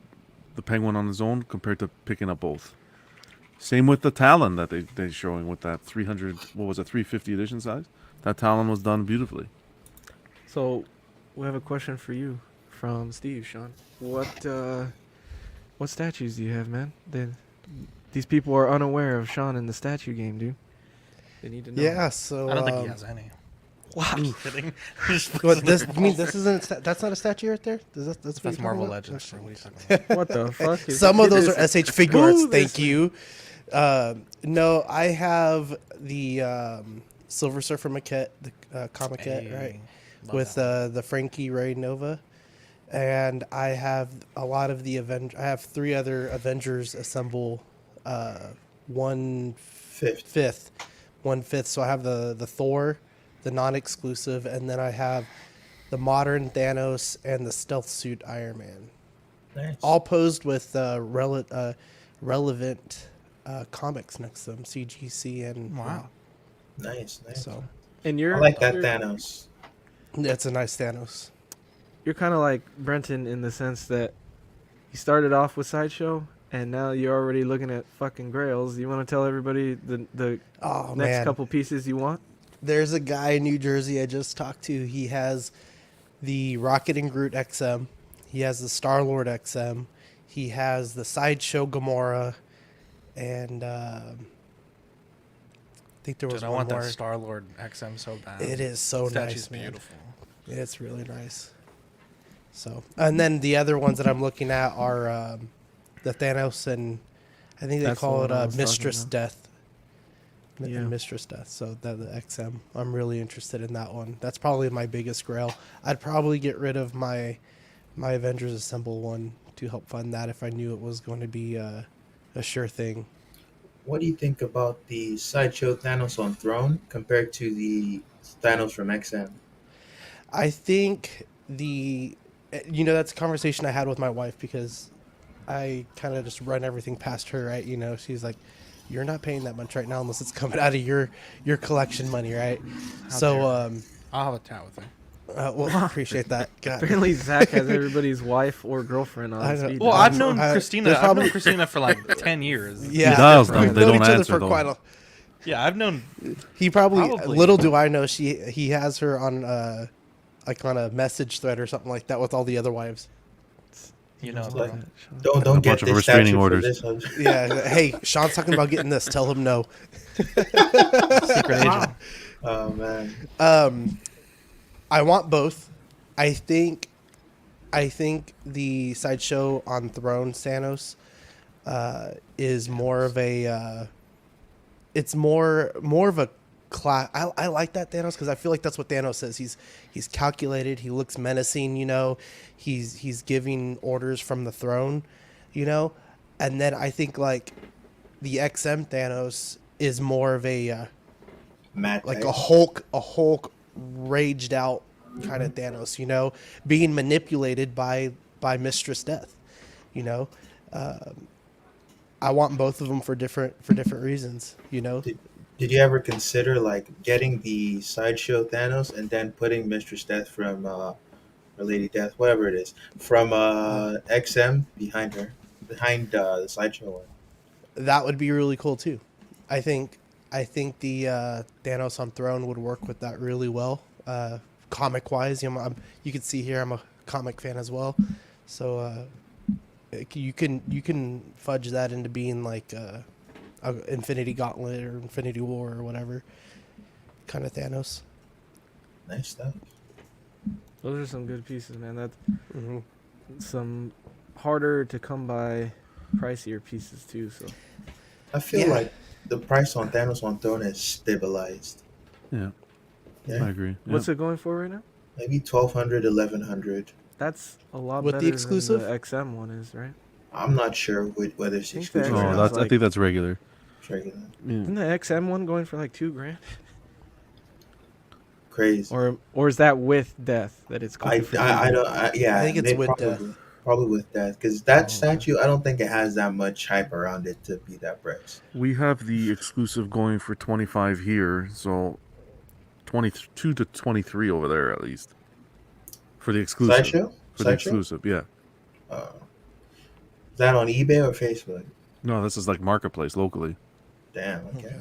the Penguin on his own compared to picking up both. Same with the Talon that they're showing with that 300, what was it, 350 edition size? That Talon was done beautifully. So we have a question for you from Steve, Sean. What statues do you have, man? These people are unaware of Sean in the statue game, dude. They need to know. Yeah, so I don't think he has any. Wow. Kidding. What, this means this isn't that's not a statue right there? That's what That's you're Marvel talking Legends. about? Bro. What are you talking about? What the fuck? Some of those are SH figures. Who Thank this you. No, I have the Silver Surfer maquette, the comiquette, Hey, right, love with that the Frankie Ray Nova, and I have a lot of the I have 3 other Avengers assemble, 1/5, 1/5. So I have the Thor, the non-exclusive, and then I have the modern Thanos and the stealth suit Iron Man, Nice. all posed with relevant comics next to them, CGC and Wow. Nice. So And I you're like that you're, Thanos. it's a nice Thanos. you're kind of like Brenton in the sense that you started off with Sideshow and now you're already looking at fucking Grails. You want to tell everybody the Oh next man, couple pieces you want? there's a guy in New Jersey I just talked to. He has the Rocket and Groot XM. He has the Star Lord XM. He has the Sideshow Gamora, and I think there was Dude, I one want more. that Star Lord XM so bad. It is so Statue's nice, man. beautiful. It's really nice. So, and then the other ones that I'm looking at are the Thanos, and I think they That's the call one it I was talking Mistress about. Death. Yeah. Mistress Death. So that the XM. I'm really interested in that one. That's probably my biggest grail. I'd probably get rid of my Avengers Assemble one to help fund that if I knew it was going to be a sure thing. What do you think about the Sideshow Thanos on Throne compared to the Thanos from XM? I think that's a conversation I had with my wife because I kind of just run everything past her, right? She's like, you're not paying that much right now unless it's coming out of your collection money, right? I'll have a chat with her. Well, appreciate that. God. Apparently Zach has everybody's wife or girlfriend I on know. speed. Well, dial. I've known I- Christina. there's I've known probably- Christina for like 10 years. Yeah, He dials them. We've They known don't each other answer, for though. quite a. Yeah, I've known. He probably, Probably. little do I know, he has her on like on a message thread or something like that with all the other wives. You know, Like, bro. don't A get bunch of this restraining statue for orders. this one. Yeah, hey, Sean's talking about getting this. Tell him no. Secret agent. Oh man. I want both. I think the Sideshow on Throne Thanos is more of a it's more of a class. I like that Thanos because I feel like that's what Thanos is. He's calculated. He looks menacing. He's giving orders from the throne. And then I think like the XM Thanos is more of a Matt. like a Hulk raged out kind of Thanos, being manipulated by Mistress Death. I want both of them for different reasons. Did you ever consider like getting the Sideshow Thanos and then putting Mistress Death from or Lady Death, whatever it is, from XM behind her, behind the Sideshow one? that would be really cool too. I think the Thanos on Throne would work with that really well. Comic wise, you can see here I'm a comic fan as well, so you can fudge that into being like a Infinity Gauntlet or Infinity War or whatever kind of Thanos. Nice stuff. Those are some good pieces, man. That's Mm-hmm. some harder to come by, pricier pieces too. So I feel Yeah. like the price on Thanos on Throne has stabilized. Yeah, Yeah. I agree. Yeah. what's it going for right now? Maybe 1,200, 1,100. That's a lot With the better exclusive? than the XM one is, right? I'm not sure whether it's I think exclusive that or Oh, sounds not. that's. I like- think that's regular. It's regular. Yeah. Isn't the XM one going for like $2,000? Crazy. Or is that with death that it's going for? I don't. Yeah, I think it's with probably, probably with that because that Oh, okay. statue, I don't think it has that much hype around it to be that price. We have the exclusive going for 25 here, so 22 to 23 over there at least for the exclusive. Sideshow? For the Sideshow? exclusive, yeah. Is that on eBay or Facebook? No, this is like marketplace locally. Damn. Okay.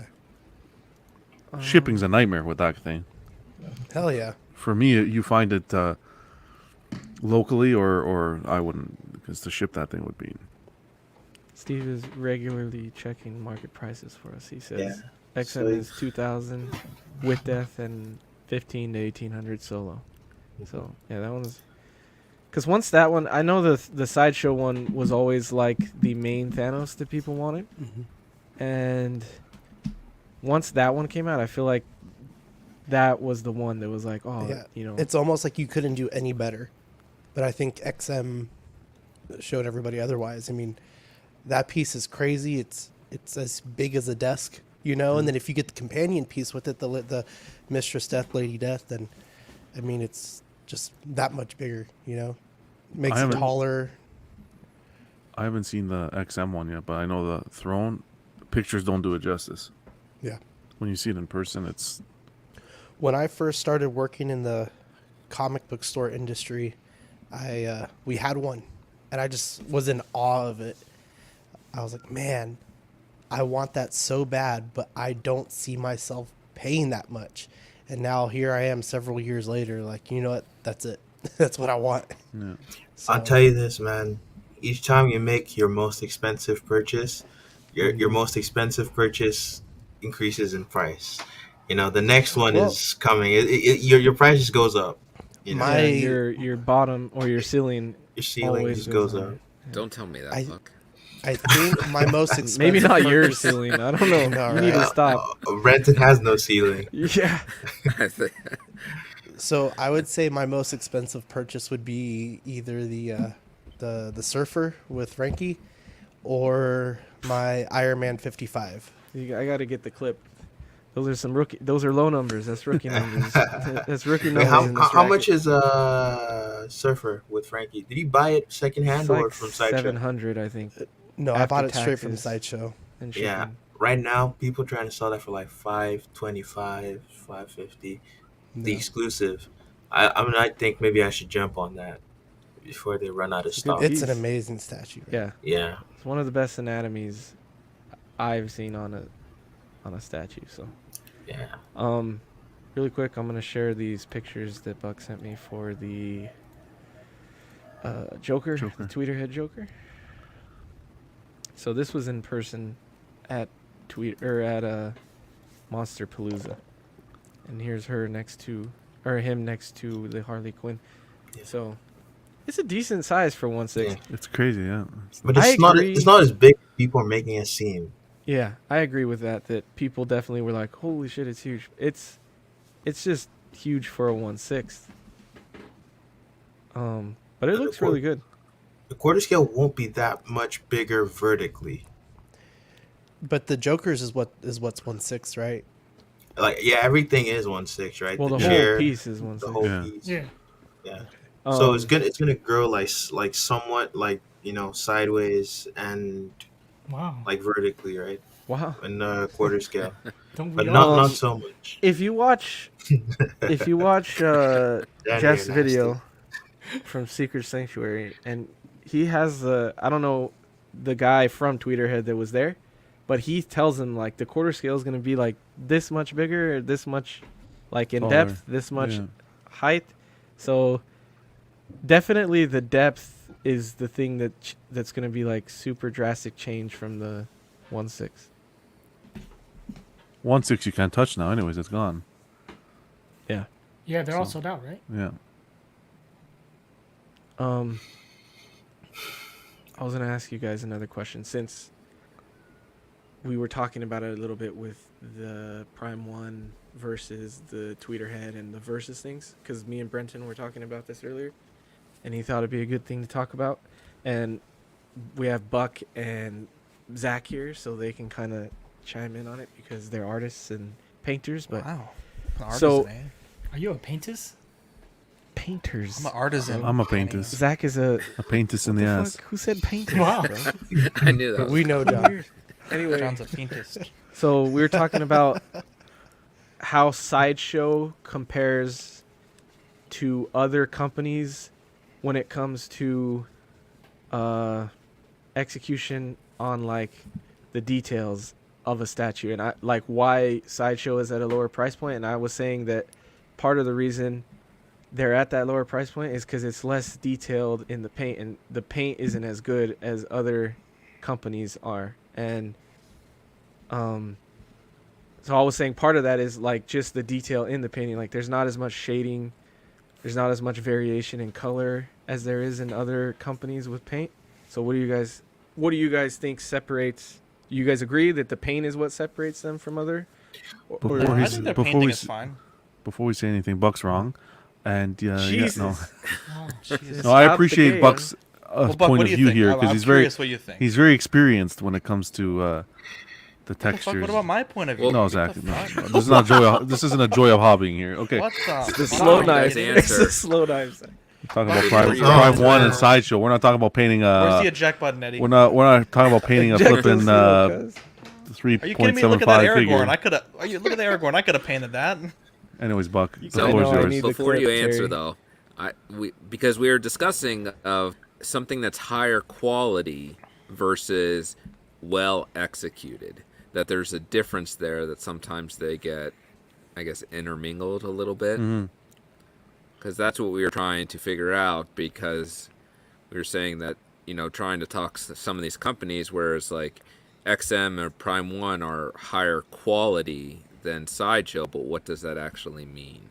Shipping's a nightmare with that thing. Hell yeah. For me, you find it locally, or I wouldn't, because to ship that thing would be. Steve is regularly checking market prices for us. He says Yeah. XM So- is 2,000 with death and 15 to 1,800 solo. So yeah, that one's. Because once that one, I know the sideshow one was always like the main Thanos that people wanted, and once that one came out, I feel like that was the one that was like, oh, Yeah. you know, It's almost like you couldn't do any better. But I think XM showed everybody otherwise. I mean, that piece is crazy. It's as big as a desk, and then if you get the companion piece with it, the Mistress Death, Lady Death, then I mean, it's just that much bigger, Makes it taller. I haven't seen the XM one yet, but I know the Throne pictures don't do it justice. Yeah. When you see it in person, it's When I first started working in the comic book store industry, we had one, and I just was in awe of it. I was like, man, I want that so bad, but I don't see myself paying that much. And now here I am several years later, like, you know what? That's it. That's what I want. yeah. So, I'll tell you this, man. Each time you make your most expensive purchase, your most expensive purchase increases in price. The next one is coming. Your price just goes up. My- your bottom or your ceiling Your ceiling always just goes goes up. higher. Don't tell me that, Buck. I think my most expensive Maybe not your purchase- ceiling. I don't know. No, You need to right? stop. Renton has no ceiling. Yeah. I think- So I would say my most expensive purchase would be either the Surfer with Frankie, or my Iron Man 55. I got to get the clip. Those are some rookie. Those are low numbers. That's rookie numbers. That's rookie Wait, numbers. in this how much bracket. is Surfer with Frankie? Did he buy it secondhand It's or like from Sideshow? 700, I think. No, I After bought it straight from taxes. Sideshow. And Yeah, shipping. right now people trying to sell that for like $525, $550. The No. exclusive. I think maybe I should jump on that before they run out of a good stock. It's an piece. amazing statue. Yeah, Yeah, it's one of the best anatomies I've seen on a statue. So, yeah. really quick, I'm gonna share these pictures that Buck sent me for the Joker, the Tweeterhead Joker. So this was in person at Monster Palooza, and here's him next to the Harley Quinn. Yeah. So it's a decent size for 1/6. Yeah. It's crazy, yeah. But I it's not. agree. It's not as big as people are making it seem. Yeah, I agree with that. That people definitely were like, "Holy shit, it's huge!" It's just huge for a 1/6. But it looks really good. The quarter scale won't be that much bigger vertically. But the Joker's is what's 1/6, right? Like, yeah, everything is 1/6, right? Well, the chair, whole piece is the 1/6. whole Yeah. piece. Yeah. Yeah. So it's Um, gonna grow like somewhat like sideways and Wow. like vertically, right? Wow. In the quarter scale, Don't but we not all? not so much. If you watch That Jeff's nigga video from Secret Sanctuary, and he has I don't know the guy from Tweeterhead that was there, but he tells them like the quarter scale is going to be like this much bigger, or this much like in Taller. depth, this much Yeah. height. So definitely the depth is the thing that's going to be like super drastic change from the 1.6. 1.6 you can't touch now. Anyways, it's gone. Yeah. Yeah, they're all So- sold out, right? Yeah. I was going to ask you guys another question, since we were talking about it a little bit with the Prime 1 versus the tweeter head and the versus things, because me and Brenton were talking about this earlier, and he thought it'd be a good thing to talk about. And we have Buck and Zach here, so they can kind of chime in on it because they're artists and painters. But Wow. An So- artisan, eh? Are you a paintus? painters. I'm an artisan. I'm a paintus. Zach is a A paintus in what the the ass. fuck? Who said painters? Wow. bro? I knew that. We know, John. Anyway, John's a paintist. so we were talking about how Sideshow compares to other companies when it comes to execution on like the details of a statue, and I like why Sideshow is at a lower price point. And I was saying that part of the reason they're at that lower price point is because it's less detailed in the paint, and the paint isn't as good as other companies are. And so I was saying part of that is like just the detail in the painting. Like there's not as much shading, there's not as much variation in color as there is in other companies with paint. So what do you guys think separates? You guys agree that the paint is what separates them from other? Before I he's- think their before painting we is s- fine. Before we say anything, Buck's wrong. And yeah, Jesus. no, Oh, Jesus. no, I Out the appreciate gate. Buck's Well, Buck, point what of do you view think? here I'm because he's very curious what you think. he's very experienced when it comes to the What the fuck? textures. What about my point of view? No, What Zach. the No, fuck? this is not joy. This isn't a joy of hobbying here. Okay, What the? The fuck? slow you knives. guys It's answer. the slow knives. we're talking Where's about the Prime eject 1 and button? Sideshow. We're not talking about painting Where's the eject button, Eddie? We're not talking about painting a Eject flipping those, cuz. Are you kidding me? Look at that 3.75 Aragorn. figure. I could have. Look at the Aragorn. I could have painted that. Anyways, Buck, the So floor is I yours. need the before you clip, answer Terry. though, because we were discussing of something that's higher quality versus well executed. That there's a difference there that sometimes they get, I guess, intermingled a little bit. Mhm. Because that's what we were trying to figure out. Because we were saying that trying to talk some of these companies, whereas like XM or Prime One are higher quality than Sideshow, but what does that actually mean?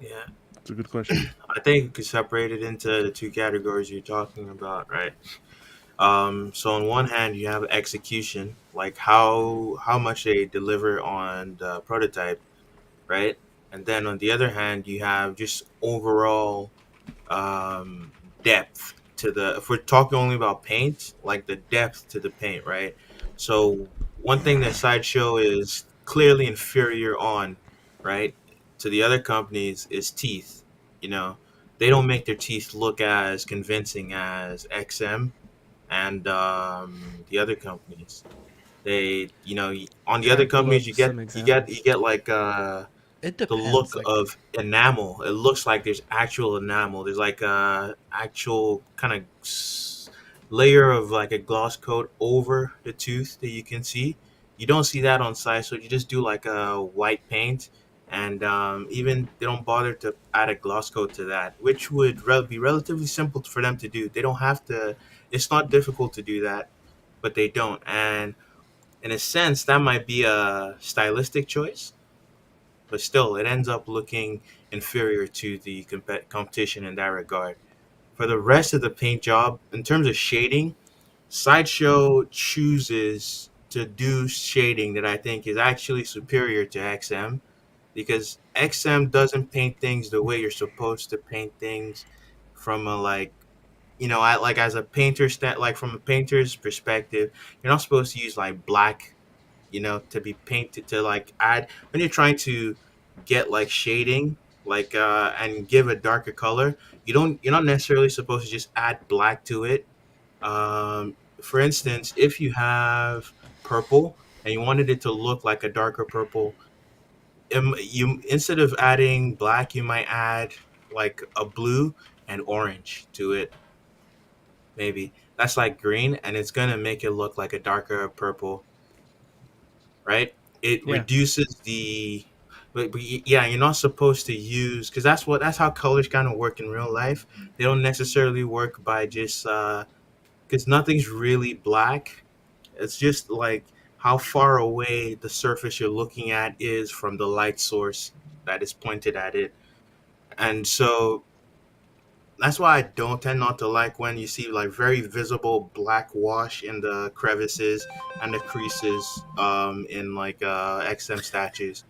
Yeah, It's a good question. I think you could separate it into the two categories you're talking about, right? So on one hand, you have execution, like how much they deliver on the prototype, right? And then on the other hand, you have just overall depth to the. If we're talking only about paint, like the depth to the paint, right? So one thing that Sideshow is clearly inferior on, right, to the other companies is teeth. You know, they don't make their teeth look as convincing as XM and the other companies. They, on the Try other and pull companies, up you some get like It the depends. look like, of enamel. It looks like there's actual enamel. There's like a actual kind of layer of like a gloss coat over the tooth that you can see. You don't see that on site, so you just do like a white paint, and even they don't bother to add a gloss coat to that, which would be relatively simple for them to do. They don't have to. It's not difficult to do that, but they don't. And in a sense, that might be a stylistic choice, but still, it ends up looking inferior to the competition in that regard. For the rest of the paint job, in terms of shading, Sideshow chooses to do shading that I think is actually superior to XM, because XM doesn't paint things the way you're supposed to paint things from a I like as a painter like from a painter's perspective, you're not supposed to use like black, to be painted to like add when you're trying to get like shading and give a darker color. You're not necessarily supposed to just add black to it. For instance, if you have purple and you wanted it to look like a darker purple, you instead of adding black, you might add like a blue and orange to it. Maybe that's like green, and it's gonna make it look like a darker purple. right? It Yeah. reduces the yeah, you're not supposed to use, because that's how colors kind of work in real life. They don't necessarily work by just because nothing's really black. It's just like how far away the surface you're looking at is from the light source that is pointed at it. And so that's why I don't tend not to like when you see like very visible black wash in the crevices and the creases in like XM statues.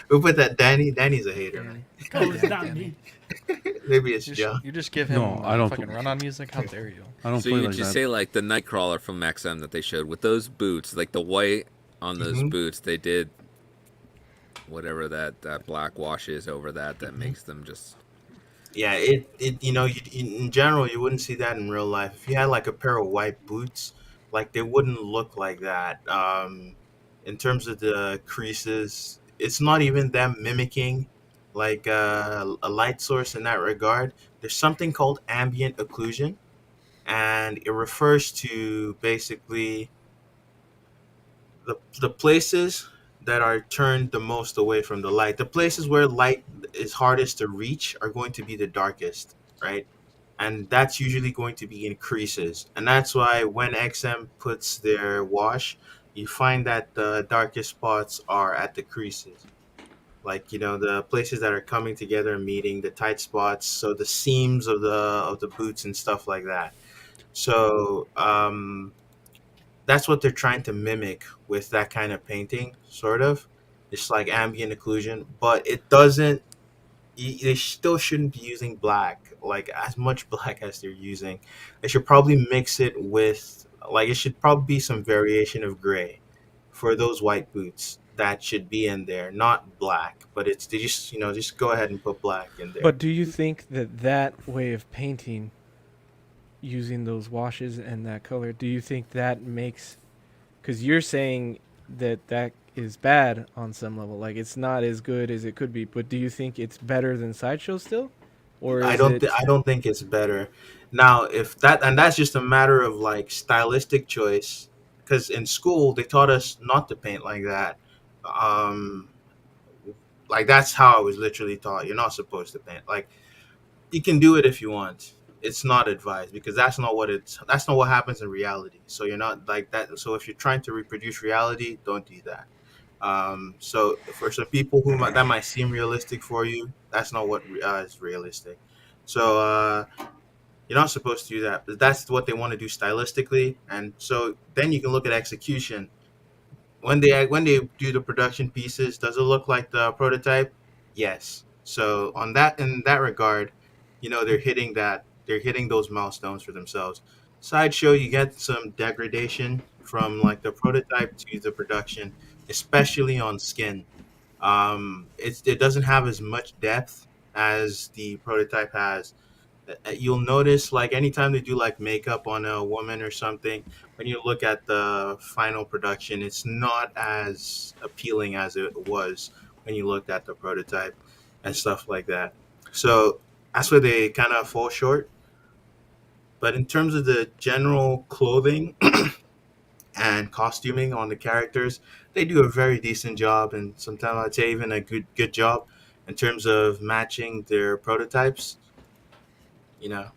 We put that Danny. Danny's a hater, man. Danny. Oh, God it's damn it, not Danny. me. Maybe it's You just, John. you just give No, him I don't fucking pl- run on music? How dare you? I don't So play you like just that. say like the Nightcrawler from XM that they showed with those boots, like the white on those Hmm. boots, they did whatever that black wash is over that Hmm. makes them just. Yeah, it in general you wouldn't see that in real life. If you had like a pair of white boots, like they wouldn't look like that. In terms of the creases, it's not even them mimicking like a light source in that regard. There's something called ambient occlusion, and it refers to basically the places that are turned the most away from the light. The places where light is hardest to reach are going to be the darkest, right? And that's usually going to be in creases. And that's why when XM puts their wash, you find that the darkest spots are at the creases. Like, the places that are coming together and meeting, the tight spots, so the seams of the boots and stuff like that. So, that's what they're trying to mimic with that kind of painting, sort of. It's like ambient occlusion, but it doesn't. They still shouldn't be using black, like as much black as they're using. They should probably mix it with, like, it should probably be some variation of gray for those white boots. That should be in there, not black. But it's they just go ahead and put black in there. But do you think that that way of painting, using those washes and that color, do you think that makes? Because you're saying that that is bad on some level, like it's not as good as it could be. But do you think it's better than Sideshow still, or is it? I don't think it's better. Now, if that and that's just a matter of like stylistic choice, because in school they taught us not to paint like that. Um, like that's how I was literally taught. You're not supposed to paint. Like you can do it if you want. It's not advised because that's not what happens in reality. So you're not like that. So if you're trying to reproduce reality, don't do that. So for some people that might seem realistic for you, that's not what is realistic. So you're not supposed to do that, but that's what they want to do stylistically. And so then you can look at execution. When they do the production pieces, does it look like the prototype? Yes. So in that regard, they're hitting those milestones for themselves. Sideshow, you get some degradation from like the prototype to the production, especially on skin. It doesn't have as much depth as the prototype has. You'll notice like anytime they do like makeup on a woman or something, when you look at the final production, it's not as appealing as it was when you looked at the prototype and stuff like that. So that's where they kind of fall short. But in terms of the general clothing and costuming on the characters, they do a very decent job, and sometimes I'd say even a good job in terms of matching their prototypes. You know,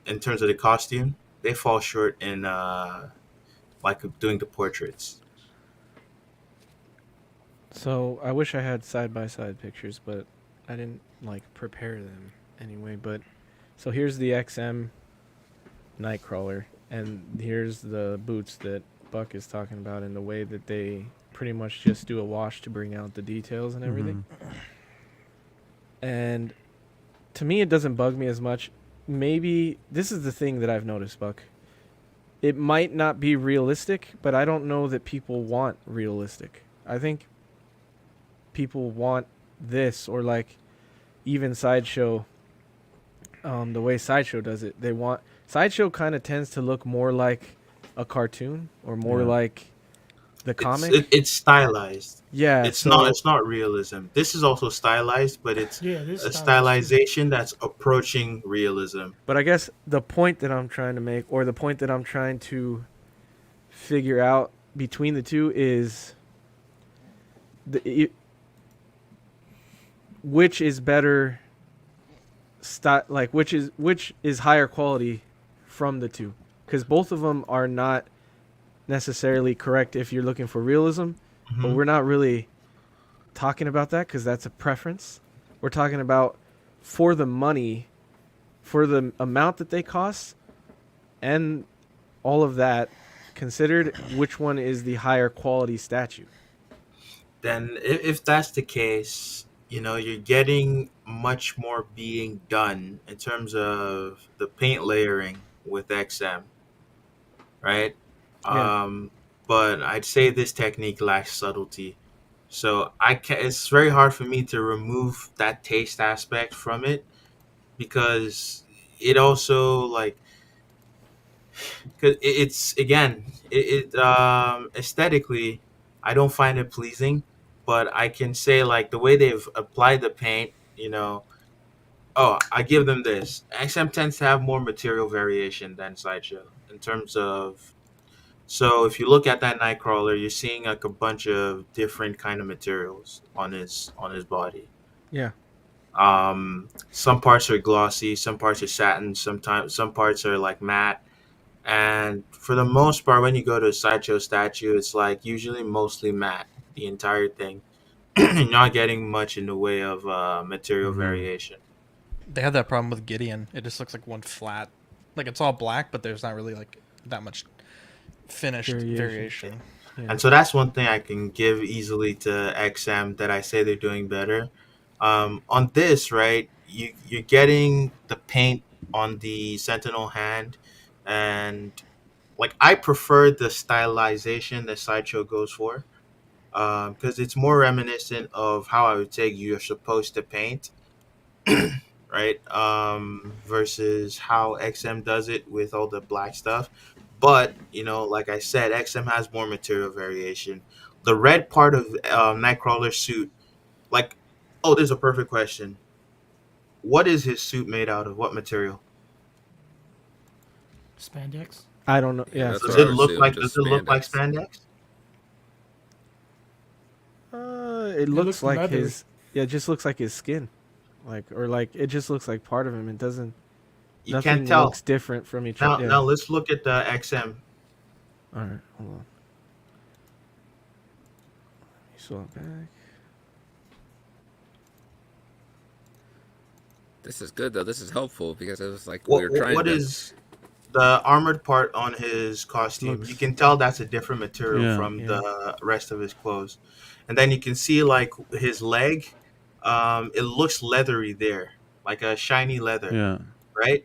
in terms of the costume, they fall short in like doing the portraits. So I wish I had side by side pictures, but I didn't like prepare them anyway. But so here's the XM Nightcrawler, and here's the boots that Buck is talking about, and the way that they pretty much just do a wash to bring out the details and everything. And to me, it doesn't bug me as much. Maybe this is the thing that I've noticed, Buck. It might not be realistic, but I don't know that people want realistic. I think people want this, or like even Sideshow, the way Sideshow does it. They want Sideshow kind of tends to look more like a cartoon or more Yeah. like the It's comic. it's stylized. Yeah, It's so not realism. This is also stylized, but it's Yeah, this a style is too. stylization that's approaching realism. but I guess the point that I'm trying to make, or the point that I'm trying to figure out, between the two is which is better, like which is higher quality from the two, because both of them are not necessarily correct if you're looking for realism, but Hmm. we're not really talking about that because that's a preference. We're talking about for the money, for the amount that they cost, and all of that considered, which one is the higher quality statue? Then if that's the case, you're getting much more being done in terms of the paint layering with XM, right? Yeah, Um, but I'd say this technique lacks subtlety. So I can it's very hard for me to remove that taste aspect from it because it also like cause it's again aesthetically I don't find it pleasing, but I can say like the way they've applied the paint, oh, I give them this. XM tends to have more material variation than Sideshow in terms of. So if you look at that Nightcrawler, you're seeing like a bunch of different kind of materials on his body. yeah. Some parts are glossy, some parts are satin, sometimes some parts are like matte. And for the most part, when you go to a sideshow statue, it's like usually mostly matte, the entire thing. You're not getting much in the way of material Mm-hmm. variation. They had that problem with Gideon. It just looks like one flat, like it's all black, but there's not really like that much finished Variation. variation. Yeah. And so that's one thing I can give easily to XM that I say they're doing better. On this, right, you're getting the paint on the Sentinel hand, and like I prefer the stylization that Sideshow goes for, because it's more reminiscent of how I would say you're supposed to paint, right? Versus how XM does it with all the black stuff. But like I said, XM has more material variation. The red part of Nightcrawler's suit, like, oh, there's a perfect question. What is his suit made out of? What material? Spandex. I don't know. Yeah, Yeah, that's Does what I it would spandex. look assume. like? Does Just it look like spandex. spandex? It looks looks like leathery. his. Yeah, it just looks like his skin, like or like it just looks like part of him. It doesn't. You can't Nothing tell. looks different from each other. Now Yeah. let's look at the XM. All right. Hold on. So back. This is good though. This is helpful because it was like we What were what, trying what to. is the armored part on his costume? You Looks. can tell that's a different material Yeah. from Yeah. the rest of his clothes, and then you can see like his leg. It looks leathery there, like a shiny leather, Yeah. right?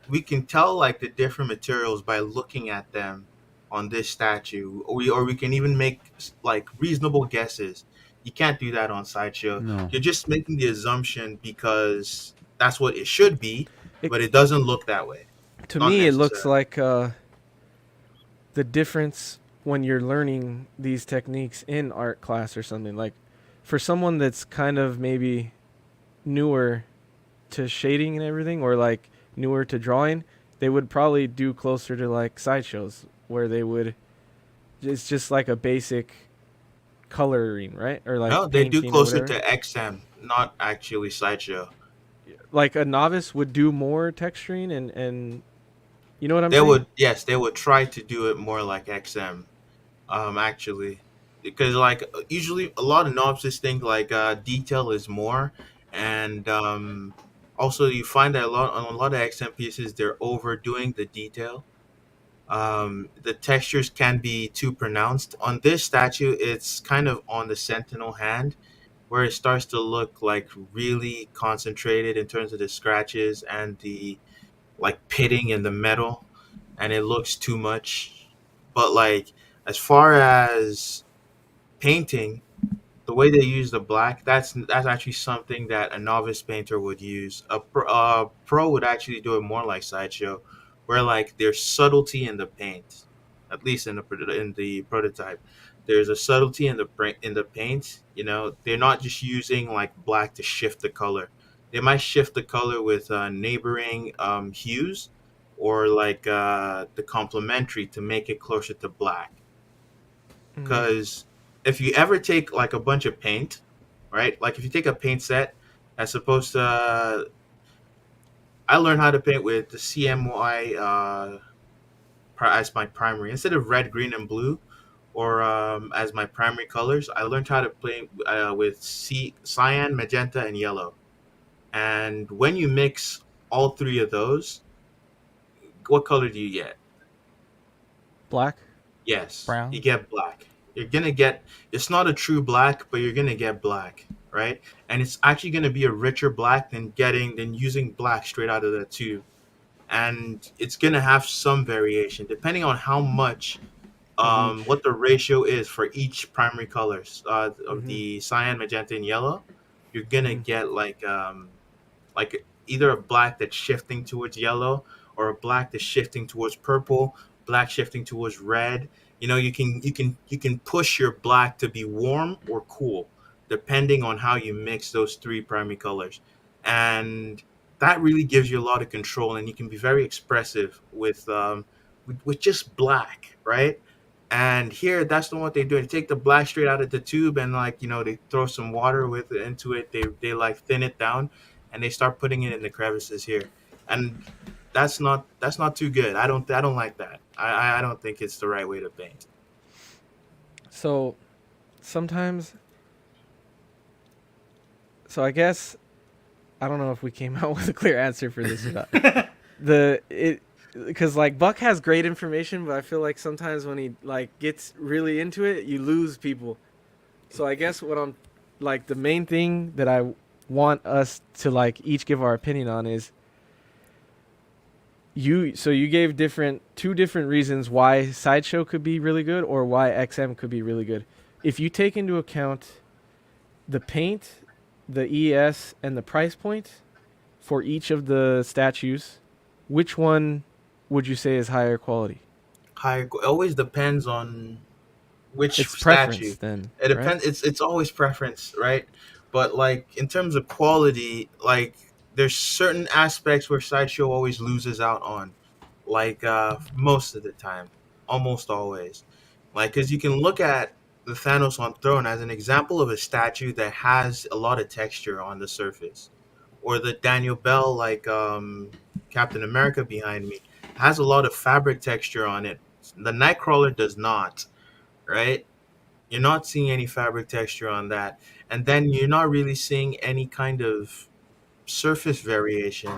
We can tell like the different materials by looking at them on this statue, or we can even make like reasonable guesses. You can't do that on Sideshow. No. You're just making the assumption because that's what it should be, It, but it doesn't look that way. to Not me, it looks necessarily. like the difference when you're learning these techniques in art class or something. Like, for someone that's kind of maybe newer to shading and everything, or like newer to drawing, they would probably do closer to like sideshows where they would. It's just like a basic coloring, right? Or like No, they do painting or closer whatever. to XM, not actually Sideshow. Like a novice would do more texturing and you know what I'm They saying? would, yes, they would try to do it more like XM. Actually, because like usually a lot of novices think like detail is more, and also you find that a lot on a lot of XM pieces they're overdoing the detail. The textures can be too pronounced. On this statue, it's kind of on the sentinel hand where it starts to look like really concentrated in terms of the scratches and the like pitting in the metal, and it looks too much. But like as far as painting, the way they use the black, that's actually something that a novice painter would use. A pro would actually do it more like Sideshow, where like there's subtlety in the paint, at least in the prototype. There's a subtlety in the paint. They're not just using like black to shift the color. They might shift the color with neighboring hues, or like the complementary to make it closer to black. because if you ever take like a bunch of paint, right? Like if you take a paint set as opposed to, I learned how to paint with the CMY as my primary instead of red, green, and blue, or as my primary colors. I learned how to play with cyan, magenta, and yellow. And when you mix all three of those, what color do you get? Black. Yes, you Brown. get black. You're gonna get, it's not a true black, but you're gonna get black, right? And it's actually gonna be a richer black than using black straight out of the tube. And it's gonna have some variation depending on how much Of each. what the ratio is for each primary colors of Mhm. the cyan, magenta, and yellow. You're gonna Mhm. get like either a black that's shifting towards yellow or a black that's shifting towards purple, black shifting towards red. You can push your black to be warm or cool depending on how you mix those three primary colors. And that really gives you a lot of control, and you can be very expressive with just black, right? And here, that's not what they do. They take the black straight out of the tube, and they throw some water with it into it. They like thin it down, and they start putting it in the crevices here. And that's not too good. I don't like that. I don't think it's the right way to paint. So sometimes, so I guess I don't know if we came out with a clear answer for this or not. Because like Buck has great information, but I feel like sometimes when he like gets really into it, you lose people. So I guess what I'm like the main thing that I want us to like each give our opinion on is you gave two different reasons why Sideshow could be really good or why XM could be really good. If you take into account the paint, the ES, and the price point for each of the statues, which one would you say is higher quality? It always depends on which It's statue. preference then, It right? depends. It's always preference, right? But like in terms of quality, like there's certain aspects where Sideshow always loses out on, like most of the time, almost always. Like because you can look at the Thanos on Throne as an example of a statue that has a lot of texture on the surface, or the Daniel Bell, like Captain America behind me, has a lot of fabric texture on it. The Nightcrawler does not, right? You're not seeing any fabric texture on that. And then you're not really seeing any kind of surface variation.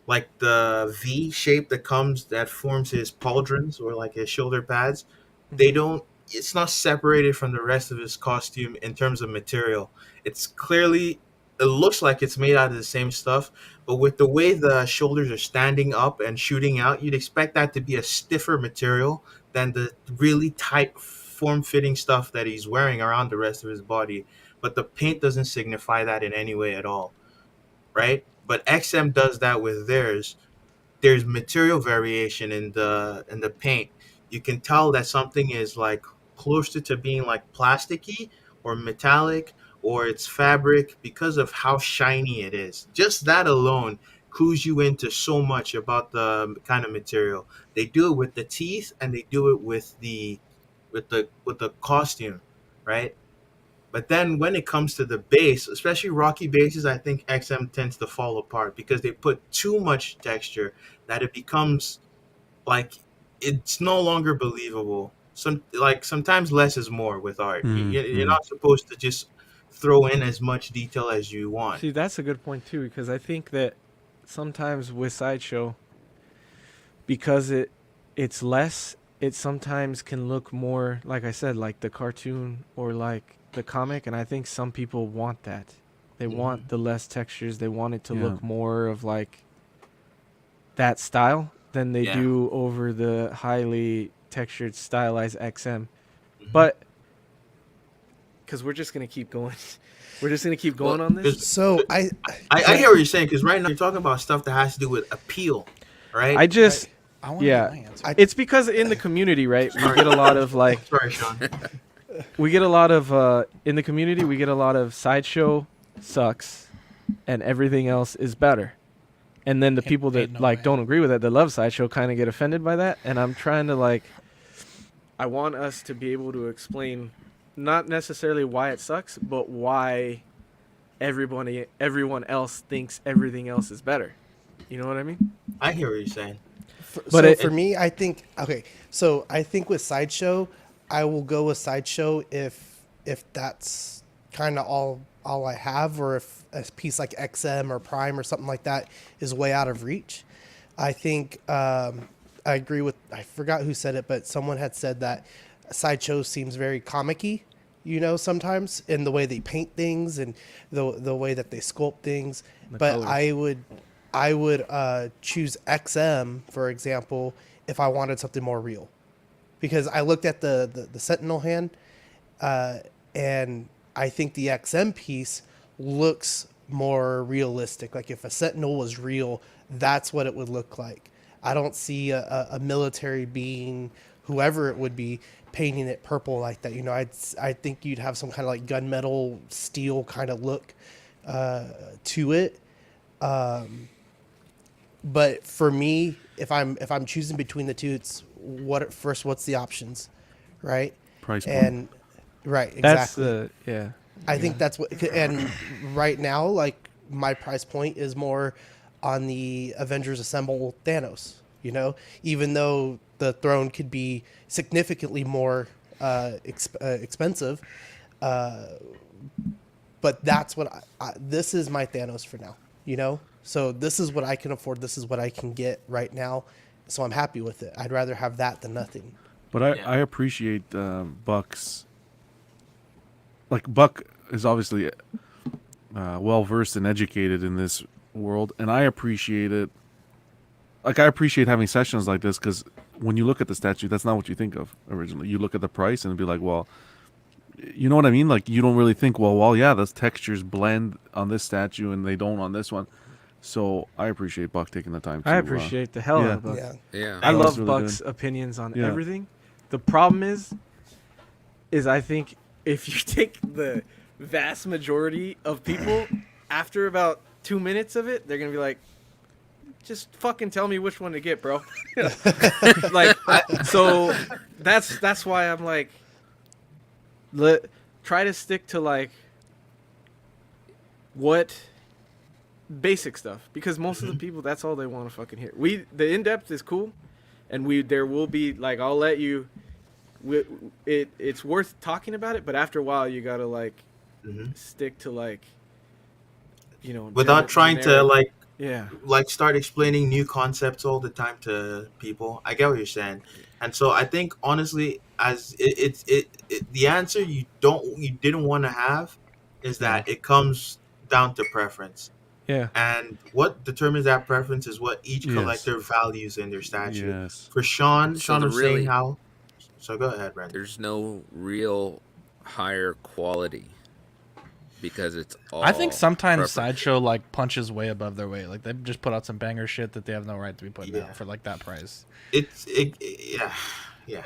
Like the V shape that forms his pauldrons or like his shoulder pads, they Mm-hmm. don't it's not separated from the rest of his costume in terms of material. It's clearly, it looks like it's made out of the same stuff, but with the way the shoulders are standing up and shooting out, you'd expect that to be a stiffer material than the really tight form-fitting stuff that he's wearing around the rest of his body. But the paint doesn't signify that in any way at all, right? But XM does that with theirs. There's material variation in the paint. You can tell that something is like closer to being like plasticky or metallic or it's fabric because of how shiny it is. Just that alone clues you into so much about the kind of material. They do it with the teeth and they do it with the costume, right? But then when it comes to the base, especially rocky bases, I think XM tends to fall apart because they put too much texture that it becomes like it's no longer believable. Sometimes less is more with art. You're Mm-hmm. not supposed to just throw in as much detail as you want. See, that's a good point too, because I think that sometimes with Sideshow, because it's less, it sometimes can look more, like I said, like the cartoon or like the comic, and I think some people want that. They Mhm. want the less textures. They want it to Yeah. look more of like that style than they Yeah. do over the highly textured stylized XM. Mhm. But because we're just gonna keep going, we're just gonna keep going Well, on this. So I hear what you're saying because right now you're talking about stuff that has to do with appeal, right? I just I want to yeah, get my answer. it's because in the community, right? We get a lot of like Sorry, Sean. we get a lot of in the community we get a lot of Sideshow sucks and everything else is better, and then the people that ain't no like way. don't agree with it, that love Sideshow, kind of get offended by that. And I'm trying to like I want us to be able to explain not necessarily why it sucks, but why everyone else thinks everything else is better. You know what I mean? I hear what you're saying. But For me, I think okay. So I think with Sideshow, I will go with Sideshow if that's kind of all I have, or if a piece like XM or Prime or something like that is way out of reach. I think I agree with, I forgot who said it, but someone had said that Sideshow seems very comic-y, you know, sometimes in the way they paint things and the way that they sculpt things. But colors. I would choose XM, for example, if I wanted something more real. Because I looked at the Sentinel hand, and I think the XM piece looks more realistic. Like if a Sentinel was real, that's what it would look like. I don't see a military being, whoever it would be, painting it purple like that. You know, I think you'd have some kind of like gunmetal steel kind of look to it. But for me, if I'm choosing between the two, it's what's the options, right? Price point. And right, That's exactly. yeah. I think that's what, and right now, like my price point is more on the Avengers Assemble Thanos. You know, even though the throne could be significantly more expensive, but that's what this is my Thanos for now. You know, so this is what I can afford. This is what I can get right now. So I'm happy with it. I'd rather have that than nothing. But I appreciate Buck's. Like Buck is obviously well versed and educated in this world, and I appreciate it. Like I appreciate having sessions like this because when you look at the statue, that's not what you think of originally. You look at the price and be like, well, you know what I mean? Like you don't really think, well, yeah, those textures blend on this statue and they don't on this one. So I appreciate Buck taking the time. I appreciate the hell out of Buck. Yeah. I love really Buck's good. opinions on Yeah. everything. The problem is I think if you take the vast majority of people, after about 2 minutes of it, they're gonna be like, just fucking tell me which one to get, bro. So that's why I'm like, try to stick to like what basic stuff, because most of the people, that's all they want to fucking hear. The in-depth is cool, and there will be like, I'll let you, it's worth talking about it, but after a while you gotta like stick to like, you know, without trying to like yeah, like start explaining new concepts all the time to people. I get what you're saying, and so I think honestly, as the answer you didn't want to have is that it comes down to preference. Yeah. And what determines that preference is what each Yes. collector values in their statue. Yes. For Sean So was really- saying how. So go ahead, Brandon. There's no real higher quality because it's all. I think sometimes preference. Sideshow like punches way above their weight. Like they just put out some banger shit that they have no right to be putting Yeah. out for like that price. Yeah.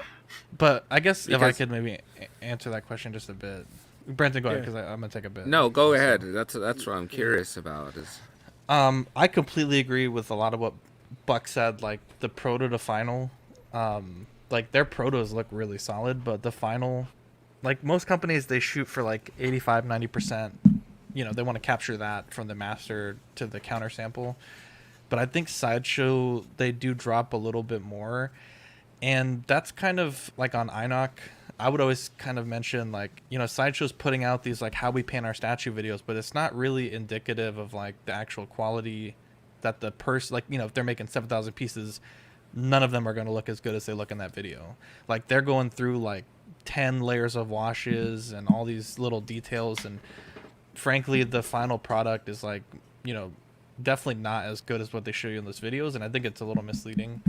But I guess if I Because- could maybe answer that question just a bit, Brenton, go ahead because I'm gonna take a bit. No, go ahead. That's what I'm curious about. Is I completely agree with a lot of what Buck said. Like the proto to final, like their protos look really solid, but the final, like most companies, they shoot for like 85-90%. You know, they want to capture that from the master to the counter sample. But I think Sideshow, they do drop a little bit more. And that's kind of like on Inoc. I would always kind of mention like, you know, Sideshow's putting out these like how we paint our statue videos, but it's not really indicative of like the actual quality that the person, like, you know, if they're making 7,000 pieces, none of them are going to look as good as they look in that video. Like they're going through like 10 layers of washes and all these little details. And frankly, the final product is like, you know, definitely not as good as what they show you in those videos. And I think it's a little misleading.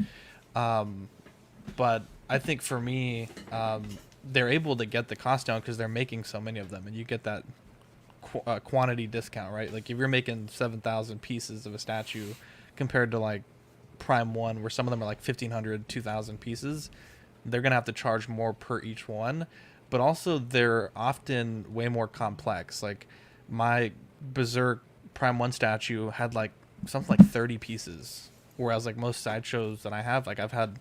But I think for me, they're able to get the cost down because they're making so many of them, and you get that quantity discount, right? Like if you're making 7,000 pieces of a statue compared to like Prime 1, where some of them are like 1,500, 2,000 pieces, they're going to have to charge more per each one. But also they're often way more complex. Like my Berserk Prime 1 statue had like something like 30 pieces, whereas like most Sideshows that I have, like I've had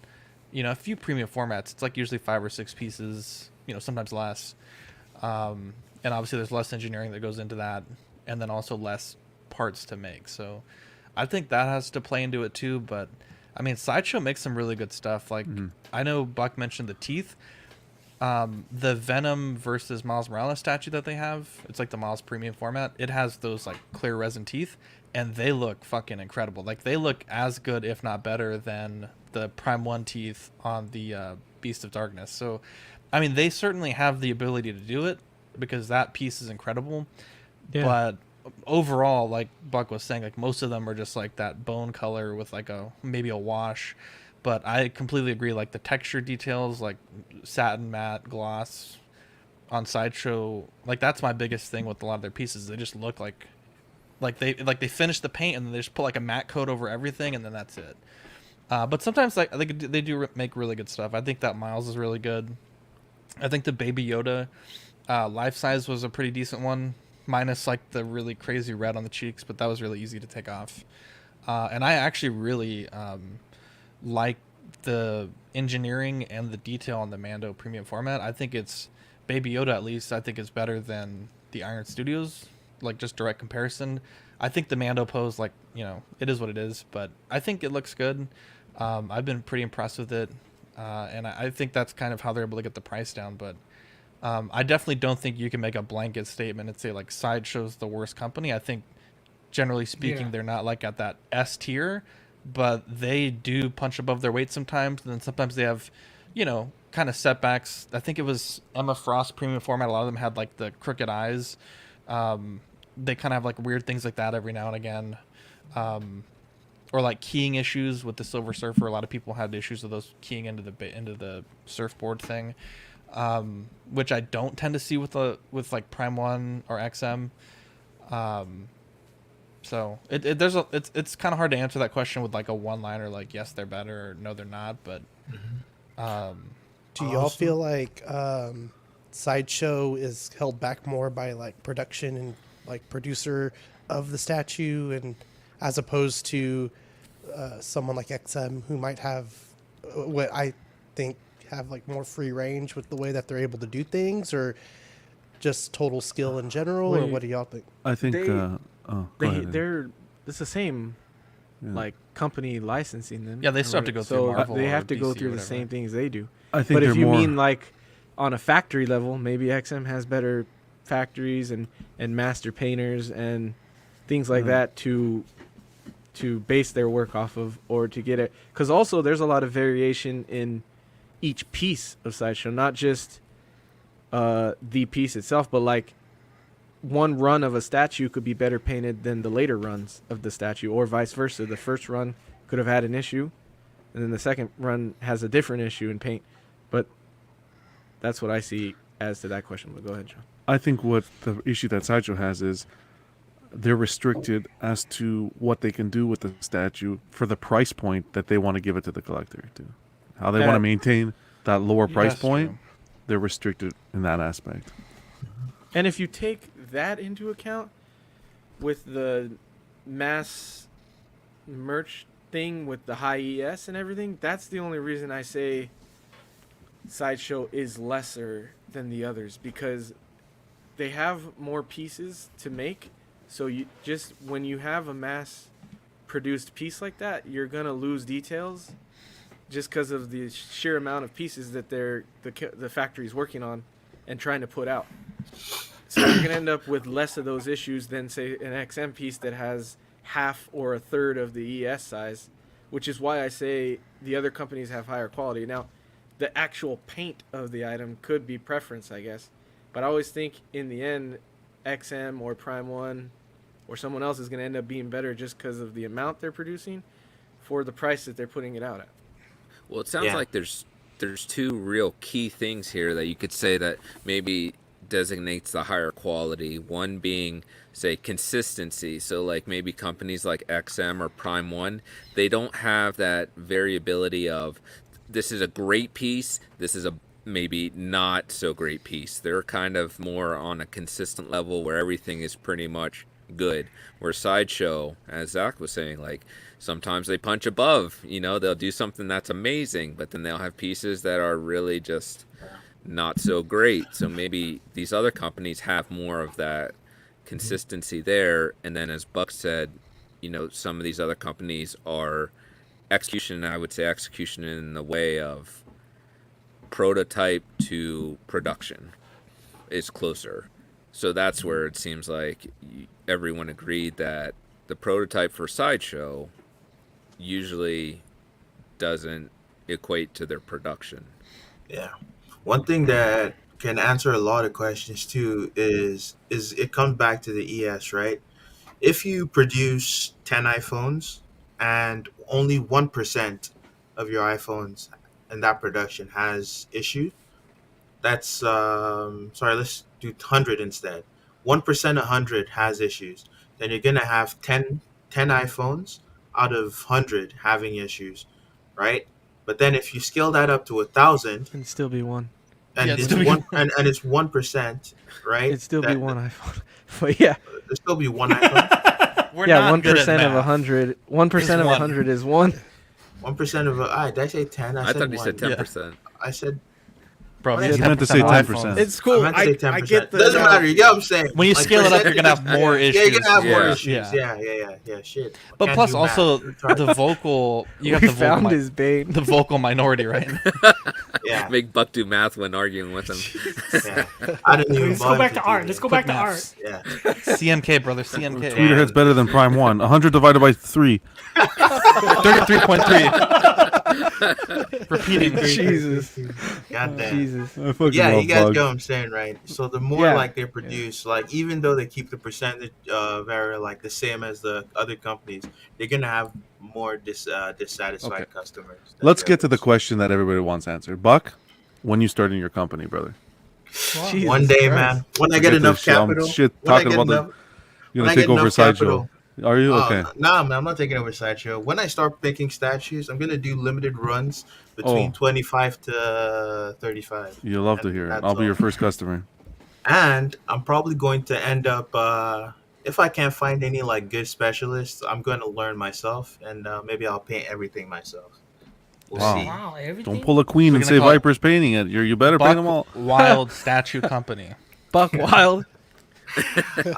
a few premium formats, it's like usually 5 or 6 pieces, sometimes less. And obviously there's less engineering that goes into that, and then also less parts to make. So I think that has to play into it too. But I mean, Sideshow makes some really good stuff. Like I know Buck mentioned the teeth. The Venom versus Miles Morales statue that they have, it's like the Miles premium format. It has those like clear resin teeth, and they look fucking incredible. Like they look as good, if not better, than the Prime 1 teeth on the Beast of Darkness. So, I mean, they certainly have the ability to do it because that piece is incredible. Yeah. But overall, like Buck was saying, like most of them are just like that bone color with like maybe a wash. But I completely agree. Like the texture details, like satin, matte, gloss on Sideshow, like that's my biggest thing with a lot of their pieces. They just look like they finish the paint and then they just put like a matte coat over everything and then that's it. But sometimes like they do make really good stuff. I think that Miles is really good. I think the Baby Yoda life size was a pretty decent one, minus like the really crazy red on the cheeks, but that was really easy to take off. And I actually really like the engineering and the detail on the Mando premium format. I think it's Baby Yoda, at least I think is better than the Iron Studios, like just direct comparison. I think the Mando pose, like, it is what it is, but I think it looks good. I've been pretty impressed with it. And I think that's kind of how they're able to get the price down. But I definitely don't think you can make a blanket statement and say like Sideshow's the worst company. I think generally speaking, they're not like at that S tier, but they do punch above their weight sometimes. And then sometimes they have, kind of setbacks. I think it was Emma Frost premium format. A lot of them had like the crooked eyes. They kind of have like weird things like that every now and again. Or like keying issues with the Silver Surfer. A lot of people had issues with those keying into the surfboard thing, which I don't tend to see with like Prime 1 or XM. So it's kind of hard to answer that question with like a one-liner, like yes they're better or no they're not. But do y'all feel like Sideshow is held back more by like production and like producer of the statue, and as opposed to someone like XM who might have what I think have like more free range with the way that they're able to do things, or just total skill in general? Or what do y'all think? I think it's the same like company licensing them. Yeah, they still have to go through Marvel. They or have to go DC through or the whatever. same things they do. I think But if they're you more, mean like on a factory level, maybe XM has better factories and master painters and things like that to base their work off of, or to get it, because also there's a lot of variation in each piece of Sideshow, not just the piece itself, but like one run of a statue could be better painted than the later runs of the statue, or vice versa. The first run could have had an issue, and then the second run has a different issue in paint. But that's what I see as to that question. But go ahead, John. I think what the issue that Sideshow has is they're restricted as to what they can do with the statue for the price point that they want to give it to the collector to. How they want to maintain that lower price point, true. they're restricted in that aspect. And if you take that into account with the mass merch thing with the high ES and everything, that's the only reason I say Sideshow is lesser than the others, because they have more pieces to make. So you just, when you have a mass produced piece like that, you're going to lose details just because of the sheer amount of pieces that the factory's working on and trying to put out. So you're going to end up with less of those issues than, say, an XM piece that has half or a third of the ES size, which is why I say the other companies have higher quality. Now, the actual paint of the item could be preference, I guess. But I always think in the end, XM or Prime 1 or someone else is going to end up being better just because of the amount they're producing for the price that they're putting it out at. Well, it sounds like there's two real key things here that you could say that maybe designates the higher quality. One being, say, consistency. So like maybe companies like XM or Prime 1, they don't have that variability of this is a great piece, this is a maybe not so great piece. They're kind of more on a consistent level where everything is pretty much good. Where Sideshow, as Zach was saying, like sometimes they punch above. They'll do something that's amazing, but then they'll have pieces that are really just not so great. So maybe these other companies have more of that consistency there. And then, as Buck said, some of these other companies are execution. I would say execution in the way of prototype to production is closer. So that's where it seems like everyone agreed that the prototype for Sideshow usually doesn't equate to their production. Yeah. One thing that can answer a lot of questions too is it comes back to the ES, right? If you produce 10 iPhones and only 1% of your iPhones in that production has issues, that's sorry, let's do 100 instead. 1% of 100 has issues. Then you're going to have 10 iPhones out of 100 having issues, right? But then if you scale that up to 1,000, It'd still be one. and Yeah, it's it's- one and it's 1%, right? It'd still be That- one iPhone. But yeah, There's still be one iPhone. We're yeah, not good at 1% of math. 100. 1% of one. 100 is one. 1% of did I say 10? I said thought you said 1. 10%. I said Bro, What if is you it? meant to say 10%. It's I cool. meant to I, say I 10%. get the Doesn't matter. You get what I'm saying. When you Like, scale it up, you're gonna have more Yeah, issues. you're gonna have more Yeah. issues. Yeah. Yeah. Shit. But Can't plus, do math. also Retarded. the vocal. You got we the vocal, found his bait. the vocal minority, right? Yeah. Make Buck do math when arguing with him. Yeah. I didn't even. Let's go bother back to to do art. that. Let's go back to art. maths. Yeah. CMK, brother. CMK. Tweeterhead's better than Prime 1. 100 divided by 3. 33.3. Repeating. Jesus. God damn. Jesus. I fucking Yeah, love you guys Bug. get what I'm saying, right? So the more Yeah. like they produce, like even though they keep the percentage very like the same as the other companies, they're gonna have more dissatisfied Okay. customers. Let's get to the question that everybody wants answered. Buck, when you starting your company, brother? Jesus One day, Christ. man. When I Forget get enough this shit. I'm capital. shit when I talking get about the- enough, You're when I gonna take get over enough Sideshow. capital. Are you okay? Nah, man, I'm not taking over Sideshow. When I start making statues, I'm gonna do limited runs between Oh. 25 to 35. You'll love to hear it. That's I'll be all. your first customer. And I'm probably going to end up, if I can't find any like good specialists, I'm going to learn myself, and maybe I'll paint everything myself. We'll Wow. see. Wow, everything. Don't pull a queen We're and gonna say call it Viper's painting it. You better paint them all. Wild Statue Company. Buck Wild.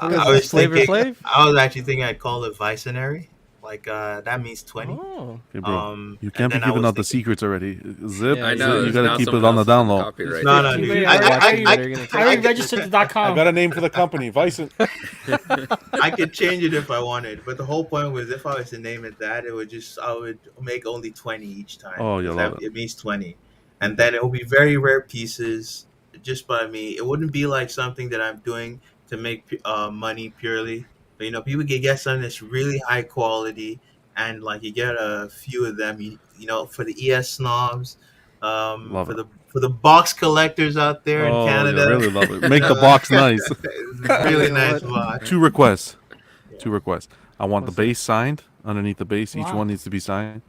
I was Flavor thinking, Flav? I was actually thinking I'd call it Vicenary. Like that means 20. Oh. Okay, bro. You and can't be then I giving was out the thinking- secrets already. Zip. Yeah, I know. You there's gotta now keep it someone on the else down low. copyright. No, no, You dude. better- I I already registered the .com. I got a name for the company, Vicent. I could change it if I wanted, but the whole point was if I was to name it that, I would make only 20 each time. Oh, you'll love It means 20, and then it will be very rare pieces just by me. It wouldn't be like something that I'm doing to make money purely, but people can get something that's really high quality, and like you get a few of them. For the ES snobs, Love for it. the box collectors out there in Oh, Canada. you really love it. Make the box nice. Really nice box. Two requests. I want the What's base signed underneath the base. Each Wow. one needs to be signed,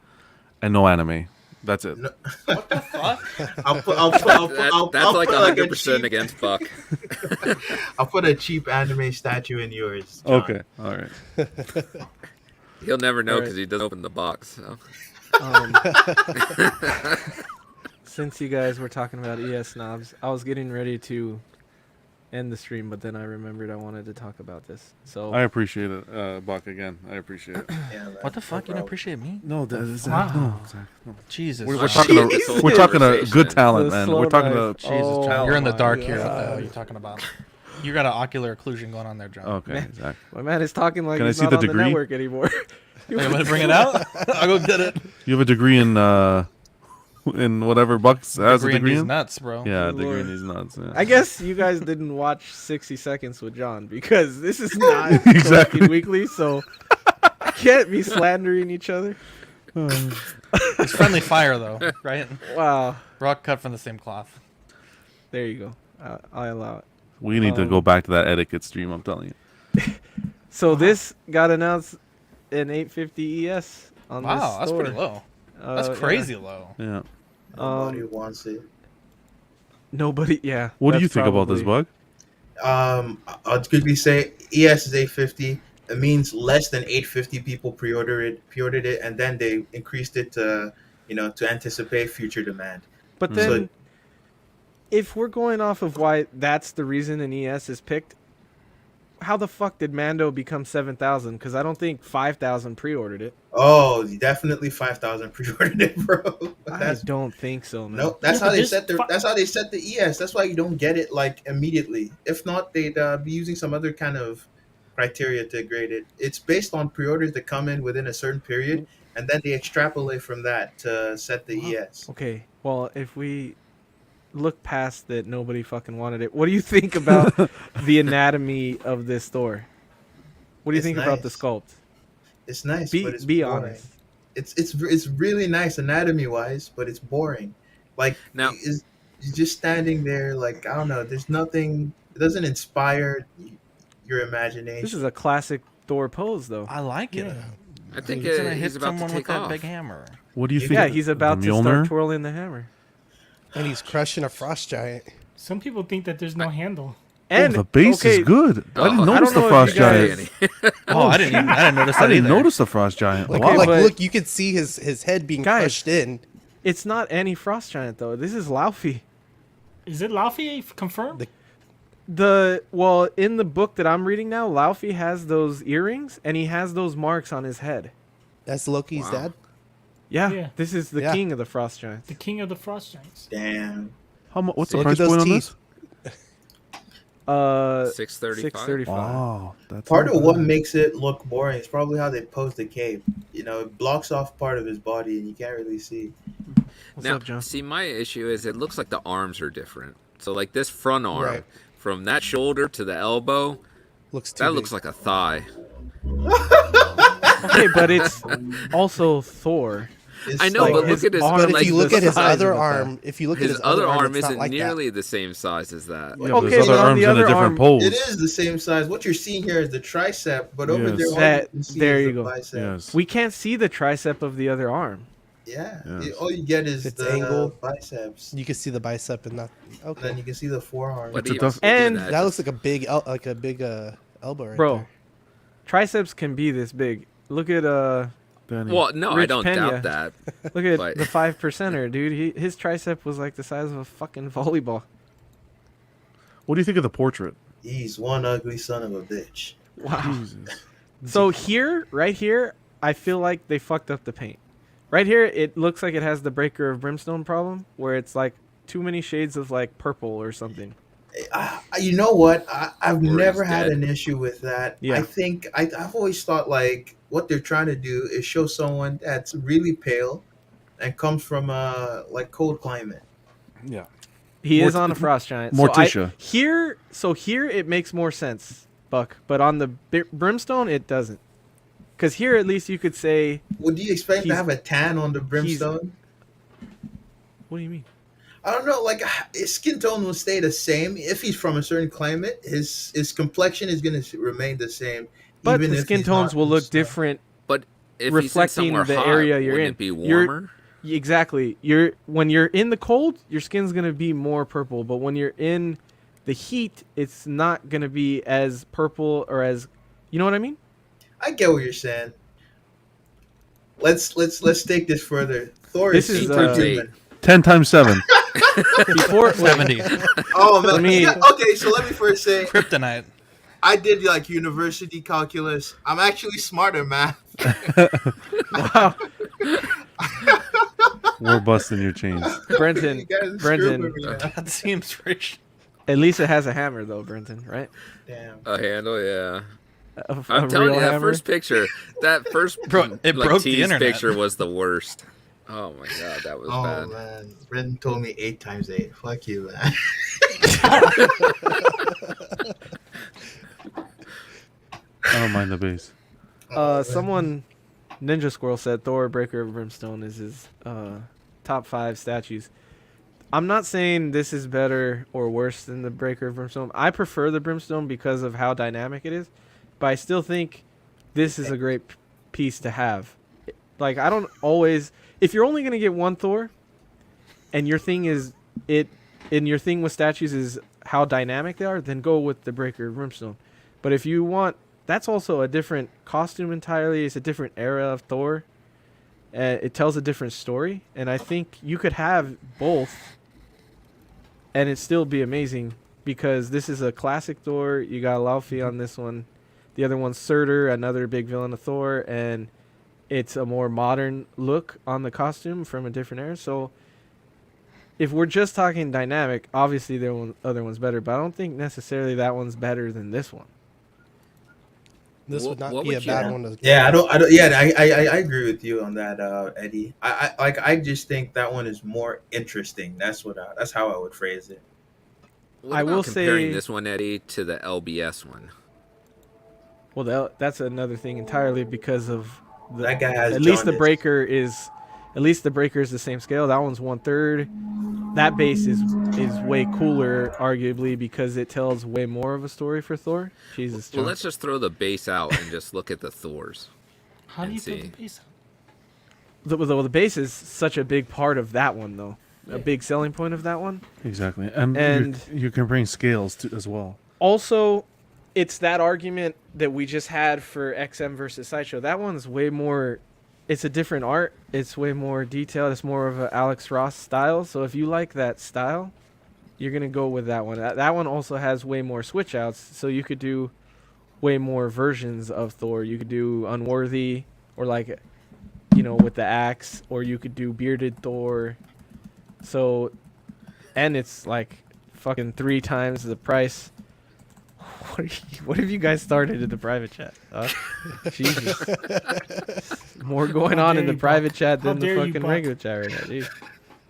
and no anime. That's it. No. What the fuck? That's like put, 100% cheap, against Buck. I'll put a cheap anime statue in yours. John. Okay. All right. He'll never know Alright. because he doesn't open the box. So. Um, since you guys were talking about ES snobs, I was getting ready to end the stream, but then I remembered I wanted to talk about this. So I appreciate it, Buck. Again, I appreciate it. Yeah, man, What the fuck? You no don't appreciate me? No, Wow. no. Jesus. We're Wow. talking to Jesus. we're talking to good Conversation. talent, The man. slow We're talking knife. to Jesus, Oh John. You're in the my dark here. What the God. hell are you talking about? You got an ocular occlusion going on there, John. okay. Man. Exactly. my man is talking like Can I he's see not the on degree? the network anymore. Hey, I'm gonna bring it out. I'll go get it. You have a degree in whatever Bucks has a in degree these in. nuts, bro. Yeah, a Good degree in lord. these nuts. Yeah. I guess you guys didn't watch 60 Seconds with John because this is not Exactly. Collecting Weekly, so can't be slandering each other. It's friendly fire, though, right? Wow. We're all cut from the same cloth. There you go. I allow it. We need to go back to that etiquette stream. I'm telling you. So this got announced in 850 ES on this Wow, that's store. pretty low. That's Yeah. crazy low. Yeah. Nobody wants it. Nobody, yeah. What do you that's think about this, probably- Bug? I'll quickly say ES is 850. it means less than 850 people pre-ordered it, and then they increased it to, to anticipate future demand. But Mm. then, if we're going off of why that's the reason an ES is picked, how the fuck did Mando become 7,000? Because I don't think 5,000 pre-ordered it. Oh, definitely 5,000 pre-ordered it, bro. I don't think so, man. Nope. That's Yeah, how but they this set the. fi- That's how they set the ES. That's why you don't get it like immediately. If not, they'd be using some other kind of criteria to grade it. It's based on pre-orders that come in within a certain period, and then they extrapolate from that to set the ES. Okay, well, if we look past that nobody fucking wanted it, what do you think about the anatomy of this Thor? What do you It's think about the nice. sculpt? It's nice, Be but it's be boring. honest. It's really nice anatomy wise, but it's boring. Like Now- is you're just standing there, like I don't know. There's nothing. It doesn't inspire your imagination. This is a classic Thor pose, though. I like it. Yeah. I think He's gonna hit he's about to someone with take that off. big hammer. What do you think? Yeah, he's about the to Mjolnir? start twirling the hammer. And he's crushing a frost giant. Some people think that there's no handle. And the base okay, is good. I didn't Oh, I notice don't the know if frost you guys- giant. Oh, I didn't notice that I didn't either. notice the frost giant. Like, Wow. like but- look, you could see his head being Guys. crushed in. It's not any frost giant though. This is Laufey. Is it Laufey confirmed? Well, in the book that I'm reading now, Laufey has those earrings and he has those marks on his head. That's Loki's Wow. dad. Yeah, Yeah. this is the Yeah. king of the frost giants. The king of the frost giants. Damn. What's the Look price at those point on teeth. this? 635. 635. Wow, that's Part not of what bad. makes it look boring is probably how they pose the cape. It blocks off part of his body, and you can't really see. What's Now, up, John? see, my issue is it looks like the arms are different. So, like this front arm, Right. from that shoulder to the elbow, Looks too that big. looks like a thigh. Okay, but it's also Thor. It's I know, like- but his look at his. arm- But like, if you look the at his size other of a thigh. arm, if you look at his his other arm it's not isn't like nearly the same size as that. Yeah, Okay, but his but other on arm's the in a other different arm- pose. it is the same size. What you're seeing here is the tricep, but over Yes. there, all That- you can see there is you the go. bicep. Yes. We can't see the tricep of the other arm. Yeah. Yes. All you get is It's the angle. biceps. that. You can see the bicep and not. And Okay, then you can see the forearm. But It's a he tough- also did And that looks like a big, elbow right Bro, there. triceps can be this big. Look at Danny. Well, no, I Rich don't Pena. doubt that. look at But- the 5%er, dude. His tricep was like the size of a fucking volleyball. What do you think of the portrait? He's one ugly son of a bitch. Wow. Jesus. So right here, I feel like they fucked up the paint. Right here, it looks like it has the Breaker of Brimstone problem, where it's like too many shades of like purple or something. You know what? I've Or never he's had dead. an issue with that. Yeah. I think I've always thought like what they're trying to do is show someone that's really pale and comes from a like cold climate. Yeah. He is Mort- on a frost giant. Morticia. Here it makes more sense, Buck. But on the Brimstone, it doesn't. Because here, at least, you could say, Would you expect to He's- have a tan on the brimstone? what do you mean? I don't know. Like his skin tone will stay the same if he's from a certain climate. His complexion is going to remain the same. But even the if skin he's tones not will in look snow. different. But if Reflecting he's in somewhere the hot, area you're wouldn't in. it be You're- warmer? Exactly. When you're in the cold, your skin's gonna be more purple. But when you're in the heat, it's not gonna be as purple or as, you know what I mean? I get what you're saying. Let's take this further. Thor This is is, superhuman. 10 times 7. Before 70. Oh man. Let me- Okay, so let me first say Kryptonite. I did like university calculus. I'm actually smart at math. wow, We're busting your chains. Brenton, You guys are Brenton. screwing me now. That seems rich. At least it has a hammer though, Brenton, right? Damn. A handle, yeah. A I'm telling real you, that hammer. first picture, that first Bro, it broke the tease internet. picture was the worst. Oh my god, that was Oh bad. man, Brendan told me 8 times 8. Fuck you, man. I don't mind the base. Someone, Ninja Squirrel said Thor, Breaker of Brimstone is his top 5 statues. I'm not saying this is better or worse than the Breaker of Brimstone. I prefer the Brimstone because of how dynamic it is, but I still think this is a great piece to have. Like, I don't always, if you're only gonna get one Thor, and your thing is and your thing with statues is how dynamic they are, then go with the Breaker of Brimstone. But if you want that's also a different costume entirely. It's a different era of Thor. It tells a different story, and I think you could have both, and it still be amazing because this is a classic Thor. You got Laufey on this one, the other one's Surtur, another big villain of Thor, and it's a more modern look on the costume from a different era. So if we're just talking dynamic, obviously the other one's better, but I don't think necessarily that one's better than this one. This would not What be a would you- bad one to. Yeah, I don't. Yeah, I agree with you on that, Eddie. I just think that one is more interesting. That's how I would phrase it. What I about will comparing say- this one, Eddie, to the LBS one. Well, that's another thing entirely because of That guy has at least the jaundice. breaker is the same scale. That one's 1/3. That base is way cooler, arguably, because it tells way more of a story for Thor. Jesus, Well, John. let's just throw the base out and just look at the Thors. How do and you throw see. the base out? The base is such a big part of that one, though. A big selling point of that one. Exactly, and And- you're comparing scales as well. Also, it's that argument that we just had for XM versus Sideshow. That one's way more. It's a different art. It's way more detailed. It's more of a Alex Ross style. So if you like that style, you're gonna go with that one. That one also has way more switch outs. So you could do way more versions of Thor. You could do Unworthy, or like, with the axe, or you could do Bearded Thor. So, and it's like fucking 3 times the price. What have you guys started in the private chat? Jesus. More going How on in dare the you, private Buck. chat How than the dare you, fucking Buck. regular chat right now. Jeez.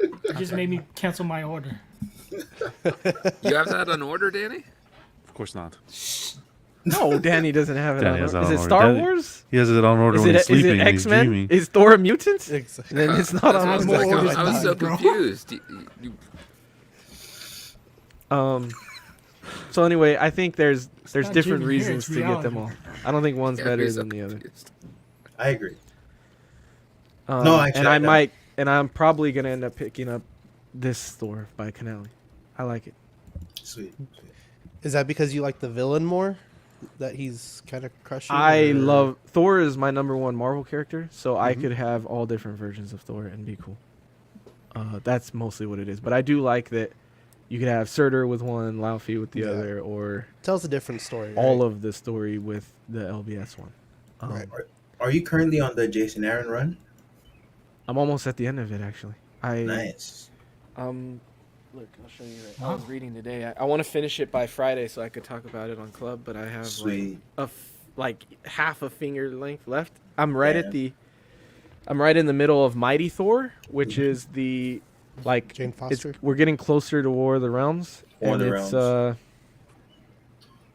You just made me cancel my order. You have that on order, Danny? Of course not. No, Danny doesn't have it Danny on has order. that Is it on Star order. Wars? He has it on order Is when it, he's is sleeping it and he's X-Men? dreaming. Is Thor a mutant? Exactly. Then it's not That's on what I was, more like, orders I was than so that, bro. confused. So anyway, I think there's not different dreaming here, reasons it's to get them all. reality. I don't think one's Yeah, better he's so than the other. confused. I agree. No, actually, and I I don't. might, and I'm probably gonna end up picking up this Thor by Canale. I like it. Sweet. Is that because you like the villain more? That he's kind of crushing? I or- love Thor is my number 1 Marvel character, so I Mhm. could have all different versions of Thor and be cool. That's mostly what it is. But I do like that you could have Surtur with one, Laufey with the Yeah. other, or Tells a different story. all right? of the story with the LBS one. Right. Are you currently on the Jason Aaron run? I'm almost at the end of it, actually. Nice. Look, I'll show you that. I Wow. was reading today. I want to finish it by Friday so I could talk about it on Club, but I have Sweet. like half a finger length left. I'm right Yeah. I'm right in the middle of Mighty Thor, which is the like Jane it's, Foster. we're getting closer to War of the Realms, War of and the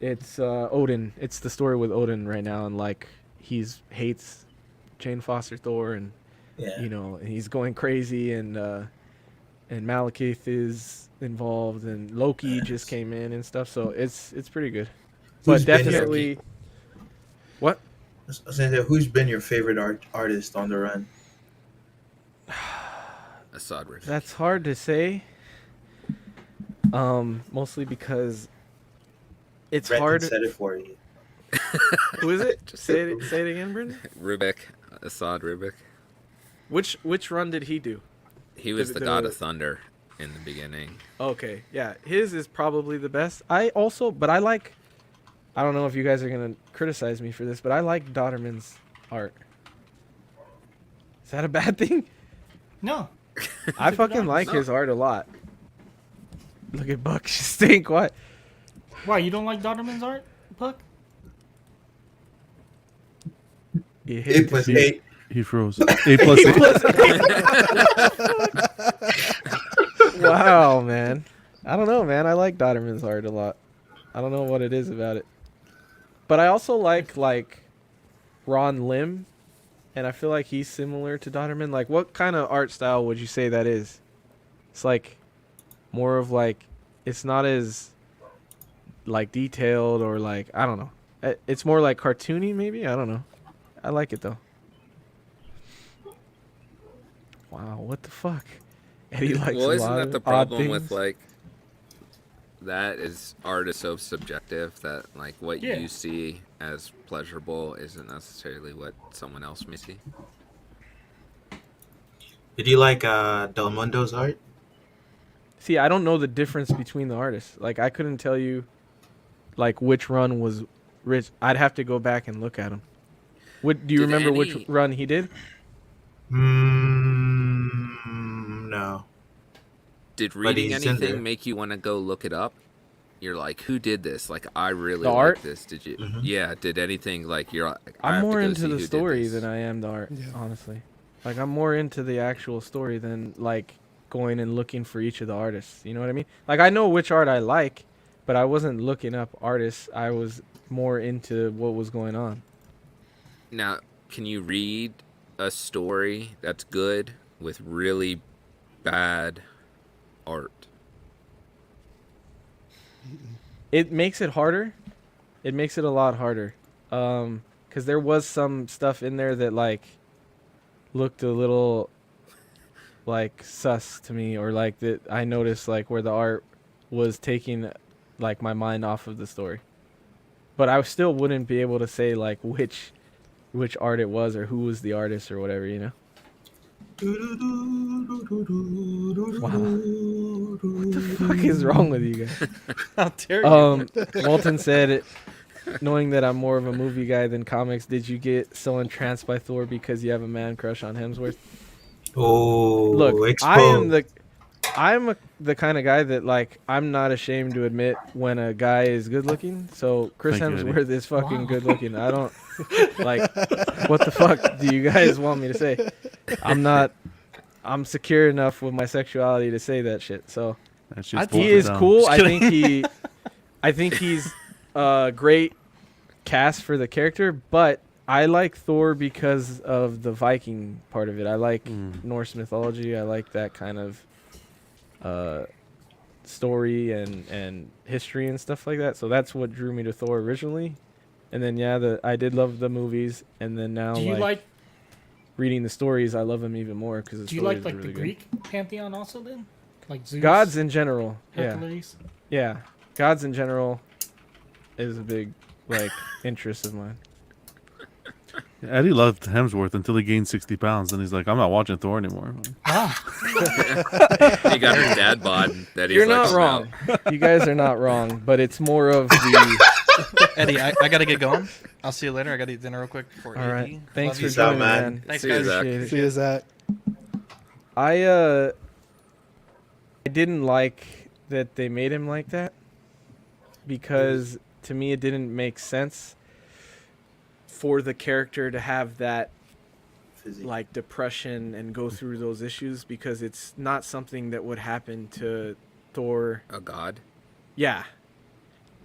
it's Odin. It's the story with Odin right now, and like he's hates Jane Foster Thor, and Yeah. and he's going crazy, and Malekith is involved, and Loki just came in and stuff. So it's pretty good, Who's but been your- definitely. What? I was gonna say, who's been your favorite artist on the run? Assad Rift. That's hard to say. Mostly because it's Brett hard. said it for you. Who is it? Say it again, Brendan. Rubik. Assad Rubik. Which run did he do? He was The- the god the- of thunder in the beginning. Okay, yeah, his is probably the best. I don't know if you guys are gonna criticize me for this, but I like Dodderman's art. Is that a bad thing? No. I good fucking art. like No. his art a lot. Look at Buck just staying quiet. Why, you don't like Dodderman's art, Puck? You hate 8 it 'cause plus you- 8. He froze. 8 plus 8. Wow, man. I don't know, man. I like Dodderman's art a lot. I don't know what it is about it. But I also like Ron Lim, and I feel like he's similar to Dodderman. Like, what kind of art style would you say that is? It's like more of like, it's not as like detailed, or like, I don't know. It's more like cartoony, maybe. I don't know. I like it though. Wow, what the fuck? Eddie likes Well, a isn't lot that the of odd problem with things. like art is so subjective that like what Yeah. you see as pleasurable isn't necessarily what someone else may see. Did you like Del Mondo's art? See, I don't know the difference between the artists. Like, I couldn't tell you, like, which run was rich. I'd have to go back and look at them. What do you Did remember any- which run he did? No. Did But reading he's in there. anything make you want to go look it up? You're like, who did this? Like, I really The like art? this. Did you? Mhm. Yeah. Did anything like you're? Like, I I'm have to more go into see the who did story this. than I am the art, Yeah. honestly. Like, I'm more into the actual story than, like, going and looking for each of the artists. You know what I mean? Like, I know which art I like, but I wasn't looking up artists. I was more into what was going on. Now, can you read a story that's good with really bad art? It makes it harder. It makes it a lot harder. 'Cause there was some stuff in there that, like, looked a little, like, sus to me, or, like, that I noticed, like, where the art was taking, like, my mind off of the story. But I still wouldn't be able to say, like, which art it was or who was the artist or whatever, you know? What the fuck is wrong with you guys? How dare you? Walton said, knowing that I'm more of a movie guy than comics, did you get so entranced by Thor because you have a man crush on Hemsworth? Oh, Look, exposed. the kind of guy that, like, I'm not ashamed to admit when a guy is good looking. So Chris Thank you, Hemsworth is fucking Wow. good looking. I don't like, what the fuck do you guys want me to say? I'm secure enough with my sexuality to say that shit. So That shit's he bolted is down. cool. Just I kidding. think he's a great cast for the character, but I like Thor because of the Viking part of it. I like Norse mythology. I like that kind of story and history and stuff like that. So that's what drew me to Thor originally. And then I did love the movies, and then now Do you like reading the stories, I love them even more because the do you stories like are the really Greek pantheon also then? Like Zeus, gods in general. Hercules? Yeah, gods in general is a big, like, interest of mine. Eddie loved Hemsworth until he gained 60 pounds. Then he's like, I'm not watching Thor anymore. He got his dad bod that he's You're like, not "I'm wrong. out." You guys are not wrong, but it's more of the. Eddie, I gotta get going. I'll see you later. I gotta eat dinner real quick before All right, 80. thanks Love for you. Peace out, joining, man. man. Thanks, See you, guys. Zach. Appreciate it. See, is that I didn't like that they made him like that because to me it didn't make sense for the character to have that, Physique. like, depression and go through those issues, because it's not something that would happen to Thor. A god. Yeah.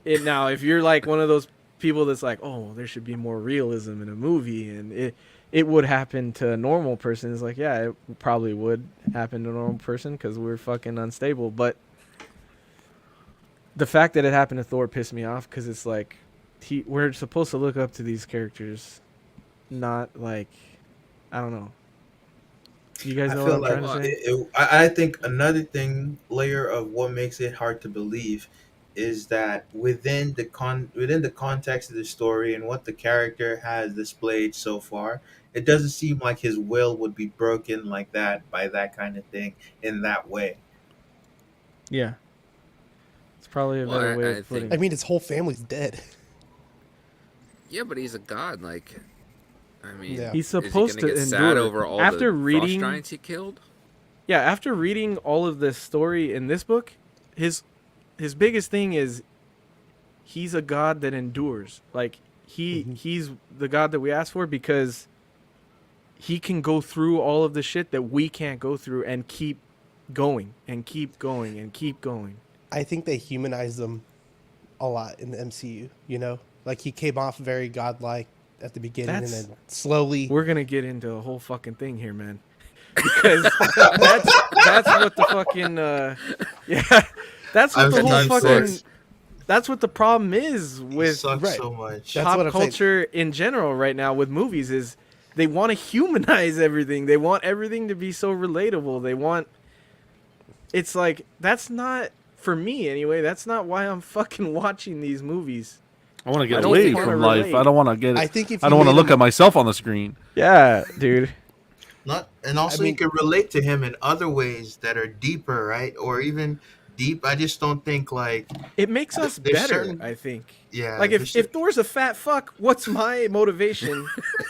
Now, if you're like one of those people that's like, oh, there should be more realism in a movie, and it would happen to a normal person, it's like, yeah, it probably would happen to a normal person because we're fucking unstable. But the fact that it happened to Thor pissed me off because it's like we're supposed to look up to these characters, not like, I don't know. You guys I know feel what I'm like trying to say? I think another layer of what makes it hard to believe is that within the context of the story and what the character has displayed so far, it doesn't seem like his will would be broken like that by that kind of thing in that way. Yeah. It's probably a Well, better way I of putting think- it. I mean, his whole family's dead. Yeah, but he's a god. Like, I mean, Yeah. He's is he supposed gonna to get sad endure. over all After the reading- frost giants he killed. Yeah, after reading all of this story in this book, his biggest thing is he's a god that endures. Like, he's the god that we ask for because he can go through all of the shit that we can't go through and keep going and keep going and keep going. I think they humanized him a lot in the MCU. You know, like he came off very godlike at the beginning, and That's- then slowly. We're gonna get into a whole fucking thing here, man. Because that's what the fucking yeah, that's what I'm the whole done fucking sucks. that's what the problem is It with sucks right. so much. That's pop what I'm saying. culture in general right now with movies is they want to humanize everything. They want everything to be so relatable. It's like that's not for me anyway, that's not why I'm fucking watching these movies. I want to I get don't away wanna from life. relate. I don't want to get. I think if I you don't want to made look him- at myself on the screen. Yeah, dude. Not, and also mean- you can relate to him in other ways that are deeper, right? Or even deep. I just don't think like It makes us There's better, certain- I think. yeah. Like there's if Thor's a fat fuck, what's my motivation?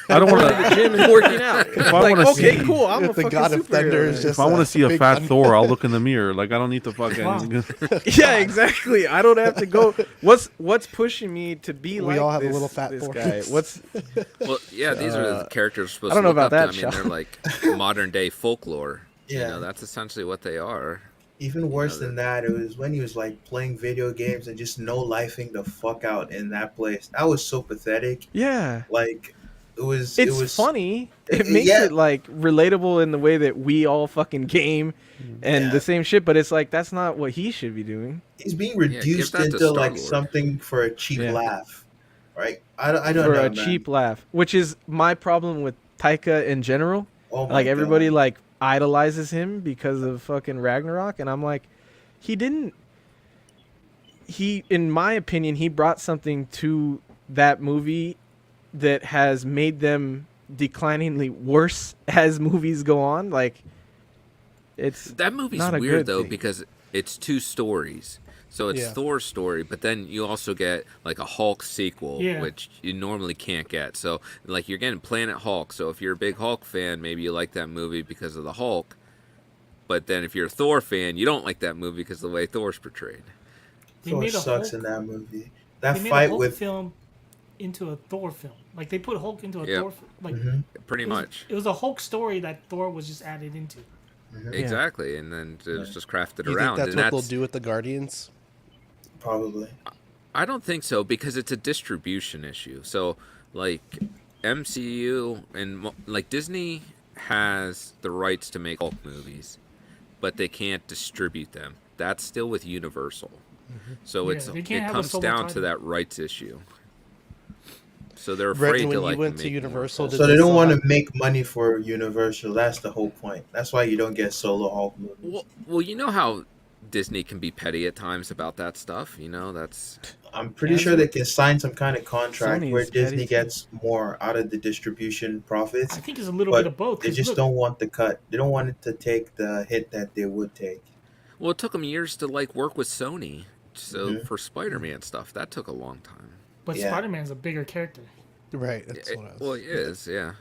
I don't want Going to the to. gym and working out. If I Like, wanna okay, see- cool. I'm if a the fucking God of Thunder superhero is then. just If I want a to see a big fat un- Thor, I'll look in the mirror. Like I don't need to fucking. Wow. Yeah, exactly. I don't have to go. What's pushing me to be We like all have a this, little fat this Thor. guy? What's Well, yeah, these are the characters supposed I don't to know look about up to. that, I mean, they're like modern day folklore. Yeah. You know, that's essentially what they are. even worse know, than that. It was when he was like playing video games and just no lifing the fuck out in that place. That was so pathetic. yeah? Like it was. It's it was funny. It makes yeah. it like relatable in the way that we all fucking game and Yeah. the same shit. But it's like that's not what he should be doing. He's being give reduced that to into like Star-Lord. something for a cheap Yeah. laugh, right? I don't For know, a man. cheap laugh, which is my problem with Taika in general. Oh my Like everybody God. like idolizes him because of fucking Ragnarok, and I'm like, he didn't. He, in my opinion, he brought something to that movie that has made them decliningly worse as movies go on. Like, it's That movie's not a weird good though thing. because it's two stories. So it's Yeah. Thor's story, but then you also get like a Hulk sequel, Yeah. which you normally can't get. So like you're getting Planet Hulk. So if you're a big Hulk fan, maybe you like that movie because of the Hulk. But then if you're a Thor fan, you don't like that movie because of the way Thor's portrayed. They Thor made a sucks Hulk, in that movie. they That made a fight Hulk with film into a Thor film. Like they put Hulk into a Yep. Thor. Like Mhm. Pretty it was, much. it was a Hulk story that Thor was just added into. Exactly. And then it was just crafted Do you around. think that's and what they'll do with the Guardians? probably. I don't think so because it's a distribution issue. So, like MCU and like Disney has the rights to make Hulk movies, but they can't distribute them. That's still with Universal. So Yeah, it's they it can't have a comes solo down to title. that rights issue. So they're Brett, afraid when to you like went to make more Universal, Hulk. did So they they don't still want have- to make money for Universal. That's the whole point. That's why you don't get solo Hulk movies. Well, you know how Disney can be petty at times about that stuff. You know, that's I'm pretty Yeah, sure they can sign some kind of contract Sony where is petty Disney too. gets more out of the distribution profits, I think it's a little but bit of both. they 'cause just look, don't want the cut. They don't want it to take the hit that they would take. well, it took them years to like work with Sony. So Mhm. for Spider-Man stuff, that took a long time. but Yeah. Spider-Man's a bigger character. Right. That's what I was. Well, it is, yeah.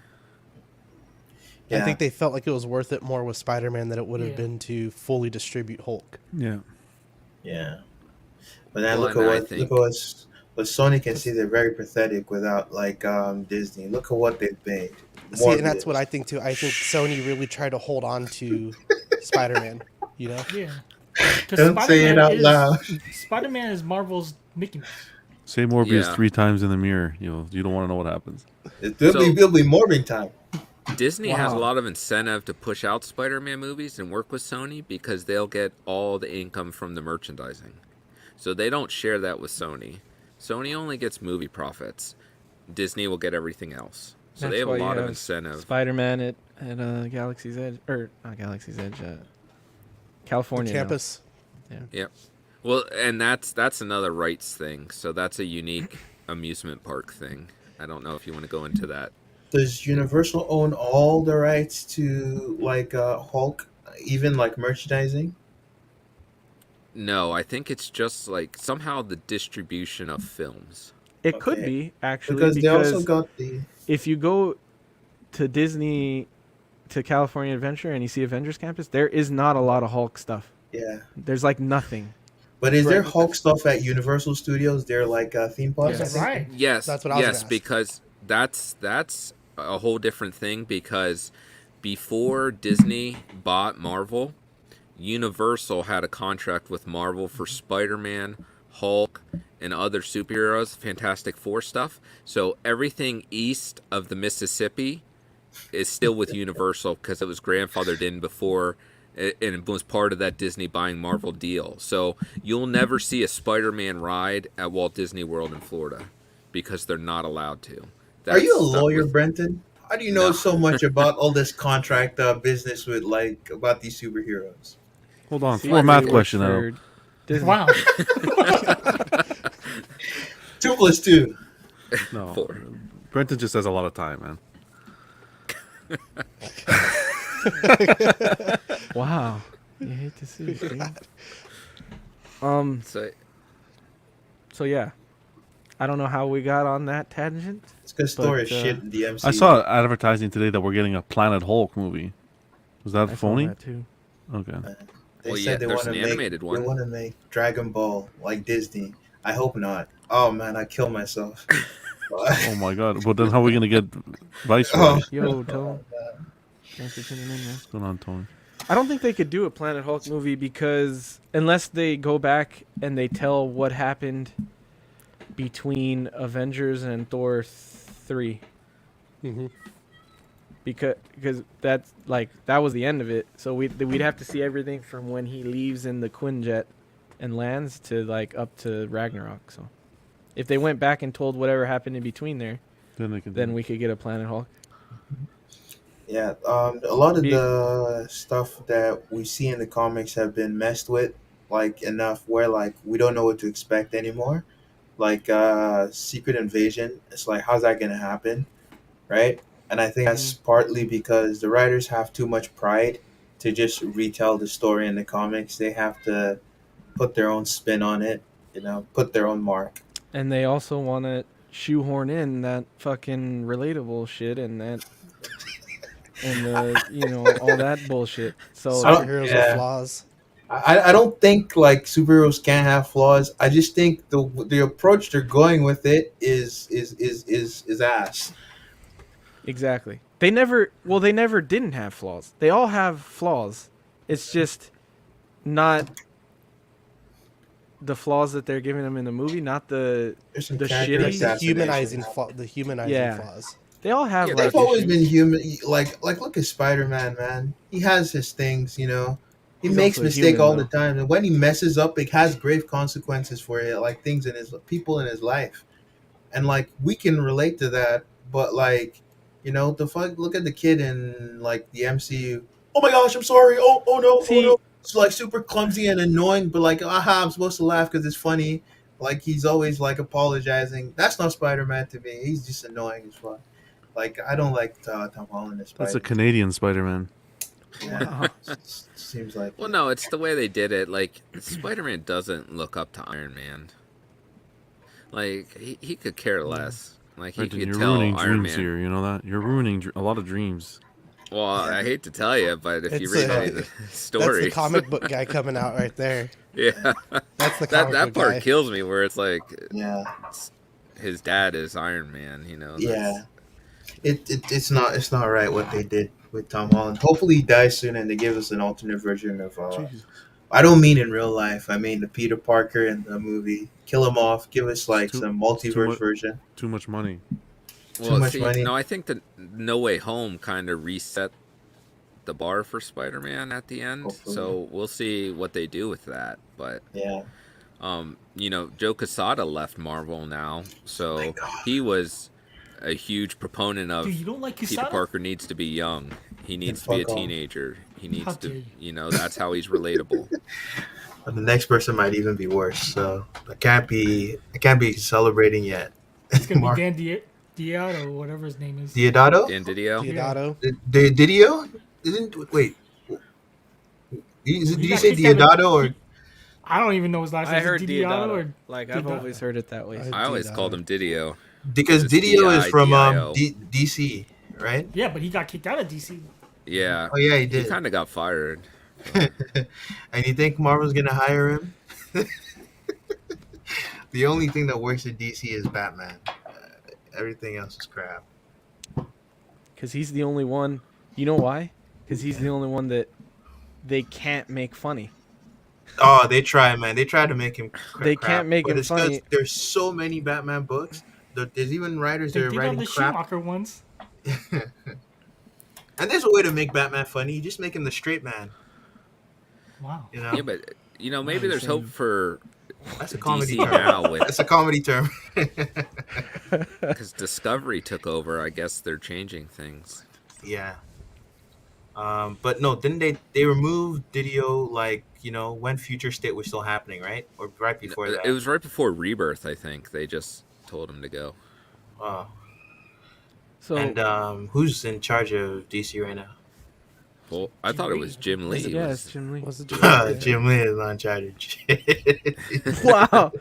Yeah. I think they felt like it was worth it more with Spider-Man than it would have Yeah. been to fully distribute Hulk. Yeah. Yeah. But then Well, look and at I what think- look at what Sony can see. They're very pathetic without like Disney. Look at what they've made. See, and that's what I think too. I think Sony really tried to hold on to Spider-Man. You know, Yeah. 'Cause Don't say it out loud. Spider-Man is Marvel's Mickey Mouse. Say Morbius Yeah. 3 times in the mirror. You don't want to know what happens. It'll be morbing time. Disney has a Wow. lot of incentive to push out Spider-Man movies and work with Sony because they'll get all the income from the merchandising. So they don't share that with Sony. Sony only gets movie profits. Disney will get everything else. So they That's have a why you lot of have incentive. Spider-Man at Galaxy's Edge, or not Galaxy's Edge, California. now. campus. Yep. Well, and that's another rights thing. So that's a unique amusement park thing. I don't know if you want to go into that. Does Universal own all the rights to like Hulk, even like merchandising? No, I think it's just like somehow the distribution of films. It could Okay. be actually Because they also because got the if you go to Disney to California Adventure and you see Avengers Campus, there is not a lot of Hulk stuff. yeah. There's like nothing. But is there Right. Hulk stuff at Universal Studios? They're like theme parks. Is that right? Yes, That's what I was gonna yes, ask. because that's a whole different thing. Because before Disney bought Marvel, Universal had a contract with Marvel for Spider-Man, Hulk, and other superheroes, Fantastic Four stuff. So everything east of the Mississippi is still with Universal because it was grandfathered in before. And it was part of that Disney buying Marvel deal. So you'll never see a Spider-Man ride at Walt Disney World in Florida because they're not allowed to. Are you a That's stuck lawyer, with- Brenton? How do you know No. so much about all this contract business with like about these superheroes? Hold on. See, For a math it question, works though. Disney. Wow. 2 + 2. No, 4. Brenton just has a lot of time, man. Wow. You hate to see it, dude. So So yeah, I don't know how we got on that tangent. It's because Thor is But, shit in the MCU. I saw advertising today that we're getting a Planet Hulk movie. Was that I saw phony? that too. Okay. They Well, said yeah, they there's want to an make animated one. They want to make Dragon Ball like Disney. I hope not. Oh man, I kill myself. Oh my god. But then how are we gonna get Viceroy? Oh. Yo, Tone. Thanks for tuning in, man. What's going on, Tony? I don't think they could do a Planet Hulk movie because unless they go back and they tell what happened between Avengers and Thor 3. Mhm. Because that's like that was the end of it. So we'd have to see everything from when he leaves in the Quinjet and lands to like up to Ragnarok. So if they went back and told whatever happened in between there, Then they can. then we could get a Planet Hulk. Yeah, a lot of Be- the stuff that we see in the comics have been messed with, like enough where like we don't know what to expect anymore. Like Secret Invasion, it's like how's that gonna happen, right? And I think that's partly because the writers have too much pride to just retell the story in the comics. They have to put their own spin on it, put their own mark. And they also want to shoehorn in that fucking relatable shit and that and the all that bullshit. So Superheroes yeah. with flaws. I don't think like superheroes can't have flaws. I just think the approach they're going with it is ass. exactly. They never didn't have flaws. They all have flaws. It's just not the flaws that they're giving them in the movie, not the There's some the character shitty assassination. The humanizing Yeah. flaws. They all have Yeah, like they've always issues. been human. Like look at Spider-Man, man. He has his things, He He's makes also mistake human, all though. the time, and when he messes up, it has grave consequences for it, like things in his people in his life, and like we can relate to that. But like, the fuck. Look at the kid in like the MCU. Oh my gosh, I'm sorry. Oh no, See- oh no. It's like super clumsy and annoying, but like, aha, I'm supposed to laugh because it's funny. Like he's always like apologizing. That's not Spider-Man to me. He's just annoying as fuck. Like I don't like Tom Holland as Spider-Man. That's a Canadian Spider-Man. Yeah, seems like. Well, no, it's the way they did it. Like, Spider-Man doesn't look up to Iron Man. Like, he could care less. Like, he Brenton, could you're tell ruining Iron dreams Man. here. You know that? You're ruining a lot of dreams. Well, I hate to tell you, but if you It's read a- any of the That's stories, the comic book guy coming out right there. yeah, That's the that comic that book part guy. kills me. Where it's like Yeah, his dad is Iron Man. yeah. It's not right what they did with Tom Holland. Hopefully he dies soon and they give us an alternate version of. Jeez. I don't mean in real life. I mean the Peter Parker in the movie. Kill him off. Give us like too- some it's too multiverse mu- version. Too much money. Well, much money. No, I think that No Way Home kind of reset the bar for Spider-Man at the end. Hopefully. So we'll see what they do with that. But Yeah. Joe Quesada left Marvel now, so Thank God. he was a huge proponent of Dude, you don't like Peter Quesada? Parker needs to be young. He needs to be a fuck off. teenager. He needs How to, dare that's how he's relatable. But the next person might even be worse. So I can't be celebrating yet. It's gonna Mark- be Dan Diato or whatever his name is. Diodato? Dan Didio? Diodato. Didio? Wait. Did you got say kicked out of- Diodato or? I don't even know his last name. I Is it heard Didiato Diodato. or Like I've Diodato? always heard it that way. I always called him Didio. Because It's Didio is from Didio. DC, right? Yeah, but he got kicked out of DC. Yeah. Oh yeah, he He did. kind of got fired. And you think Marvel's gonna hire him? The only thing that works at DC is Batman. Everything else is crap. Because he's the only one. You know why? Because he's the only one that they can't make funny. Oh, they try, man. They try to make him. They crap, can't make but him it's 'cause funny. There's so many Batman books. There's even writers They that are did on writing the crap. Schumacher ones. And there's a way to make Batman funny. You just make him the straight man. Wow. You know, Yeah, but maybe there's hope for that's a comedy DC term. now with That's a comedy term. because Discovery took over. I guess they're changing things. Yeah. But no, didn't they remove Didio like when Future State was still happening, right? Or right before It that? was right before Rebirth, I think. They just told him to go. Oh. So And who's in charge of DC right now? Well, I Jim thought it Lee, was I think. Jim Lee. yeah, it's Jim Lee. Was it Jim? Jim Lee is on charge of Wow,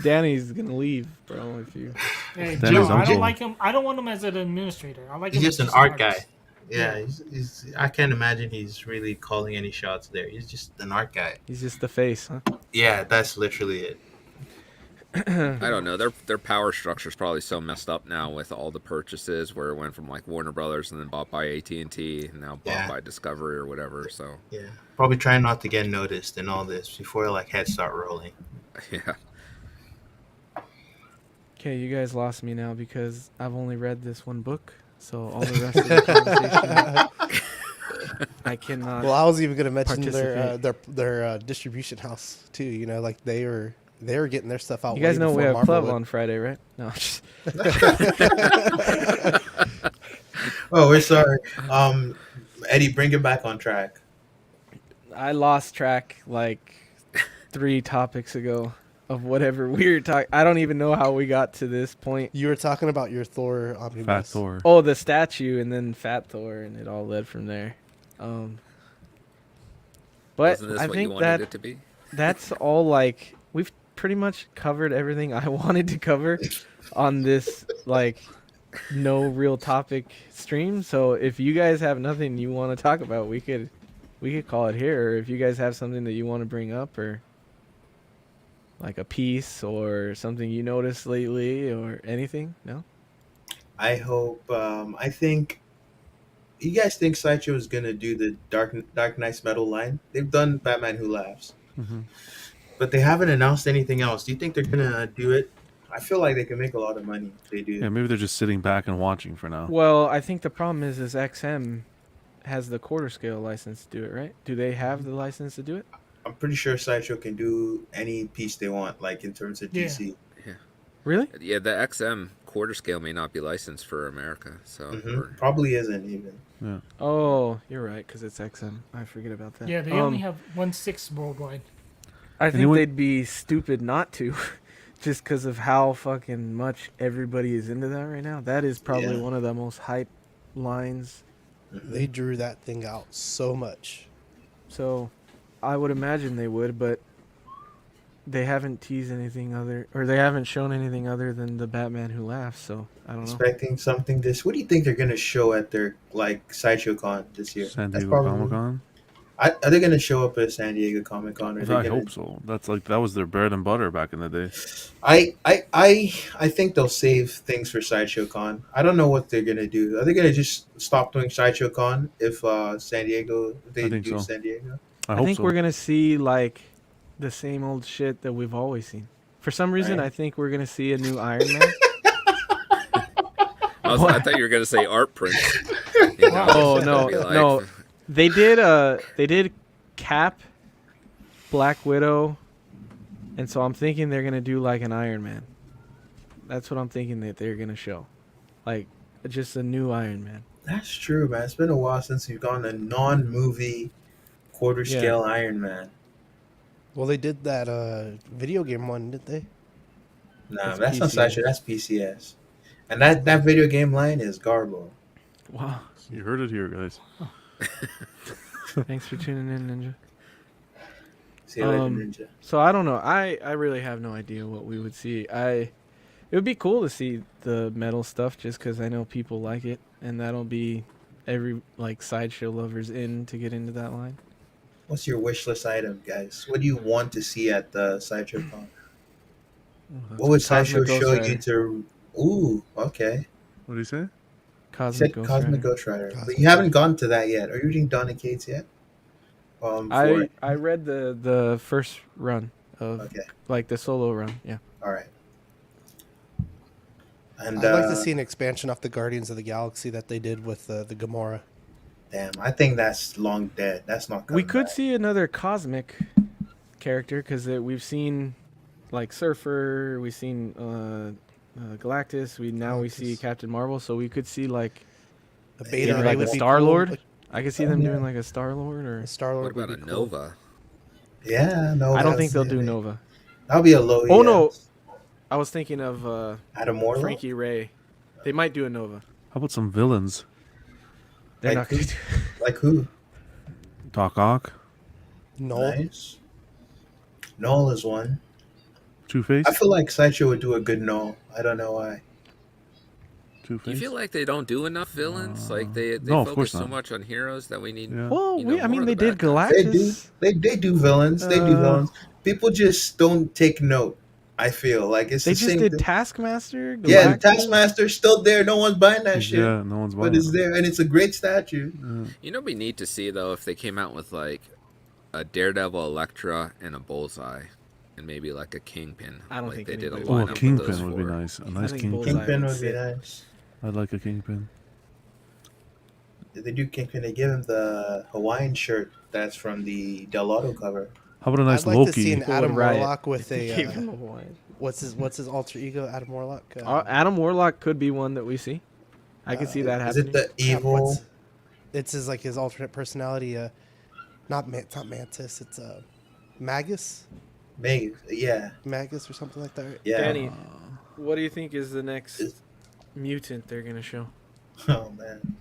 Danny's gonna leave, bro. If you Hey, That Joe, is I don't uncle. like him. I don't want him as an administrator. I like He's him just as an art artist. guy. Yeah, Yeah. he's. I can't imagine he's really calling any shots there. He's just an art guy. he's just the face, huh? Yeah, that's literally it. I don't know. Their power structure is probably so messed up now with all the purchases, where it went from like Warner Brothers and then bought by AT&T and now bought Yeah. by Discovery or whatever. So Yeah, probably trying not to get noticed in all this before like heads start rolling. yeah. Okay, you guys lost me now because I've only read this one book, so all the rest of the conversation I cannot. Well, I was even going to mention participate. their distribution house too. You know, like they were getting their stuff out. You guys way know we before have club Marvel on Friday, right? No, just Oh, we're sorry. Eddie, bring it back on track. I lost track like 3 topics ago of whatever we were talking. I don't even know how we got to this point. You were talking about your Thor omnibus. Fat Thor. Oh, the statue and then Fat Thor, and it all led from there. But Wasn't this I what you think wanted that it to be? that's all. Like, we've pretty much covered everything I wanted to cover on this like no real topic stream. So if you guys have nothing you want to talk about, we could call it here. Or if you guys have something that you want to bring up, or like a piece or something you noticed lately or anything. No. I hope. I think. You guys think Sideshow is gonna do the Dark Knight's Metal line? They've done Batman Who Laughs, Mm-hmm. but they haven't announced anything else. Do you think they're gonna do it? I feel like they can make a lot of money if they do. Yeah, maybe they're just sitting back and watching for now. Well, I think the problem is XM has the quarter scale license to do it, right? Do they have the license to do it? I'm pretty sure Sideshow can do any piece they want, like in terms of Yeah. DC. Really? Yeah, the XM quarter scale may not be licensed for America, so Mhm. Probably isn't even. Yeah. Oh, you're right, because it's XM. I forget about that. Yeah, they only have 1/6 worldwide. I think Anyone- they'd be stupid not to, just because of how fucking much everybody is into that right now. That is probably Yeah. one of the most hype lines. They drew that thing out so much. So, I would imagine they would, but they haven't teased anything other, or they haven't shown anything other than the Batman Who Laughs. So I don't know. Expecting something this. What do you think they're gonna show at their like Sideshow Con this year? San That's Diego probably- Comic Con. Are they gonna show up at San Diego Comic Con? Or are they I gonna... hope so. That was their bread and butter back in the day. I think they'll save things for Sideshow Con. I don't know what they're gonna do. Are they gonna just stop doing Sideshow Con if San Diego? If they I think do so. San Diego. I I hope think so. we're gonna see like the same old shit that we've always seen. For some reason, Right. I think we're gonna see a new Iron Man. I thought you were gonna say art prints. Oh it's no, gonna be like- no, they did Cap, Black Widow, and so I'm thinking they're gonna do like an Iron Man. That's what I'm thinking that they're gonna show, like just a new Iron Man. That's true, man. It's been a while since you've gone a non-movie quarter Yeah. scale Iron Man. Well, they did that video game one, didn't they? Nah, That's that's not PCS. Sideshow. That's PCS. And that video game line is garbo. Wow. You heard it here, guys. Thanks for tuning in, Ninja. See you later, Um, Ninja. So I don't know. I really have no idea what we would see. It would be cool to see the metal stuff just because I know people like it, and that'll be every like Sideshow lovers in to get into that line. What's your wish list item, guys? What do you want to see at the Sideshow Con? What would Sideshow Cosmic show Ghost you to? Ooh, okay. What do you say? You Cosmic said Ghost Cosmic Rider. Ghost Rider, but Cosmic you haven't gone to that yet. Are you reading Donna Cates yet? For it? I read the first run of Okay, like the solo run. Yeah. all right. And I'd like to see an expansion off the Guardians of the Galaxy that they did with the Gamora. Damn, I think that's long dead. That's not. We Coming could back. see another cosmic character because we've seen like Surfer, we've seen Galactus, we see Galactus. Captain Marvel, so we could see like A Beta maybe Ray like would a be Star cool. Lord. Like, I could see them doing like a Star Lord or. Star What Lord would about be a cool. Nova? Yeah, no. I don't think they'll do Nova. That'll be a low. Oh yes. no, I was thinking of Adam Warlock. Frankie Ray. They might do a Nova. How about some villains? They're Like not gonna who? do. Like who? Doc Ock, No. Nice. Null is one. Two Face, I feel like Sideshow would do a good Null. I don't know why. Two Do you Face. feel like they don't do enough villains? Like they no, of focus course so not. much on heroes that we need. Yeah. Well, you know, I mean, more they of the did bad guys. Galactus. They do villains. They do Uh, villains. People just don't take note. I feel like it's They the just same did thing. Taskmaster. Yeah, the Galactus. Taskmaster's still there. No one's buying that shit. Yeah, no one's buying But it's it. there, and it's a great statue. You know, it'd be neat to see though if they came out with like a Daredevil, Elektra, and a Bullseye, and maybe like a Kingpin. I don't like think they did a anybody Oh, lineup a of those Kingpin would be four. nice. A nice think Kingpin. Bullseye Kingpin would would be sit. nice. I'd like a Kingpin. Did they do Kingpin? They give him the Hawaiian shirt that's from the Del Auto cover. How about a nice I'd like Loki? to see an People Adam would riot Warlock with if they a gave him a Hawaiian. what's his alter ego? Adam Warlock. Adam Warlock could be one that we see. I could see that Is happening. it the evil? It's his like his alternate personality. It's not Mantis. It's Magus. Meg? Yeah, Magus or something like that. yeah. Danny, what do you think is the next mutant they're gonna show? Oh man,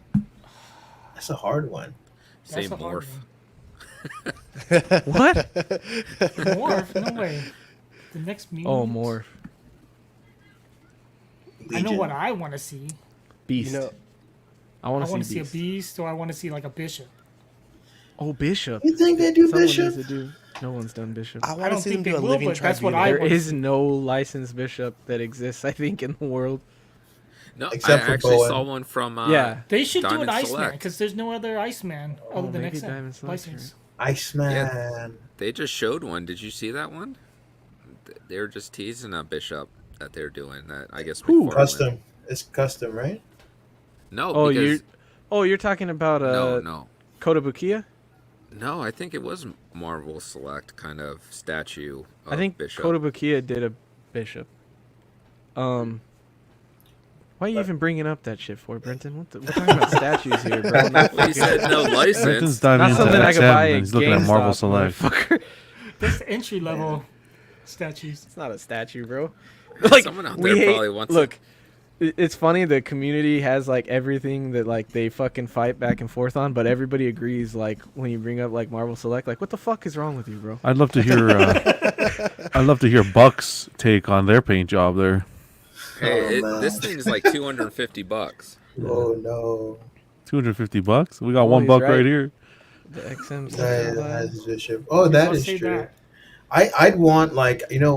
that's a hard one. Say That's a hard Morph. What? Morph? No way. The next mutant. Oh, Morph. I know Legion. what I want to see. Beast. You know, I I want want to to see a Beast. beast, or I want to see like a bishop. Oh, Bishop. You think they do Someone Bishop? needs to do. No one's done Bishop. I I want to don't see them think do a they will, living but that's what tribunal. I There want. is no licensed bishop that exists, I think, in the world. No, Except I for actually Bowen. saw one from Yeah. They should do an Diamond Iceman Select. because there's no other Iceman other than maybe XM Diamond Select's license. Iceman. They just showed one. Did you see that one? They were just teasing a bishop that they're doing. That I guess Who? McFarlane- Custom. It's custom, right? No, Oh, because you're talking about no. Kotobukiya? No, I think it was Marvel Select kind of statue of I think Bishop. Kotobukiya did a bishop. Why are you even bringing up that shit for, Brenton? We're talking about statues here, bro. Not Well, he said no Brenton's license. diving Not into something I could XM buy and at he's looking at Marvel GameStop, Select. motherfucker. That's entry level statues. It's not a statue, bro. Like Someone out we there hate- probably wants Look, it's funny. The community has like everything that like they fucking fight back and forth on, but everybody agrees. Like when you bring up like Marvel Select, like what the fuck is wrong with you, bro? I'd love to hear. I'd love to hear Buck's take on their paint job there. Hey, Oh, man. this thing's like $250. Oh no. $250. We got Oh, one he's buck right. right here. The XM. That section, has Bishop. Oh, that I'll is say true. that. I'd want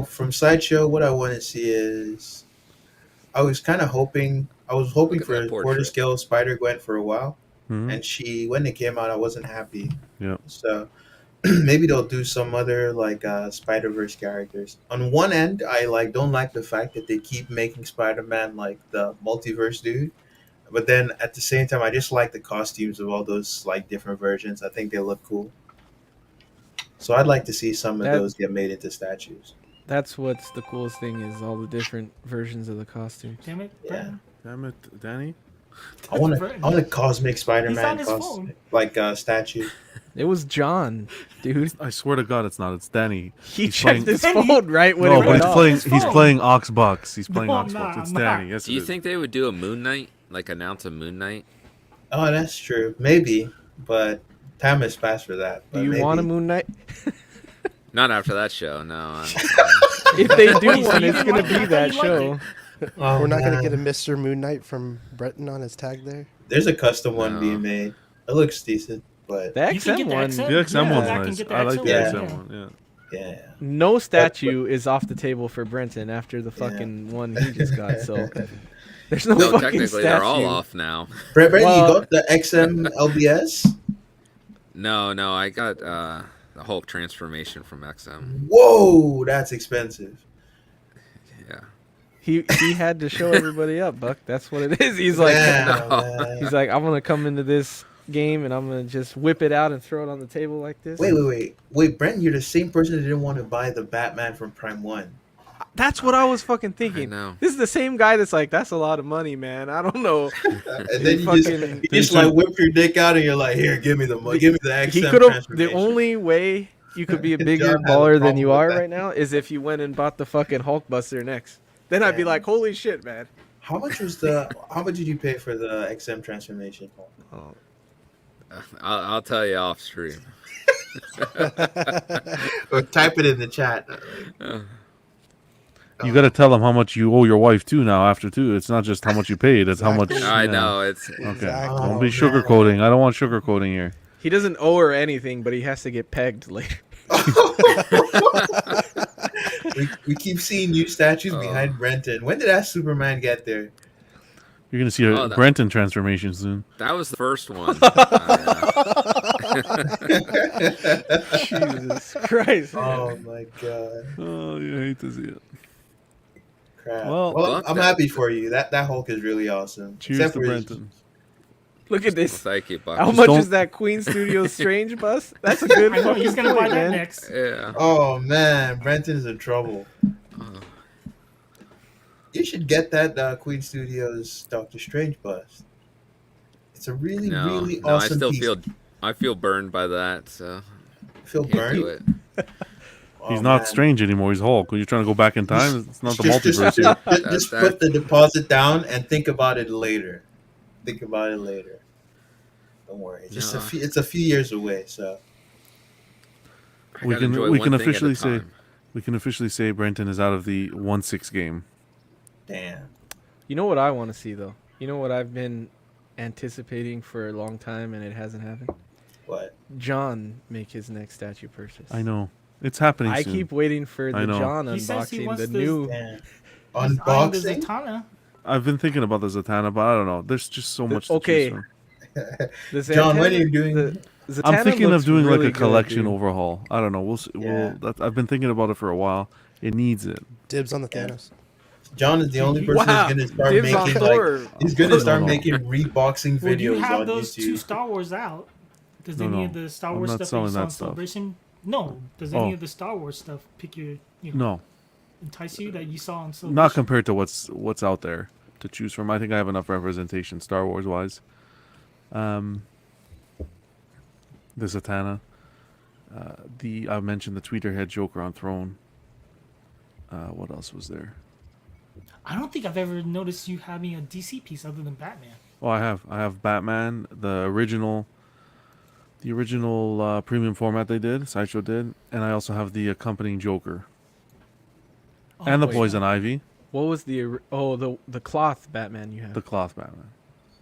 from Sideshow. What I want to see is, I was hoping Look at for that a portrait. quarter scale Spider Gwen for a while, Mhm. and when it came out, I wasn't happy. Yeah. So maybe they'll do some other Spider Verse characters. On one end, I don't like the fact that they keep making Spider Man like the multiverse dude, but then at the same time, I just like the costumes of all those different versions. I think they look cool. So I'd like to see some of That- those get made into statues. That's what's the coolest thing is all the different versions of the costumes. Damn it. Yeah. Brenton. Damn it, Danny. I want Brenton. a cosmic He's Spider-Man on his phone. statue. It was John, dude. I swear to God, it's not. It's Danny. He He's checked playing- his Danny. phone right when No, it but went he's off. playing. His He's phone. playing Oxbox. He's playing No, Oxbox. I'm not, It's I'm Danny. not. Yes, Do it you is. think they would do a Moon Knight? Like announce a Moon Knight? Oh, that's true. Maybe, but time has passed for that. Do you want a Moon Knight? Not after that show, no. If they do Wait, so one, you it's didn't gonna like be it? I that thought you show. liked Oh, We're not gonna man. get a Mr. Moon Knight from Breton on his tag there. There's a custom one No. being made. It looks decent, but The You can XM get the one, XM. The XM Yeah, one's I can nice. get the I like XM the one, XM yeah. one. Yeah. yeah. no statue is off the table for Brenton after the fucking one he just got. So there's no, No, fucking technically statue. they're all off now. Brett, Well- you got the XM LBS? No, I got the Hulk transformation from XM. Whoa, that's expensive. Yeah. He had to show everybody up, Buck. That's what it is. He's like, Damn, no. man. he's like, I'm gonna come into this game and I'm gonna just whip it out and throw it on the table like this. Wait, Brent, you're the same person that didn't want to buy the Batman from Prime 1. That's what I was fucking I thinking. know. This is the same guy that's like, that's a lot of money, man. I don't know. And then you fucking- just like whip your dick out and you're like, here, give me the XM He could have. The transformation. only way you could be a bigger John has a baller than problem you with are that. right now is if you went and bought the fucking Hulkbuster next. Then I'd be Damn. like, holy shit, man. How much did you pay for the XM transformation? Oh, I'll tell you off stream. Or type it in the chat. You got to tell them how much you owe your wife too now. After too, it's not just how much you paid; it's how much. Exactly. I yeah. know it's. Okay, Exactly. don't be Oh, sugarcoating. I don't want sugarcoating here. he doesn't owe her anything, but he has to get pegged later. we keep seeing new statues behind Brenton. When did that Superman get there? You're gonna see a Oh, that- Brenton transformation soon. That was the first one. Jesus Christ. Oh my god. Oh, you hate to see it. Crap. Well, Well, I'm happy for you. That Hulk is really awesome. Cheers Except to for his- Brenton. Look at this. Thank you, Buck. How Just much don't- is that Queen Studios Strange bus? That's a good I know fucking he's gonna buy point, that man. next. Yeah. Oh man, Brenton's in trouble. You should get that Queen Studios Doctor Strange bust. It's a really, No, really no, I awesome still piece. feel burned by that. So Feel can't burned. do it. Oh, He's not man. strange anymore. He's Hulk. When you're trying to go back in time, it's not the multiverse here. Just put the deposit down and think about it later. Think about it later. Don't worry. It's just No. it's a few years away. So I We gotta can enjoy we one can thing at a officially say time. Brenton is out of the 1-6 game. damn. You know what I want to see, though? You know what I've been anticipating for a long time and it hasn't happened? What? John make his next statue purchase. I know it's happening. I soon. keep waiting for I the know. John He says he unboxing, wants the this- new. Damn. He's eyeing the Unboxing. Zatanna. I've been thinking about the Zatanna, but I don't know. There's just so much. To Okay. choose from. The John, when are Zatanna- you doing? the Zatanna I'm thinking of looks doing really like a good, collection dude. overhaul. I don't know. We'll see. Yeah. I've been thinking about it for a while. It needs it. Dibs on the Yeah. Thanos. John is the only person Wow. who's gonna start Dibs on making Thor. like he's gonna start No, no. making reboxing Well, you videos have on those two YouTube. Star Wars out. Does No, any no. of the Star I'm Wars not stuff that you selling saw that in stuff. Celebration? No. Does any Oh. of the Star Wars stuff pick your, No, entice you that you saw on Celebration? not compared to what's out there to choose from. I think I have enough representation Star Wars wise. The Zatanna. I mentioned the Tweeterhead Joker on Throne. What else was there? I don't think I've ever noticed you having a DC piece other than Batman. Oh, I have Batman, the original premium format they did, Sideshow did, and I also have the accompanying Joker and the wait. Poison Ivy, What was the cloth Batman you have? the cloth Batman,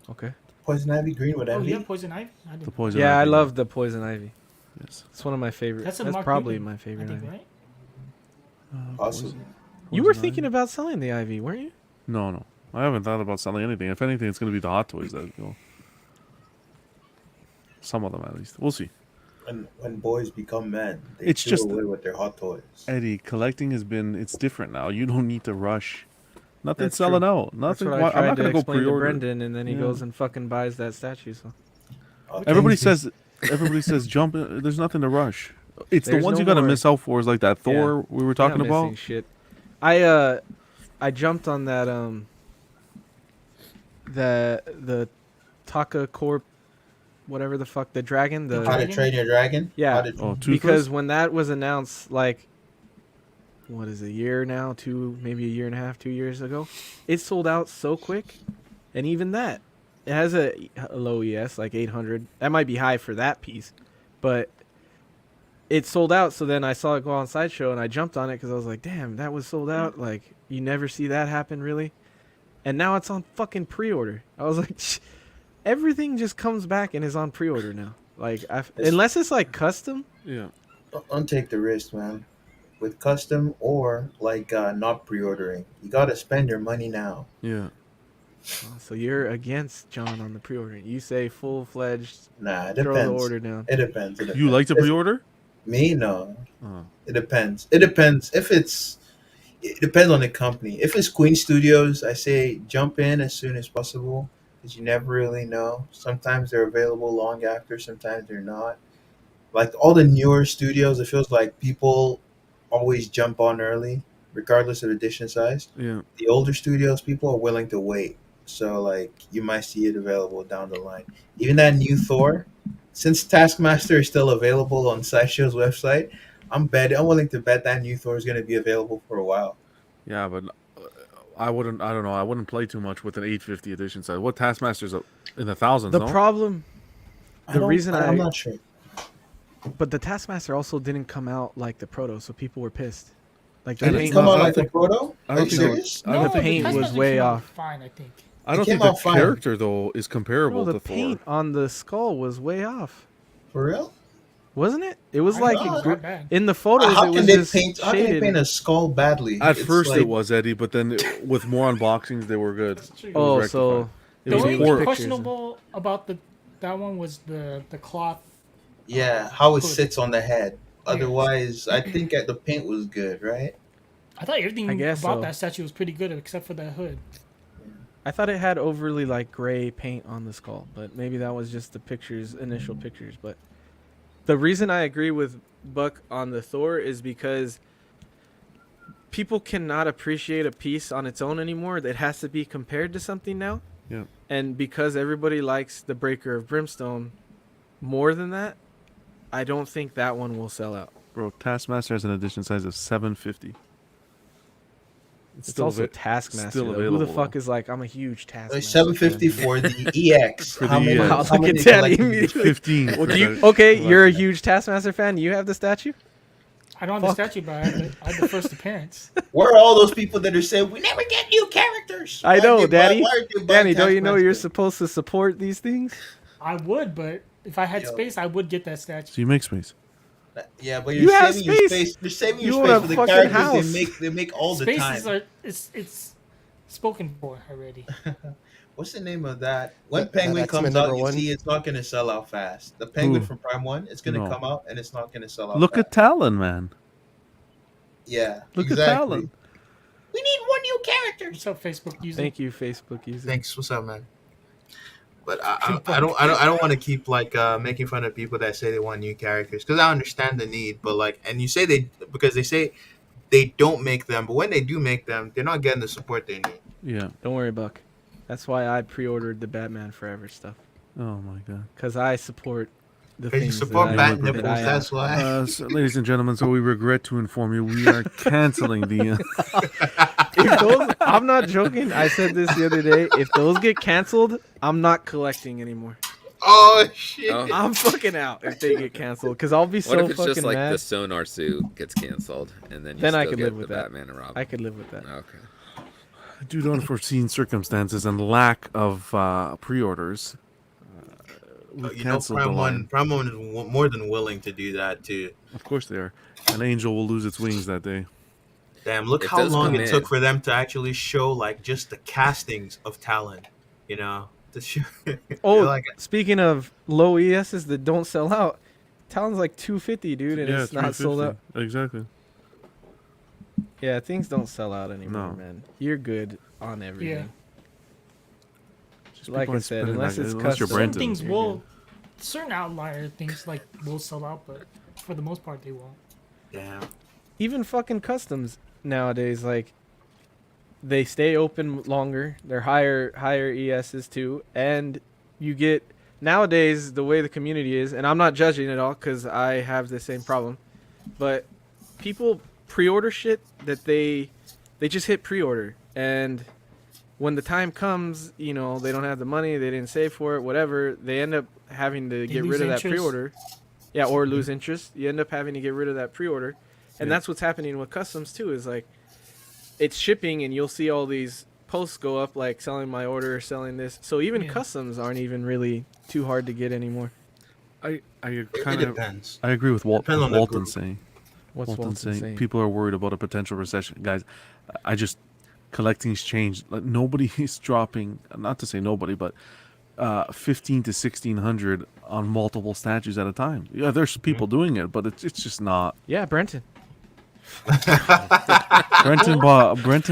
Okay. Poison Ivy Green with Oh, envy. yeah, Poison Ivy? I the didn't. Poison. Yeah, I Ivy. love the Poison Ivy. Yes. It's one of my favorite. That's That's, a Mark probably Newman, my I favorite. think, Ivy. right? Awesome. You were Poison thinking Ivy. about selling the Ivy, weren't you? No. I haven't thought about selling anything. If anything, it's going to be the Hot Toys that go. Some of them, at least. We'll see. When boys become men, they It's do just- away with their hot toys. Eddie, collecting it's different now. You don't need to rush. Nothing's That's selling true. out. That's Nothing. what why- I tried I'm not to going to go explain to pre-order. Brendan, and then he Yeah. goes and fucking buys that statue. So Everybody says jump. There's nothing to rush. It's There's the ones no you got to more. miss out for. Is like that Yeah. Thor we were talking Not missing about. shit. I jumped on that the Taka Corp, whatever the fuck, the dragon, How the to Train Your Dragon? Yeah. How to- Oh, Toothless? because when that was announced, like, what is it, a year now, maybe a year and a half, 2 years ago, it sold out so quick, and even that, it has a low ES, like 800. That might be high for that piece, but it sold out. So then I saw it go on Sideshow, and I jumped on it because I was like, damn, that was sold out. Like, you never see that happen, really. And now it's on fucking pre-order. I was like, everything just comes back and is on pre-order now. Like, unless it's like custom. Yeah. Don't take the risk, man. With custom or like not pre-ordering, you gotta spend your money now. Yeah. So you're against John on the pre-order. You say full-fledged. Nah, it Throw depends. the order down. It depends. You like to pre-order? Me, no. Oh. It depends. It depends. It depends on the company. If it's Queen Studios, I say jump in as soon as possible because you never really know. Sometimes they're available long after, sometimes they're not. Like all the newer studios, it feels like people always jump on early. regardless of edition size. Yeah. The older studios, people are willing to wait. So like you might see it available down the line. Even that new Thor, since Taskmaster is still available on Sideshow's website, I'm willing to bet that new Thor is going to be available for a while. Yeah, but I wouldn't. I don't know. I wouldn't play too much with an 850 edition size. What Taskmaster's in the thousands? The no? problem, I'm not sure. but the Taskmaster also didn't come out like the Proto, so people were pissed. Like the Did it paint, come I out don't like the think- Proto? I Are don't you think serious? No, the paint was Taskmaster way came out off. fine, I think. I don't It think came the out fine. character though is comparable Bro, the to Thor. paint on the skull was way off, For real? wasn't it? It was I like don't think gr- it's that bad. in the photos. How it was can they just paint? How can they shaded. paint a skull badly? At It's first like- it was Eddie, but then with more unboxings they were good. It Oh, was so rectified. It The was only poor. thing questionable about that one was the cloth. Yeah, how it Hood. sits on the head. Yeah. Otherwise, I think the paint was good, right? I thought everything I about guess so. that statue was pretty good except for that hood. I thought it had overly like gray paint on the skull, but maybe that was just the initial pictures. But the reason I agree with Buck on the Thor is because people cannot appreciate a piece on its own anymore. It has to be compared to something now. Yeah. And because everybody likes the Breaker of Brimstone more than that, I don't think that one will sell out. Bro, Taskmaster has an edition size of 750. It's also Taskmaster. still though. Who available, the fuck though. is like, I'm a huge Taskmaster. Like 750 fan. for the EX. For how the many? EX. Wow, How look many at Danny collectibles? immediately. 15. Well, for do you, the okay, you're a collection. huge Taskmaster fan. You have the statue? I don't have the Fuck. statue, but I had the first appearance. Where are all those people that are saying we never get new characters? I know, Why Daddy. are they buying Danny, don't you know you're Taskmaster? supposed to support these things? I would, but if I had Yo. space, I would get that statue. So you make space. Yeah, but You you're have saving your space. space. You're saving You your own space a for the fucking characters house. they make all the Spaces time. are it's spoken for already. What's the name of that? When That Penguin X-Men comes out, number you one? see it's not going to sell out fast. The Penguin Who? from Prime 1, it's going to No. come out and it's not going to sell out Look fast. at Talon, man. Yeah, Look exactly. at Talon. We need one new character. What's up, Facebook user? Thank you, Facebook user. Thanks. What's up, man? But I don't want to keep like making fun of people that say they want new characters because I understand the need. But like, and you say because they say they don't make them, but when they do make them, they're not getting the support they need. Yeah. Don't worry, Buck. That's why I pre-ordered the Batman Forever stuff. Oh my god. Because I support the Because you things support that bat I, nipples, that I that's why. So, ladies and gentlemen, so we regret to inform you we are canceling the. If those, I'm not joking. I said this the other day. If those get canceled, I'm not collecting anymore. Oh shit! Oh. I'm fucking out if they get canceled. Because I'll be What so if it's fucking just like mad. the sonar suit gets canceled and then you Then I still could get live the with that. Batman and Robin? I could live with that. Okay. Due to unforeseen circumstances and lack of pre-orders, we You know, canceled the line. Prime 1 is more than willing to do that too. Of course they are. An angel will lose its wings that day. Damn, look It how does long come it in. took for them to actually show like just the castings of Talon. You know, to show. Oh, like speaking of low ESs that don't sell out, Talon's like 250, dude, and Yeah, it's not sold out. 350. Exactly. Yeah, things don't sell out anymore, No. man. You're good on everything. Yeah. Just Like people I aren't said, spending unless that- it's unless you're custom. Certain Brenton. things You're will, certain outlier things like will sell out, but for the most part they won't. damn. Even fucking customs nowadays, like they stay open longer. They're higher ESs too, and you get nowadays the way the community is, and I'm not judging at all because I have the same problem, but people pre-order shit that they just hit pre-order, and when the time comes, you know, they don't have the money, they didn't save for it, whatever, they end up having to get lose rid of that interest. pre-order. Yeah, or lose interest. You end up having to get rid of that pre-order. And Yeah. that's what's happening with customs too, is like it's shipping and you'll see all these posts go up like selling my order, selling this. So even Yeah. customs aren't even really too hard to get anymore. I It kind of depends. I agree with Depends on the Walton group. saying. What's Walton Walton saying saying? people are worried about a potential recession. Guys, I just collecting's changed. Like nobody is dropping. Not to say nobody, but 15 to 1600 on multiple statues at a time. Yeah, there's people doing it, but it's just not. Yeah, Brenton. Brenton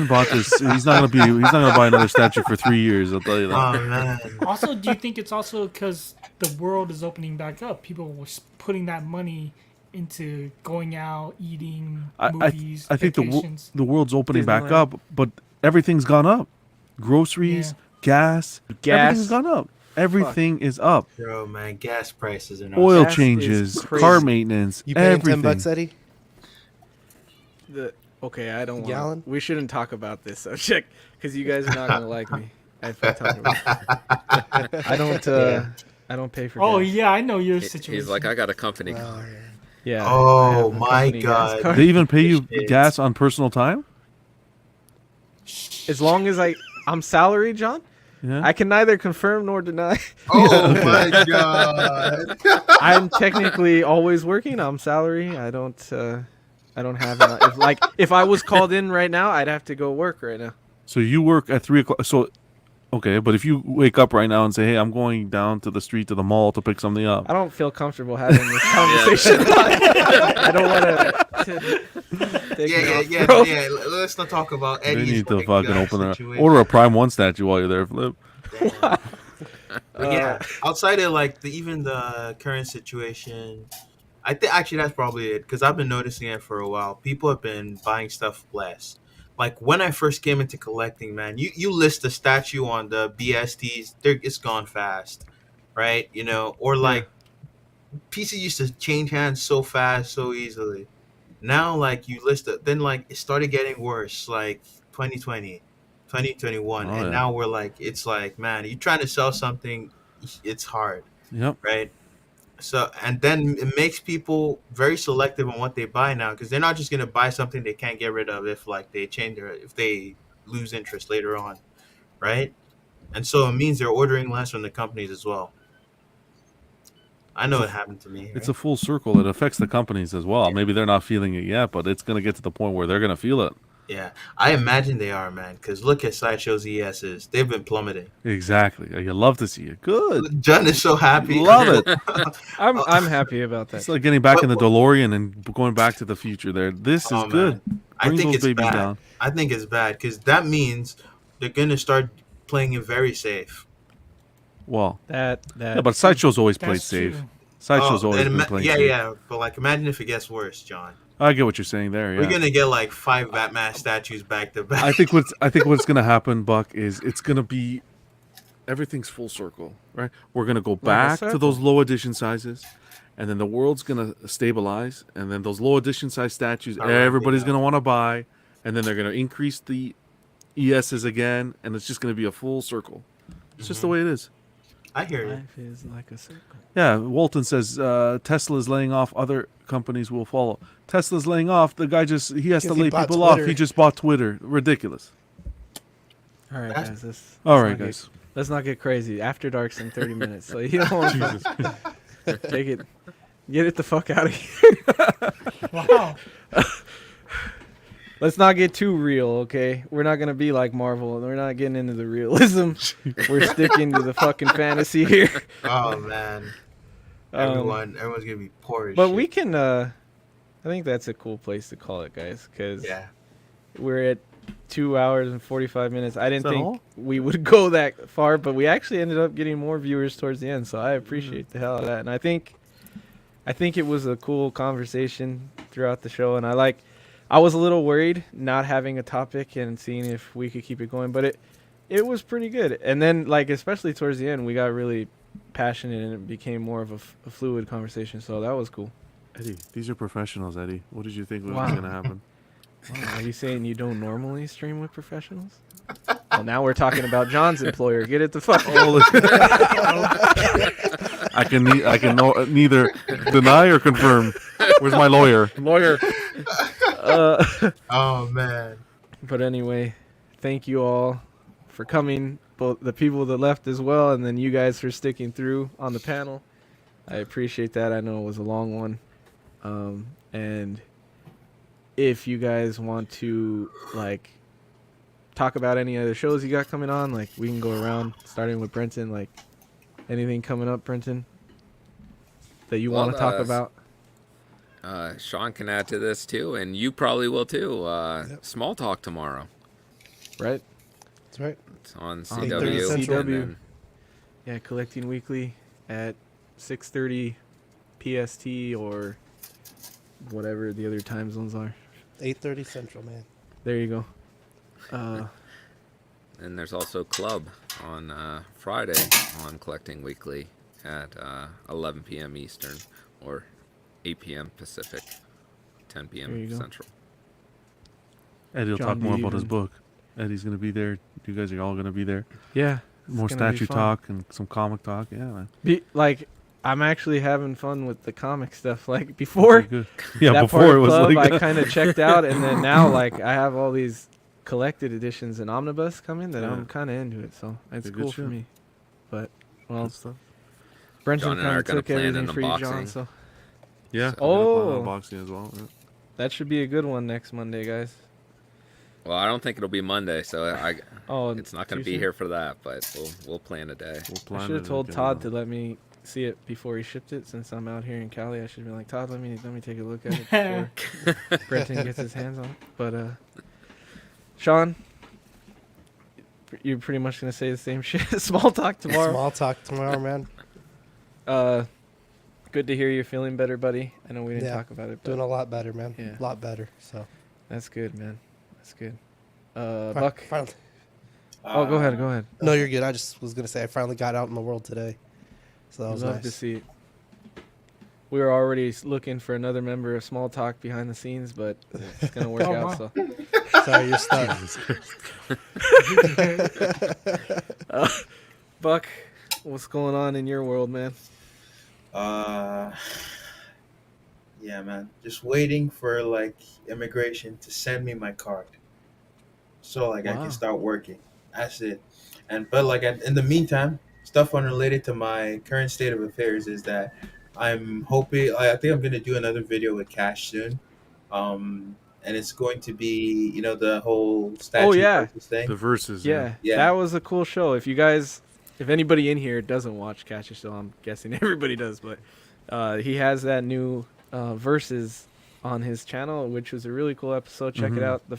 bought this. He's not gonna buy another statue for 3 years. I'll tell you that. Oh man. Also, do you think it's also because the world is opening back up? People were putting that money into going out, eating, I movies, I think vacations. the world's opening back Disneyland. up, but everything's gone up. Groceries, gas, everything's gone up. Everything is up. Yo, man, gas prices are not. Oil Gas is changes, crazy. car maintenance, You paying everything. $10, Eddie? Okay, I don't want. Gallon? We shouldn't talk about this subject because you guys are not gonna like me if I talk about it. I don't. I don't pay for. Oh gas. yeah, I know your situation. He's like, I got a company car. Yeah. I Oh have a my company gas God. card. They even pay you Shit. gas on personal time? As long as I'm salaried, John, Yeah. I can neither confirm nor deny. Oh my God. I'm technically always working. I'm salary. I don't have if I was called in right now, I'd have to go work right now. So you work at 3:00. So, okay, but if you wake up right now and say, "Hey, I'm going down to the street to the mall to pick something up," I don't feel comfortable having this conversation. I don't want to. Yeah. Let's not talk about they Eddie's. need to like, fucking open their situation. order a Prime One statue while you're there, Flip. But yeah, outside of like even the current situation, I think actually that's probably it because I've been noticing it for a while. People have been buying stuff less. Like when I first came into collecting, man, you list a statue on the BSTs, it's gone fast, right? You know, or like pieces used to change hands so fast, so easily. Now, like you list it, then like it started getting worse, like 2020, 2021, Oh, and yeah. now we're like, it's like, man, you're trying to sell something, it's hard, Yep. right? So, and then it makes people very selective on what they buy now because they're not just gonna buy something they can't get rid of if like if they lose interest later on, right? And so it means they're ordering less from the companies as well. I know it happened to me. It's right? a full circle. It affects the companies as well. Maybe they're not feeling it yet, but it's gonna get to the point where they're gonna feel it. Yeah, I imagine they are, man. Because look at Sideshow's ESs; they've been plummeting. Exactly. You love to see it. Good. John is so happy. Love it. I'm happy about that. It's like getting back in the DeLorean and going back to the future. There. This is Oh, good. man. I Bring think those it's babies bad. down. I think it's bad because that means they're gonna start playing it very safe. Well, that yeah, but Sideshow's always played That's safe. true. Sideshow's always and been playing yeah, safe. yeah. But like, imagine if it gets worse, John. I get what you're saying there. Yeah. We're gonna get like 5 Batman statues back to back. I think what's gonna happen, Buck, is it's gonna be everything's full circle, right? We're gonna go back to those low edition sizes, and then the world's gonna stabilize, and then those low edition size statues, everybody's gonna want to buy, and then they're gonna increase the ESs again, and it's just gonna be a full circle. It's just the way it is. I hear you. Life is like a circle. Yeah, Walton says Tesla's laying off, other companies will follow. Tesla's laying off. The guy he has to Because he lay bought people off. Twitter. He just bought Twitter. Ridiculous. All right, guys. All right, guys. Let's not get crazy. After dark's in 30 minutes, so you don't want to take it. Get it the fuck out of here. Wow. Let's not get too real, okay? We're not gonna be like Marvel. We're not getting into the realism. We're sticking to the fucking fantasy here. Oh man, everyone's gonna be poor as But shit. we can. I think that's a cool place to call it, guys, because we're at 2 hours and 45 minutes. I didn't that think all? we would go that far, but we actually ended up getting more viewers towards the end. So I appreciate the hell out of that, and I think it was a cool conversation throughout the show, and I was a little worried not having a topic and seeing if we could keep it going, but it was pretty good. And then, like, especially towards the end, we got really passionate and it became more of a fluid conversation. So that was cool. Eddie, these are professionals, Eddie. What did you think was Wow. going to happen? Are you saying you don't normally stream with professionals? Well, now we're talking about John's employer. Get it the fuck. I can neither deny or confirm. Where's my lawyer? Lawyer. Oh man. But anyway, thank you all for coming. Both the people that left as well, and then you guys for sticking through on the panel. I appreciate that. I know it was a long one. And if you guys want to like talk about any other shows you got coming on, like we can go around starting with Brenton. Like anything coming up, Brenton, that you want to talk about? Sean can add to this too, and you probably will too. Small Talk tomorrow. Right? That's right. It's on 8:30 CW. Central. and then- Yeah, Collecting Weekly at 6:30 PST or whatever the other time zones are. 8:30 Central, man. There you go. And there's also Club on Friday on Collecting Weekly at 11 p.m. Eastern or 8 p.m. Pacific, 10 There you p.m. go. Central. Eddie will John, talk do more you about his even- book. Eddie's gonna be there. You guys are all gonna be there. Yeah. it's More gonna be statue fun. talk and some comic talk. Yeah, man. Like, I'm actually having fun with the comic stuff. Like before, Pretty good. Yeah, that before part it of was Club, like I kind of checked out, and then now like I have all these collected editions and omnibus coming that Yeah. I'm kind of into it. So it's Good cool for shit. me. But well, good stuff. Brenton John and I kind are of gonna took plan everything an for you, John. unboxing. So Yeah. Oh. I'm gonna plan unboxing as well. Yeah. that should be a good one next Monday, guys. Well, I don't think it'll be Monday, so Oh, it's not going too to be soon? here for that. But we'll plan a day. We'll I plan should it have and told get it Todd on. to let me see it before he shipped it. Since I'm out here in Cali, I should be like, Todd, let me take a look at it before Brenton gets his hands on it. But Sean, you're pretty much gonna say the same shit. Small talk tomorrow. Small talk tomorrow, man. Good to hear you're feeling better, buddy. I know we didn't Yeah, talk about it, but Doing a lot better, man. Yeah. A lot better. So. that's good, man. That's good. Fi- Buck. Finally. Oh, go ahead. No, you're good. I just was gonna say I finally got out in the world today, so that was Love nice. to see it. We were already looking for another member of Small Talk behind the scenes, but it's gonna work Oh, out. wow. So, Sorry, you're stuck. Buck, what's going on in your world, man? Yeah, man. Just waiting for like immigration to send me my card, so like I Wow. can start working. That's it. But like in the meantime, stuff unrelated to my current state of affairs is that I'm hoping. I think I'm gonna do another video with Cash soon. And it's going to be the whole statue yeah. versus thing. The verses. Yeah, Yeah. that was a cool show. If anybody in here doesn't watch Catch a Show, I'm guessing everybody does, but he has that new verses on his channel, which was a really cool episode. Check it Mhm. out. The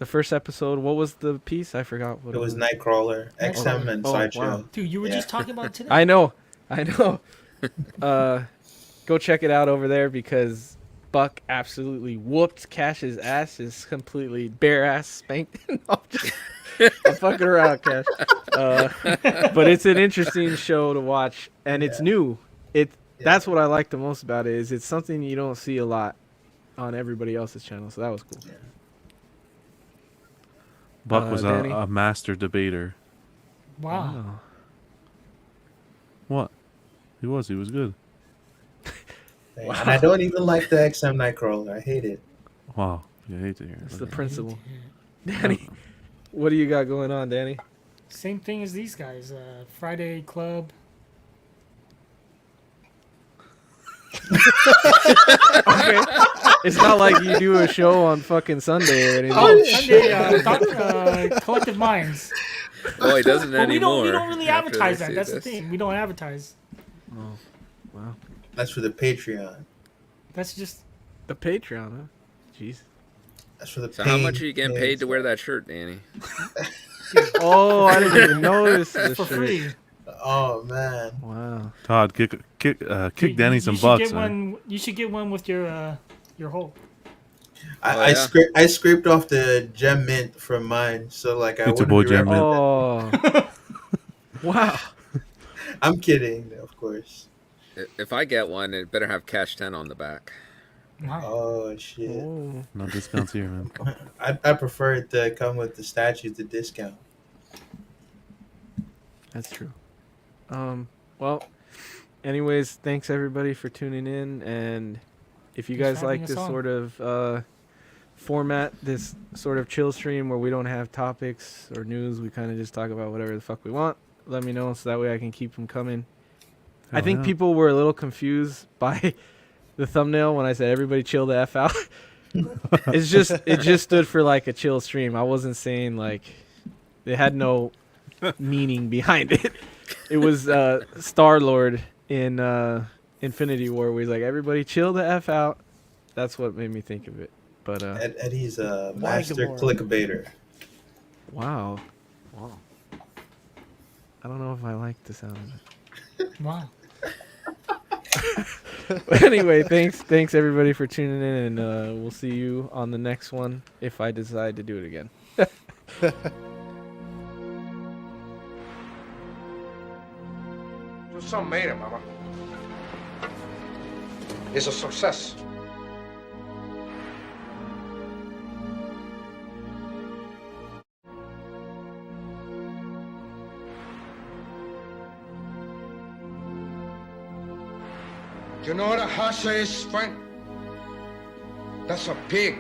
first episode. What was the piece? I forgot what It was Nightcrawler, XM, and Oh, Sideshow. Dude, you were Yeah. just talking about it today. I know. Go check it out over there because Buck absolutely whooped Cash's ass. Is completely bare ass spanked. No, I'm fucking around, Cash. But it's an interesting show to watch, and it's new. That's what I like the most about it. Is it's something you don't see a lot on everybody else's channel. So that was cool. Buck was Danny? a master debater. Wow. What? He was good. And I don't even like the XM Nightcrawler. I hate it. Wow. You hate to hear it. It's the Okay. principle. Danny, what do you got going on, Danny? Same thing as these guys. Friday Club. Okay. It's not like you do a show on fucking Sunday or anything. Oh, Sunday, Collective Minds. Oh, he doesn't But we anymore. don't really after advertise they that. see That's the this. thing. We don't advertise. Oh, wow. That's for the Patreon. That's just The Patreon, huh? Jeez. That's for the. So how much are you getting paid to wear that shirt, Danny? Oh, I didn't even notice the for shirt. free. Oh man. Wow. Todd, kick Dude, Danny you some should bucks, get man. one. You should get one with your hole. I yeah. I scraped off the gem mint from mine, so like I It's a wouldn't boy be gem mint. Oh. Wow. I'm kidding, of course. If I get one, it better have Cash 10 on the back. Wow. Oh shit. Oh. No discounts here, man. I prefer it to come with the statues, the discount. That's true. Well, anyways, thanks everybody for tuning in, and if you Thanks guys for having like us this on. sort of format, this sort of chill stream where we don't have topics or news, we kind of just talk about whatever the fuck we want, let me know so that way I can keep them coming. I Hell think yeah. people were a little confused by the thumbnail when I said everybody chill the F out. It just stood for like a chill stream. I wasn't saying like it had no meaning behind it. It was Star-Lord in Infinity War where he's like, everybody chill the F out. That's what made me think of it. But Eddie's a master Gamora. clickbaiter. wow. I don't know if I like the sound of it. Wow. But anyway, thanks everybody for tuning in, and we'll see you on the next one if I decide to do it again. Your son made it, Mama. It's a success. You know what a hasha is, friend? That's a pig.